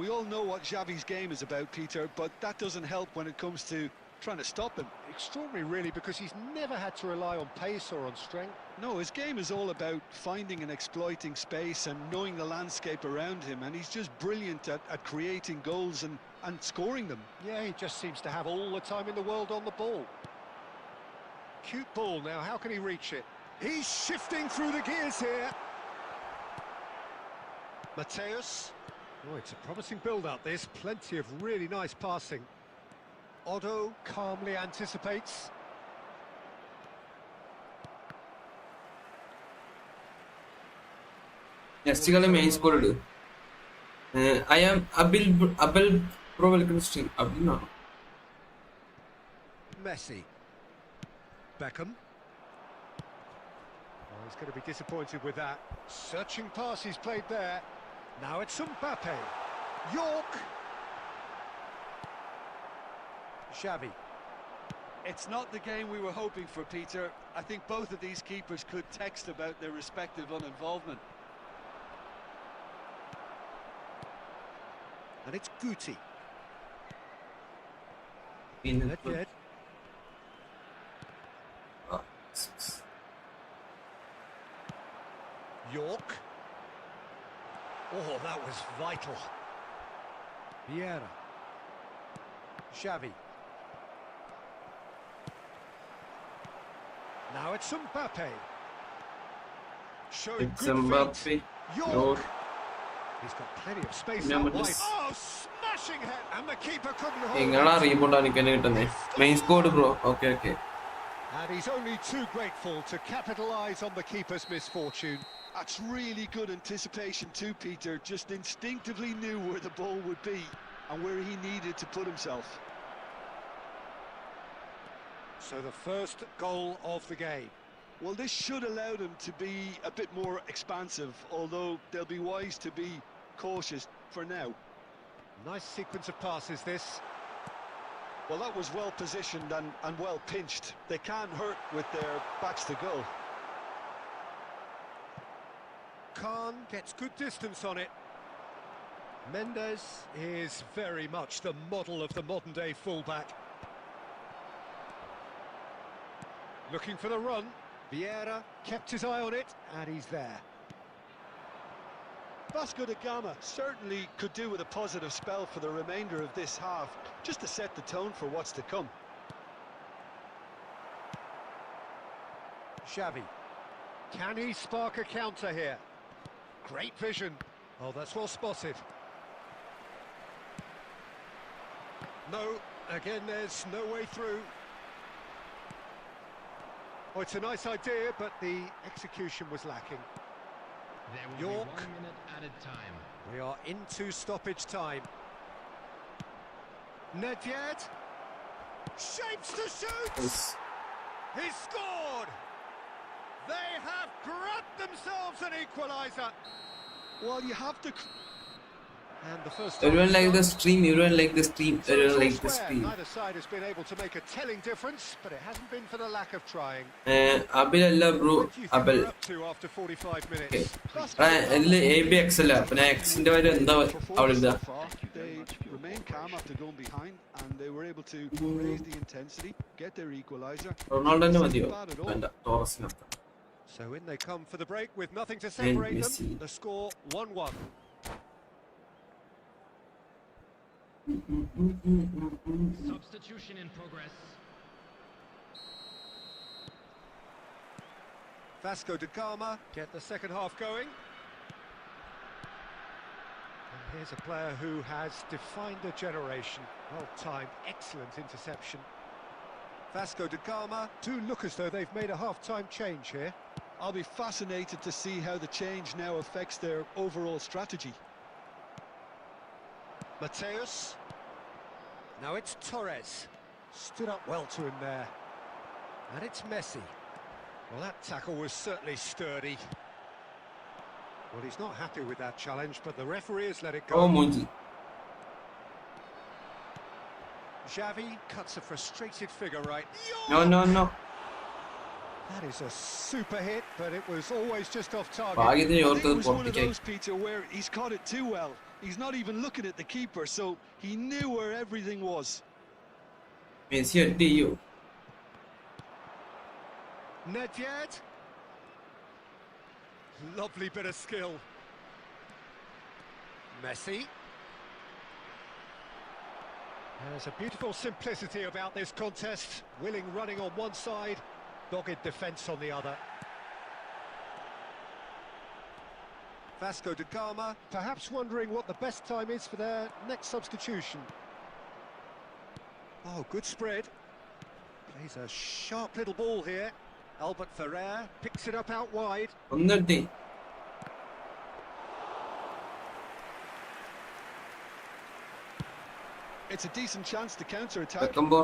B: We all know what Xavi's game is about, Peter, but that doesn't help when it comes to trying to stop him.
C: Extraordinary, really, because he's never had to rely on pace or on strength.
B: No, his game is all about finding and exploiting space and knowing the landscape around him, and he's just brilliant at creating goals and scoring them.
C: Yeah, he just seems to have all the time in the world on the ball. Cute ball now, how can he reach it? He's shifting through the gears here. Mateus. Oh, it's a promising build-up, this. Plenty of really nice passing. Otto calmly anticipates.
A: Next കളി main score ഇട്. I am Abil pro welcome stream അബിലാണോ?
C: Messi. Beckham. Oh, he's going to be disappointed with that. Searching pass he's played there. Now it's Mbappe. York. Xavi.
B: It's not the game we were hoping for, Peter. I think both of these keepers could text about their respective uninvolvement.
C: And it's Guti.
A: പിന്നെ
C: Nedved. York. Oh, that was vital. Vieira. Xavi. Now it's Mbappe. Showing
A: It's
C: good
A: Mbappe.
C: feet. York.
A: York.
C: He's got plenty of space
A: Yeah,
C: out
A: but
C: wide.
A: this-
C: Oh, smashing head, and the keeper couldn't hold
A: എങ്ങനാ
C: it.
A: Rebound ആണ് എനിക്ക് കിട്ടുന്നത്? Main squad bro. Okay okay.
C: And he's only too grateful to capitalise on the keeper's misfortune.
B: That's really good anticipation too, Peter. Just instinctively knew where the ball would be and where he needed to put himself.
C: So the first goal of the game.
B: Well, this should allow them to be a bit more expansive, although they'll be wise to be cautious for now.
C: Nice sequence of passes, this.
B: Well, that was well positioned and well pinched. They can't hurt with their backs to goal.
C: Khan gets good distance on it. Mendes is very much the model of the modern-day fullback. Looking for the run. Vieira kept his eye on it, and he's there.
B: Vasco da Gama certainly could do with a positive spell for the remainder of this half, just to set the tone for what's to come.
C: Xavi. Can he spark a counter here? Great vision. Oh, that's well spotted. No, again, there's no way through. Oh, it's a nice idea, but the execution was lacking.
D: There will
C: York.
D: be 1 minute added time.
C: We are into stoppage time. Nedved. Shapes to shoot! He's scored! They have grabbed themselves an equaliser.
B: Well, you have to...
C: And the first
A: Everyone like the stream. Everyone like the stream. Everyone like the stream.
C: Neither side has been able to make a telling difference, but it hasn't been for the lack of trying.
A: അബിൽ അല്ല bro.
C: What do you think
A: അബിൽ.
C: we're up to after 45
A: Okay.
C: minutes?
A: എല്ലാം ABX അല്ല. പിന്നെ Xന്റെ കാര്യം എന്താ അവിടെ ഇതാ?
B: They remained calm after going behind, and they were able to raise the intensity, get their equaliser.
A: Ronaldo തന്നെ മതിയോ? വേണ്ട. ടോറസിനകത്ത്.
C: So in they come for the break with nothing to separate
A: Messi.
C: them. The score 1-1.
D: Substitution in progress.
C: Vasco da Gama get the second half going. And here's a player who has defined a generation. Well timed, excellent interception. Vasco da Gama do look as though they've made a half-time change here.
B: I'll be fascinated to see how the change now affects their overall strategy.
C: Mateus. Now it's Torres. Stood up well to him there. And it's Messi. Well, that tackle was certainly sturdy. Well, he's not happy with that challenge, but the referee has let it go.
A: Oh, Munji.
C: Xavi cuts a frustrated figure right.
A: No.
C: That is a super hit, but it was always just off target.
A: ഭാഗ്യത്തിന്
B: I think
A: ഓർത്തത്
B: it was one of
A: പൊട്ടിക്കായി.
B: those, Peter, where he's caught it too well. He's not even looking at the keeper, so he knew where everything was.
A: Messi അടി ചെയ്യോ?
C: Nedved. Lovely bit of skill. Messi. There's a beautiful simplicity about this contest. Willing running on one side, dogged defence on the other. Vasco da Gama perhaps wondering what the best time is for their next substitution. Oh, good spread. Plays a sharp little ball here. Albert Ferrer picks it up out wide.
A: ഒന്നടി.
B: It's a decent chance to counter-attack.
A: വെക്കുമ്പോ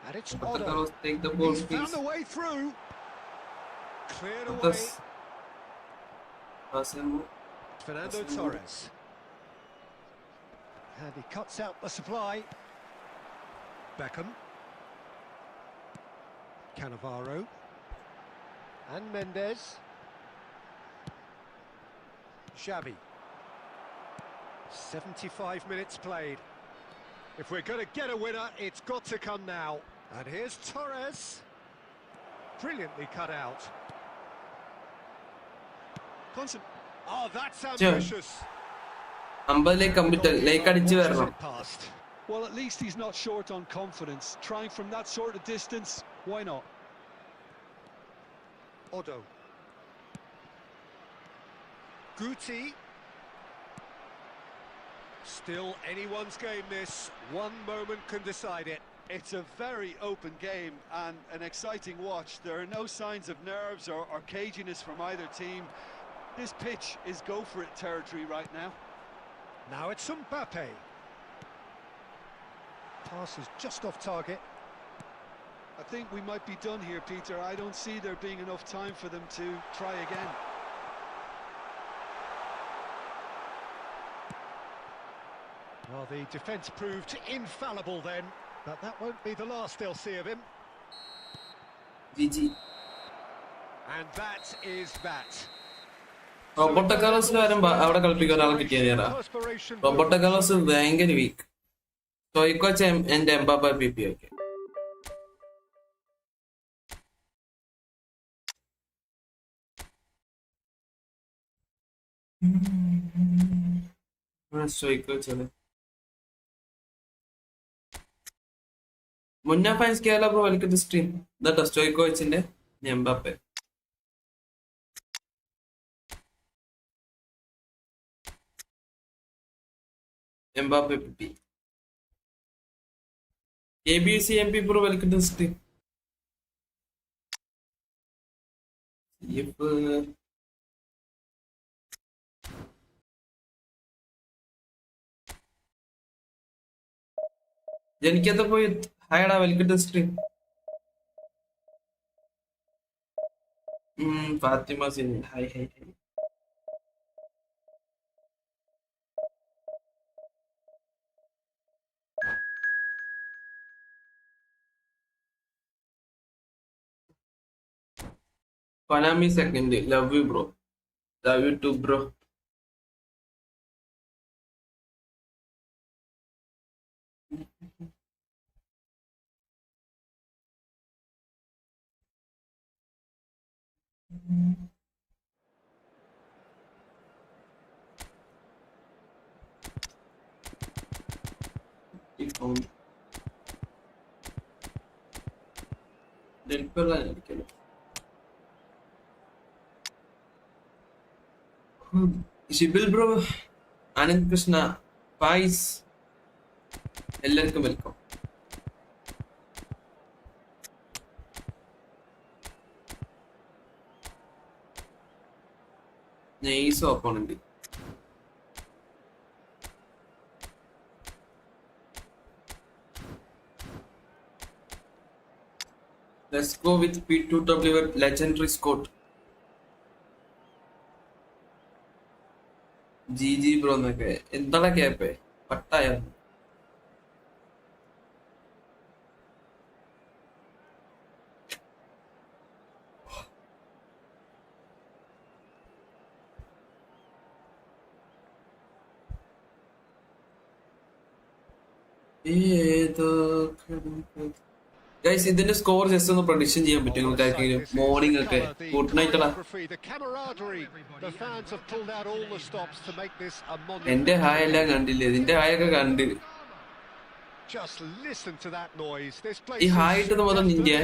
C: And it's
A: Roberto
C: Otto.
A: Carlos take the ball,
C: He's
A: please.
C: found a way through. Cleared away.
A: Otas. Passemo.
C: Fernando
A: That's
C: Torres. And he cuts out the supply. Beckham. Cannavaro. And Mendes. Xavi. 75 minutes played. If we're going to get a winner, it's got to come now. And here's Torres. Brilliantly cut out. Oh, that's ambitious.
A: 50 computer ലേക്ക് അടിച്ചു വരണം.
C: Passed.
B: Well, at least he's not short on confidence. Trying from that sort of distance, why not?
C: Otto. Guti. Still anyone's game this. One moment can decide it.
B: It's a very open game and an exciting watch. There are no signs of nerves or caginess from either team. This pitch is go-for-it territory right now.
C: Now it's Mbappe. Pass is just off target.
B: I think we might be done here, Peter. I don't see there being enough time for them to try again.
C: Well, the defence proved infallible then, but that won't be the last they'll see of him.
A: GG.
C: And that is that.
A: Roberto കാർലോസിന് വരുമ്പോ അവിടെ കളിപ്പിക്കാൻ ഒരാളെ കിട്ടിയാ. Roberto Carlos ഭയങ്കര weak. Stoichkov എന്റെ Mbappe PP ഒക്കെ. Stoichkov മുന്ന fans Kerala bro welcome to stream. ഇതാട്ടോ സ്റ്റോയിക്കോച്ചിന്റെ Mbappe. Mbappe PP. ABC MP Pro welcome to the stream. If Janikata boy hi da welcome to the stream. Fatima Sin hi. Konami second, love you bro. Love you too bro. Shibil bro, Anand Krishna, പായ്സ്, എല്ലാവർക്കും welcome. Nice opponent. Let's go with P2W at legendary Scott. GG bro എന്നൊക്കെ എന്താണ് cap പട്ടായ. Guys ഇതിന്റെ score just ഒന്ന് prediction ചെയ്യാൻ പറ്റും നിങ്ങൾക്ക് ആർക്കെങ്കിലും? മോർണിംഗ് ഒക്കെ ഗുഡ് നൈറ്റ് എടാ. എന്റെ ഹായ് എല്ലാം കണ്ടില്ലേ? ഇതിന്റെ ഹായ് ഒക്കെ കണ്ട്. ഈ ഹായ് ഇട്ടത് മൊത്തം നിന്റെ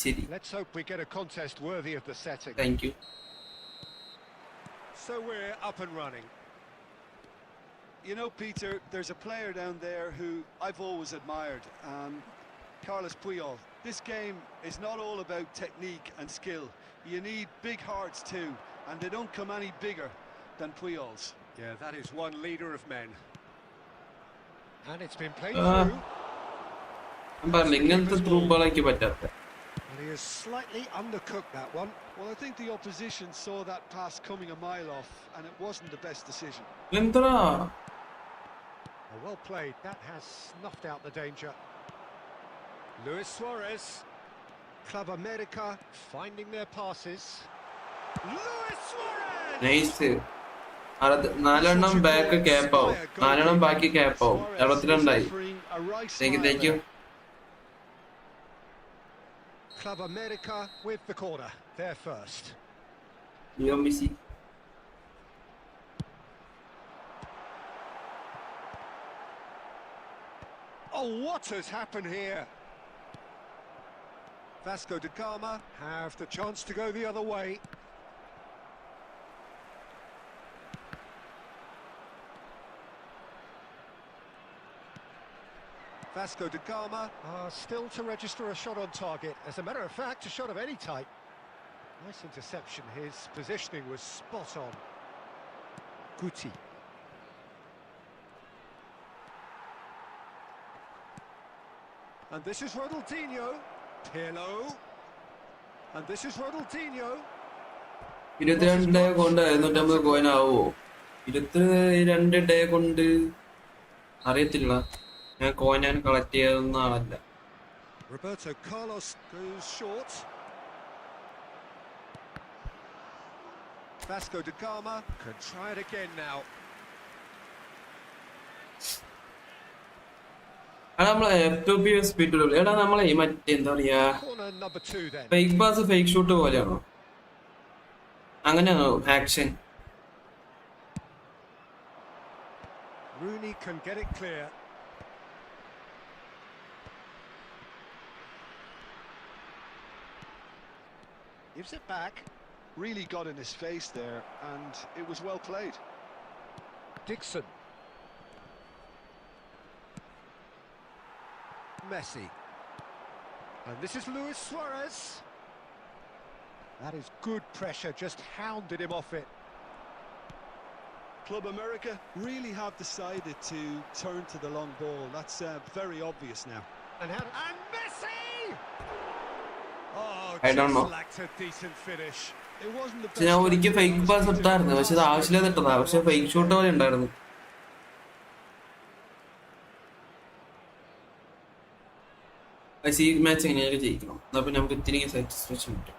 A: ശരി. Thank you.
C: So we're up and running.
B: You know, Peter, there's a player down there who I've always admired, Carlos Puyol. This game is not all about technique and skill. You need big hearts too, and they don't come any bigger than Puyol's.
C: Yeah, that is one leader of men. And it's been played through.
A: ഇങ്ങനത്തെ through ബോളാക്കി പറ്റാത്ത.
C: And he has slightly undercooked that one.
B: Well, I think the opposition saw that pass coming a mile off, and it wasn't the best decision.
A: എന്തടാ?
C: Well played. That has snuffed out the danger. Luis Suarez, Club America, finding their passes. Luis Suarez!
A: Nice. 4 back cap ആവും, 4 ബാക്കി cap ആവും. 72 thank you.
C: Club America with the corner. They're first.
A: Leo Messi.
C: Oh, what has happened here? Vasco da Gama have the chance to go the other way. Vasco da Gama are still to register a shot on target. As a matter of fact, a shot of any type. Nice interception. His positioning was spot on. Guti. And this is Ronaldinho. Pirlo. And this is Ronaldinho.
A: 22 കൊണ്ട് 750 coin ആവോ? 22 day കൊണ്ട് അറിയത്തില്ല. ഞാൻ coin collect ചെയ്തൊന്നും ആളല്ല.
C: Roberto Carlos goes short. Vasco da Gama can try it again now.
A: എടാ നമ്മളെ f2p speed എടാ നമ്മളെ മറ്റേ എന്താ പറയാ
C: Corner number 2 then.
A: Fake pass fake shoot പോലെയാണോ? അങ്ങനെയാണോ action?
C: Rooney can get it clear. Gives it back.
B: Really got in his face there, and it was well played.
C: Dixon. Messi. And this is Luis Suarez. That is good pressure, just hounded him off it.
B: Club America really have decided to turn to the long ball. That's very obvious now.
C: And Messi! Oh,
A: I don't know.
C: lacked a decent finish.
B: It wasn't the
A: പക്ഷെ ഞാൻ ഒരിക്കൽ fake pass ഇട്ടായിരുന്നു, പക്ഷെ അത് ആവശ്യമില്ലാതെ ഇട്ടതാ. പക്ഷെ fake shoot പോലെ ഉണ്ടായിരുന്നു. ഈ മാച്ച് എങ്ങനെയൊക്കെ ജയിക്കണം, എന്നാ പിന്നെ നമുക്ക് ഇത്തിരി സാറ്റിസ്ഫാക്ഷൻ കിട്ടും.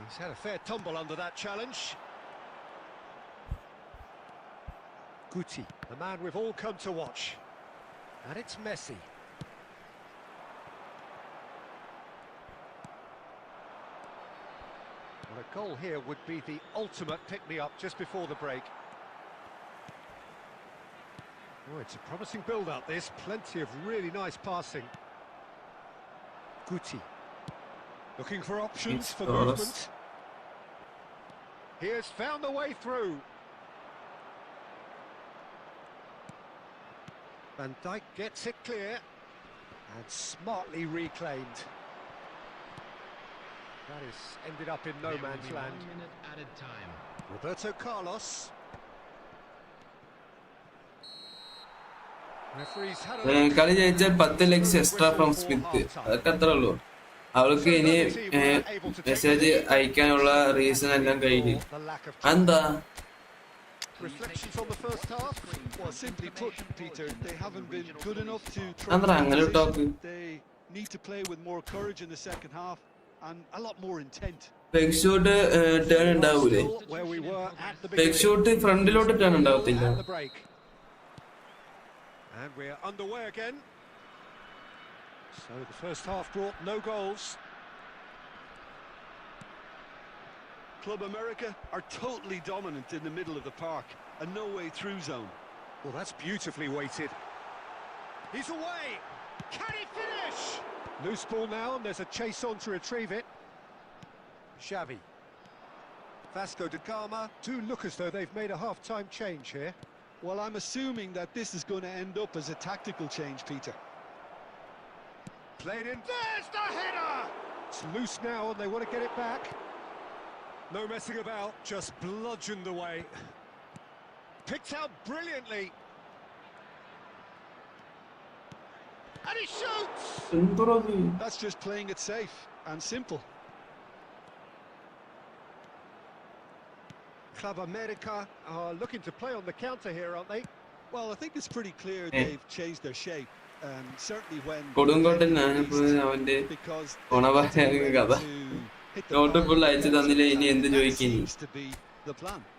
C: He's had a fair tumble under that challenge. Guti, the man we've all come to watch. And it's Messi. Well, a goal here would be the ultimate pick-me-up just before the break. Oh, it's a promising build-up, this. Plenty of really nice passing. Guti. Looking for options for movement. He has found a way through. Van Dijk gets it clear and smartly reclaimed. That is ended up in no man's land.
D: 1 minute added time.
C: Roberto Carlos. Referees had a look.
A: കളി ജയിച്ചാൽ 10 ലക്ഷം extra from Smith. അതൊക്കെ അത്രേ ഉള്ളൂ. അവൾക്ക് ഇനി message അയക്കാനുള്ള reason എല്ലാം കഴിഞ്ഞു. എന്താ
C: Reflections on the first half?
B: Well, simply put, Peter, they haven't been good enough to
A: Andra, അങ്ങനെ ഒരു talk.
B: They need to play with more courage in the second half and a lot more intent.
A: Peg shot turn ഉണ്ടാവൂലേ?
C: Where we were at the
A: peg
C: beginning.
A: Shot ഫ്രണ്ടിലോട്ട് turn ഉണ്ടാവത്തില്ല.
C: At the break. And we're underway again. So the first half brought no goals.
B: Club America are totally dominant in the middle of the park, a no-way through zone.
C: Well, that's beautifully weighted. He's away. Can he finish? Loose ball now, and there's a chase on to retrieve it. Xavi. Vasco da Gama do look as though they've made a half-time change here.
B: Well, I'm assuming that this is going to end up as a tactical change, Peter.
C: Played in. There's the header! It's loose now, and they want to get it back. No messing about, just bludgeoned away. Picked out brilliantly. And he shoots!
B: That's just playing it safe and simple.
C: Club America are looking to play on the counter here, aren't they?
B: Well, I think it's pretty clear they've changed their shape. Certainly when
A: കൊടുങ്കോട്ടൻ അവന്റെ
B: because
A: ഓണവായ കഥ not full അയച്ചു തന്നില്ല. ഇനി എന്ത് ചോദിക്കും?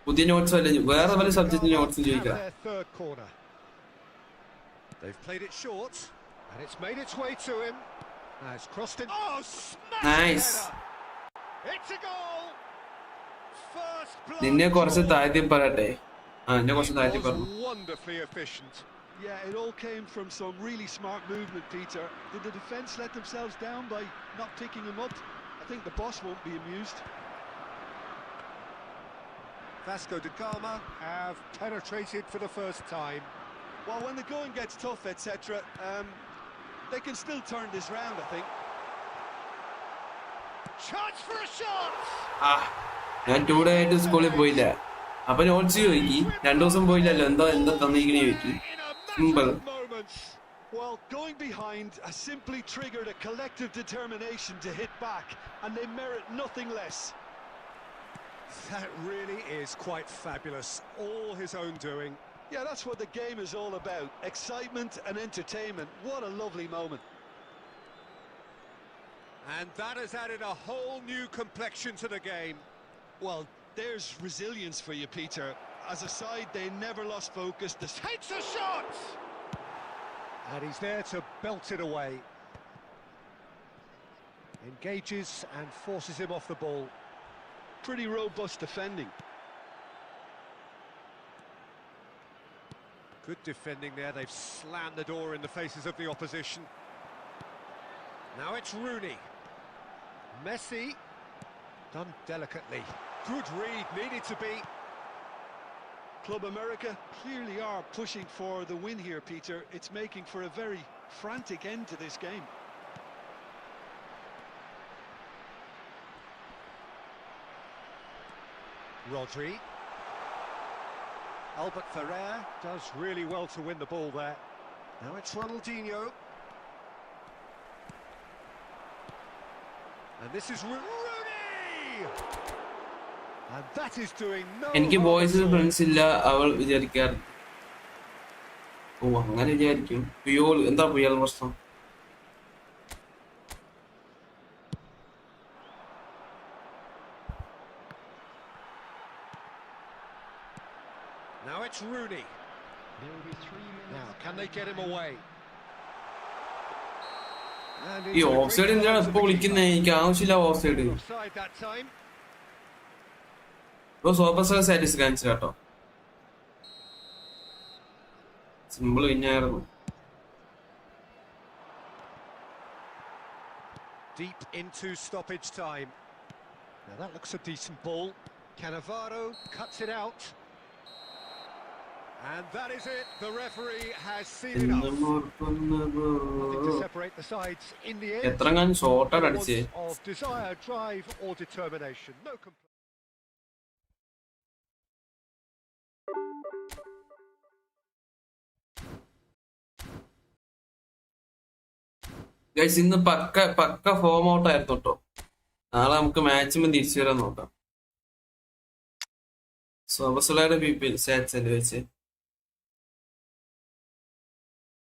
A: പുതിയ notes അല്ല, വേറെ പല സബ്ജക്റ്റിന് നോട്ട്സും ചോദിക്കാം.
C: They've played it short and it's made its way to him. Now it's crossed in. Oh,
A: Nice.
C: It's a goal. First blood.
A: നിന്നെ കുറച്ച് താഴ്ത്തി പറയട്ടെ. എന്നെ കുറച്ച് താഴ്ത്തി പറഞ്ഞു.
C: Wonderfully efficient.
B: Yeah, it all came from some really smart movement, Peter. Did the defence let themselves down by not picking him up? I think the boss won't be amused.
C: Vasco da Gama have penetrated for the first time.
B: Well, when the going gets tough, etc., they can still turn this round, I think.
C: Chance for a shot!
A: ഞാൻ 2 day ആയിട്ട് സ്കൂളിൽ പോയില്ല. അപ്പൊ notes ചോദിക്കി. 2 ദിവസം പോയില്ലല്ലോ, എന്താ തന്നിരിക്കണേ ചോദിക്കും. Simple.
B: Well, going behind has simply triggered a collective determination to hit back, and they merit nothing less.
C: That really is quite fabulous. All his own doing.
B: Yeah, that's what the game is all about. Excitement and entertainment. What a lovely moment.
C: And that has added a whole new complexion to the game.
B: Well, there's resilience for you, Peter. As a side, they never lost focus.
C: Takes a shot! And he's there to belt it away. Engages and forces him off the ball.
B: Pretty robust defending.
C: Good defending there. They've slammed the door in the faces of the opposition. Now it's Rooney. Messi. Done delicately. Good read, needed to be.
B: Club America clearly are pushing for the win here, Peter. It's making for a very frantic end to this game.
C: Rodri. Albert Ferrer does really well to win the ball there. Now it's Ronaldinho. And this is Rooney! And that is doing no
A: എനിക്ക്
C: harm
A: ബോയ്സിൽ
C: at all.
A: Friends ഇല്ല. അവൾ വിചാരിക്കാറ് അങ്ങനെ വിചാരിക്കും. Puyol എന്താ പുയാൾ പ്രശ്നം?
C: Now it's Rooney.
D: There will be 3 minutes.
C: Now, can they get him away? And
A: ഈ
C: into the
A: of side
C: green
A: എന്തിനാണ്
C: arms of
A: ഇപ്പൊ
C: the
A: വിളിക്കുന്നത്? എനിക്ക് ആവശ്യമില്ല of side.
C: keeper. Offside that time.
A: ഇപ്പൊ സൂപ്പർ സ്റ്റാർ സ്റ്റാറ്റസ് കാണിച്ചു കേട്ടോ. Simple കഴിഞ്ഞായിരുന്നു.
C: Deep into stoppage time. Now that looks a decent ball. Cannavaro cuts it out. And that is it. The referee has seen enough. Nothing to separate the sides in the end.
A: എത്രങ്ങാനും ഷോട്ടാണ്
C: There
A: അടിച്ചേ.
C: was of desire, drive, or determination. No complaint.
A: Guys ഇന്ന് പക്ക form out ആയിരുന്നു കേട്ടോ. നാളെ നമുക്ക് മാച്ചും തിരിച്ചു വരാൻ നോക്കാം. സോബസുലയുടെ P SATS വെച്ച്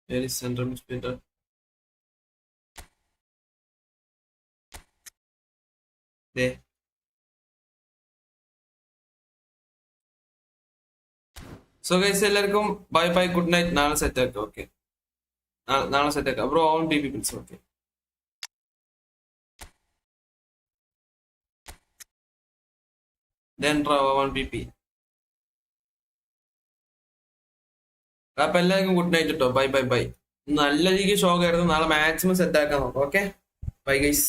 A: very central midfielder. So guys എല്ലാവർക്കും ബൈ ബൈ, ഗുഡ് നൈറ്റ്. നാളെ സെറ്റ് ആക്കാം. ഓക്കെ, നാളെ സെറ്റ് ആക്കാം bro. On B pills. Okay, then draw 1 pp. അപ്പൊ എല്ലാവർക്കും ഗുഡ് നൈറ്റ് കേട്ടോ. Bye bye bye. നല്ല രീതിക്ക് ഷോക്ക് ആയിരുന്നു. നാളെ മാക്സിമം സെറ്റ് ആക്കാൻ നോക്കാം. Okay, bye guys.